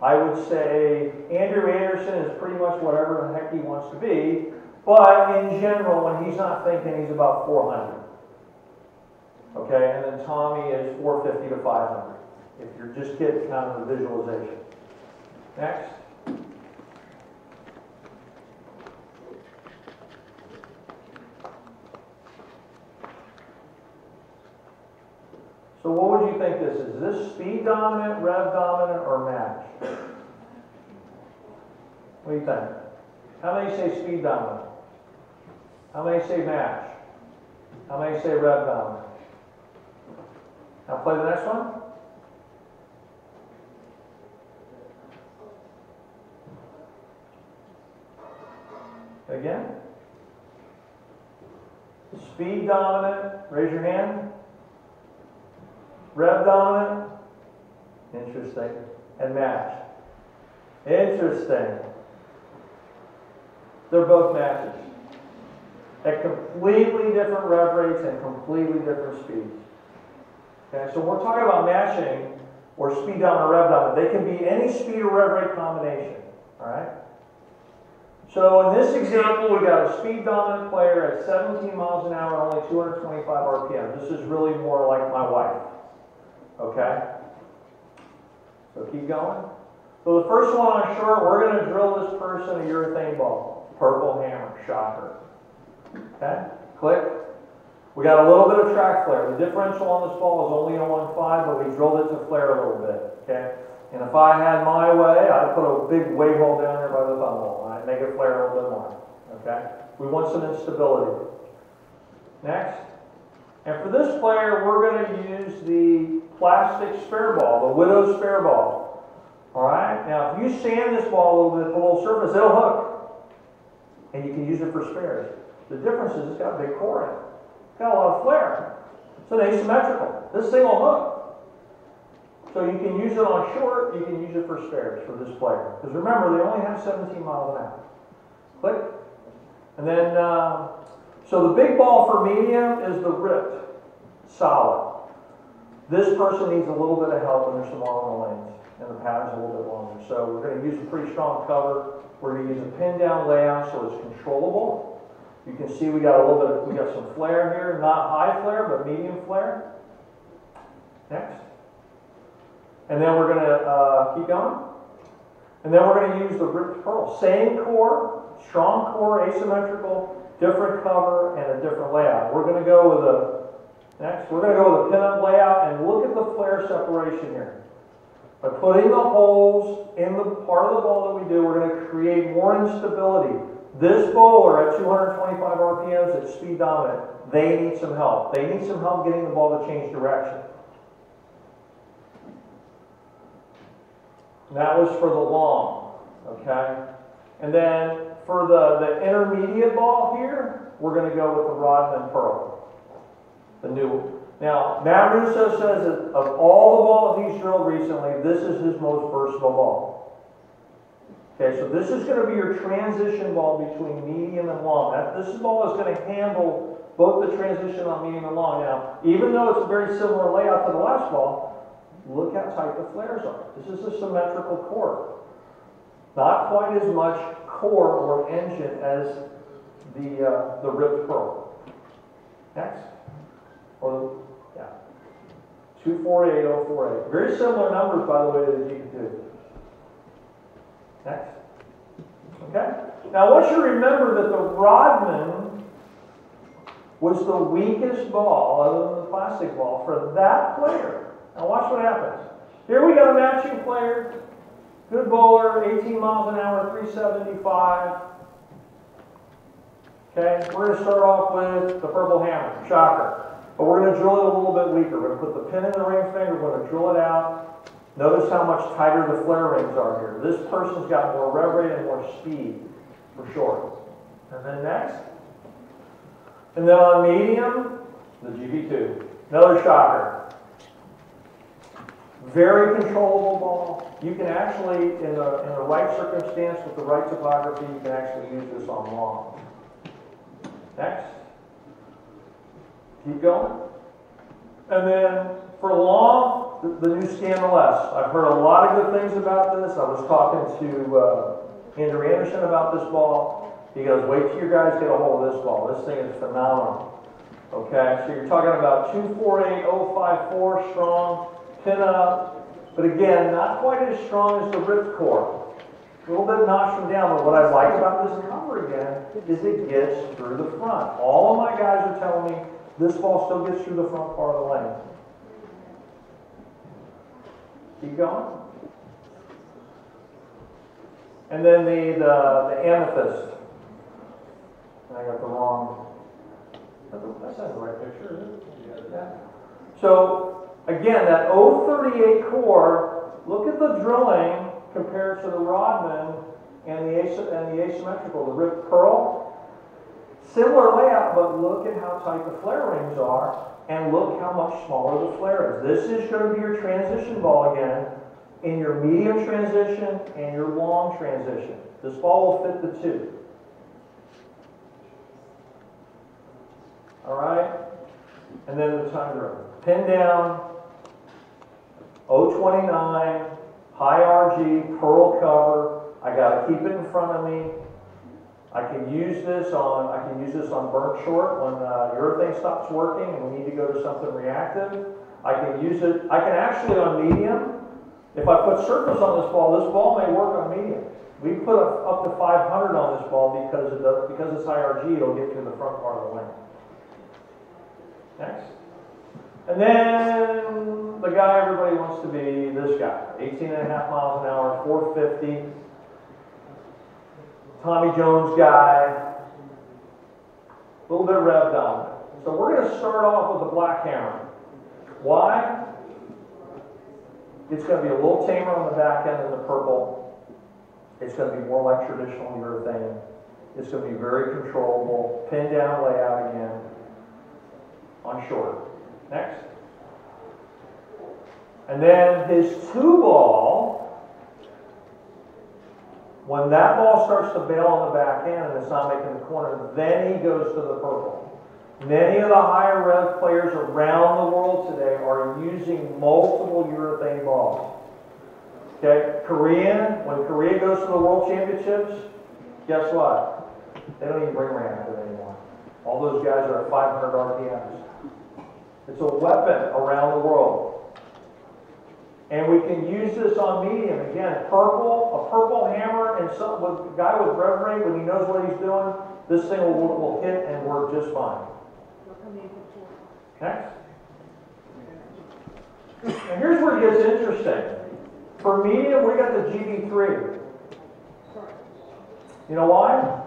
I would say Andrew Anderson is pretty much whatever the heck he wants to be, but in general, when he's not thinking, he's about 400. Okay, and then Tommy is 450 to 500, if you're just getting kind of the visualization. Next. So what would you think this is? Is this speed dominant, rev dominant, or match? What do you think? How many say speed dominant? How many say match? How many say rev dominant? Now play the next one. Again. Speed dominant, raise your hand. Rev dominant, interesting, and match. Interesting. They're both matches. At completely different rev rates and completely different speeds. Okay, so we're talking about matching or speed dominant or rev dominant. They can be any speed or rev rate combination. Alright? So in this example, we've got a speed dominant player at 17 miles an hour, only 225 RPM. This is really more like my wife. Okay? So keep going. So the first one on short, we're going to drill this person a urethane ball. Purple hammer, shocker. Okay? Click. We got a little bit of track flare. The differential on this ball is only a 1.5, but we drilled it to flare a little bit. Okay? And if I had my way, I'd put a big wave hole down there by the thumb hole. I'd make it flare a little bit more. Okay? We want some instability. Next. And for this player, we're going to use the plastic spare ball, the Widow spare ball. Alright? Now, if you sand this ball a little bit below the surface, it'll hook. And you can use it for spares. The difference is it's got a big core in it. got a lot of flare. It's an asymmetrical. This thing will hook. So you can use it on short, you can use it for spares for this player. Because remember, they only have 17 miles an hour. Click. And then, so the big ball for medium is the ripped, solid. This person needs a little bit of help when there's some longer lanes and the pattern's a little bit longer. So we're going to use a pretty strong cover. We're going to use a pin down layout so it's controllable. You can see we got a little bit, we got some flare here, not high flare, but medium flare. Next. And then we're going to keep going. And then we're going to use the ripped pearl. Same core, strong core, asymmetrical, different cover, and a different layout. We're going to go with a, next, we're going to go with a pin-up layout and look at the flare separation here. By putting the holes in the part of the ball that we do, we're going to create more instability. This bowler at 225 RPMs at speed dominant, they need some help. They need some help getting the ball to change direction. And that was for the long, okay? And then for the intermediate ball here, we're going to go with the Rodman Pearl, the new one. Now, Matt Russo says that of all the balls he's drilled recently, this is his most versatile ball. Okay, so this is going to be your transition ball between medium and long. This ball is going to handle both the transition on medium and long. Now, even though it's a very similar layout to the last ball, look how tight the flares are. This is a symmetrical core. Not quite as much core or engine as the ripped pearl. Next. Or the, yeah. 248048. Very similar numbers, by the way, that you can do. Next. Okay? Now, I want you to remember that the Rodman was the weakest ball, other than the plastic ball, for that player. Now, watch what happens. Here we got a matching player. Good bowler, 18 miles an hour, 375. Okay? We're going to start off with the purple hammer. Shocker. But we're going to drill it a little bit weaker. We're going to put the pin in the ring finger. We're going to drill it out. Notice how much tighter the flare rings are here. This person's got more rev rate and more speed, for sure. And then next. And then on medium, the GB2. Another shocker. Very controllable ball. You can actually, in the right circumstance, with the right topography, you can actually use this on long. Next. Keep going. And then for long, the new Scandal S. I've heard a lot of good things about this. I was talking to Andrew Anderson about this ball. He goes, wait till you guys get a hold of this ball. This thing is phenomenal. Okay, so you're talking about 248054 strong, pin up, but again, not quite as strong as the ripped core. A little bit notched from down, but what I like about this cover again is it gets through the front. All of my guys are telling me this ball still gets through the front part of the lane. Keep going. And then the amethyst. I got the wrong. That's not the right picture, is it? Yeah. So again, that 038 core. Look at the drilling compared to the Rodman and the asymmetrical, the ripped pearl. Similar layout, but look at how tight the flare rings are, and look how much smaller the flare is. This is going to be your transition ball again, in your medium transition and your long transition. This ball will fit the two. All right? And then the time drill. Pin down, 029, high RG, pearl cover. I got to keep it in front of me. I can use this on burnt short when your urethane stops working and we need to go to something reactive. I can use it. I can actually on medium. If I put surface on this ball may work on medium. We put up to 500 on this ball because it's high RG. It'll get through the front part of the lane. Next. And then the guy everybody wants to be, this guy. 18.5 miles an hour, 450. Tommy Jones guy. A little bit rev dominant. So we're going to start off with the black hammer. Why? It's going to be a little tamer on the back end than the purple. It's going to be more like traditional urethane. It's going to be very controllable. Pin down layout again. on short. Next. And then his 2 ball, when that ball starts to bail on the back end and it's not making the corner, then he goes to the purple. Many of the higher rev players around the world today are using multiple urethane balls. Okay, when Korea goes to the World Championships, guess what? They don't even bring ramp with it anymore. All those guys are at 500 RPMs. It's a weapon around the world. And we can use this on medium. Again, a purple hammer, and with a guy with rev rate, when he knows what he's doing, this thing will hit and work just fine. Next. And here's where it gets interesting. For medium, we got the GB3. You know why?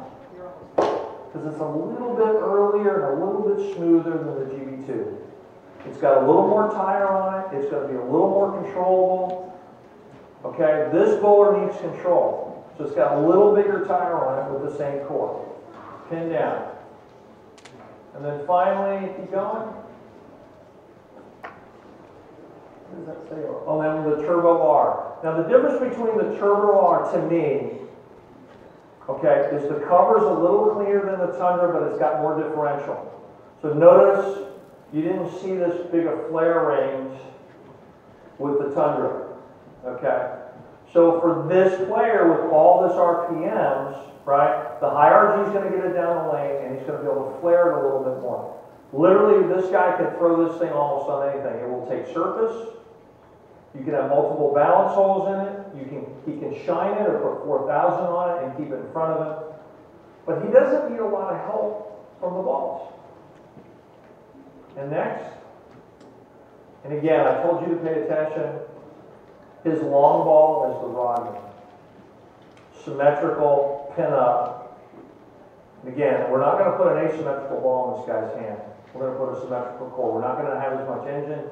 Because it's a little bit earlier and a little bit smoother than the GB2. It's got a little more tire on it. It's going to be a little more controllable. Okay, this bowler needs control. So it's got a little bigger tire on it with the same core. Pin down. And then finally, keep going. What does that say? Oh, then the Turbo R. Now the difference between the Turbo R to me, okay, is the cover's a little cleaner than the Tundra, but it's got more differential. So notice you didn't see this big a flare range with the Tundra, okay? So for this player with all this RPMs, right, the high RG is going to get it down the lane, and he's going to be able to flare it a little bit more. Literally, this guy can throw this thing almost on anything. It will take surface. You can have multiple balance holes in it. He can shine it or put 4,000 on it and keep it in front of him. But he doesn't need a lot of help from the balls. And next. And again, I told you to pay attention. His long ball is the Rodman. Symmetrical, pin up. And again, we're not going to put an asymmetrical ball in this guy's hand. We're going to put a symmetrical core. We're not going to have as much engine.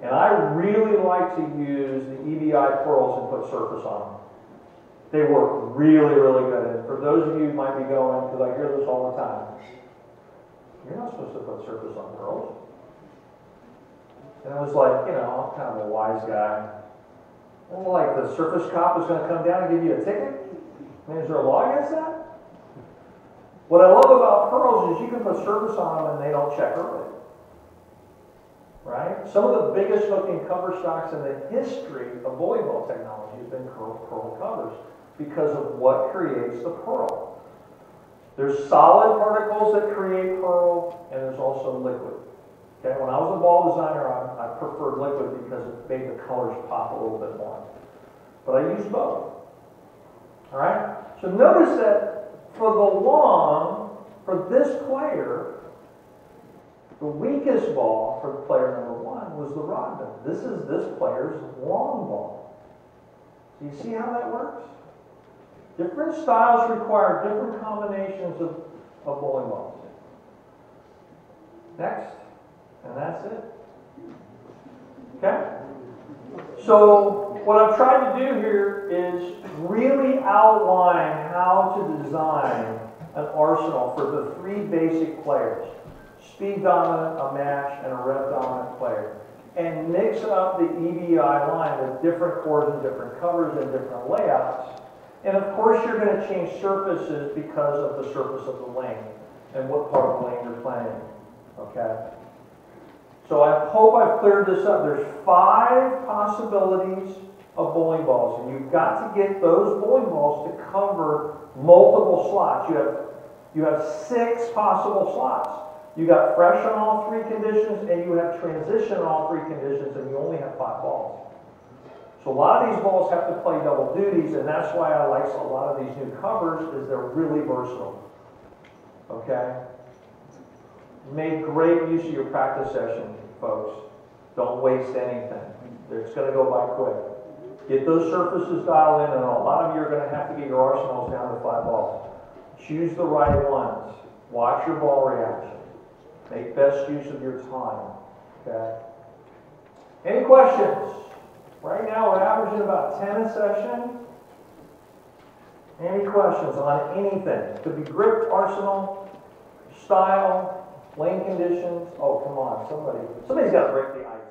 And I really like to use the EVI pearls and put surface on them. They work really, really good. And for those of you who might be going, because I hear this all the time, you're not supposed to put surface on pearls. And I was like, I'm kind of a wise guy. Well, like the surface cop is going to come down and give you a ticket? I mean, is there a law against that? What I love about pearls is you can put surface on them and they don't check early. Right? Some of the biggest hooking cover stocks in the history of volleyball technology have been pearl covers because of what creates the pearl. There's solid particles that create pearl, and there's also liquid. Okay? When I was a ball designer, I preferred liquid because it made the colors pop a little bit more. But I used both. All right? So notice that for the long, for this player, the weakest ball for player number 1 was the Rodman. This is this player's long ball. Do you see how that works? Different styles require different combinations of bowling balls. Next. And that's it. Okay? So what I've tried to do here is really outline how to design an arsenal for the 3 basic players. Speed dominant, a match, and a rev dominant player. And mix up the EVI line with different cores and different covers and different layouts. And of course you're going to change surfaces because of the surface of the lane and what part of the lane you're playing. Okay? So I hope I've cleared this up. There's 5 possibilities of bowling balls, and you've got to get those bowling balls to cover multiple slots. You have 6 possible slots. You got fresh on all 3 conditions, and you have transition on all 3 conditions, and you only have 5 balls. So a lot of these balls have to play double duties, and that's why I like a lot of these new covers, is they're really versatile. Okay? Make great use of your practice session, folks. Don't waste anything. It's going to go by quick. Get those surfaces dialed in, and a lot of you are going to have to get your arsenals down to 5 balls. Choose the right ones. Watch your ball reaction. Make best use of your time. Okay? Any questions? Right now we're averaging about 10 a session. Any questions on anything? Could be grip, arsenal, style, Lane conditions, oh, come on, somebody's got to break the ice.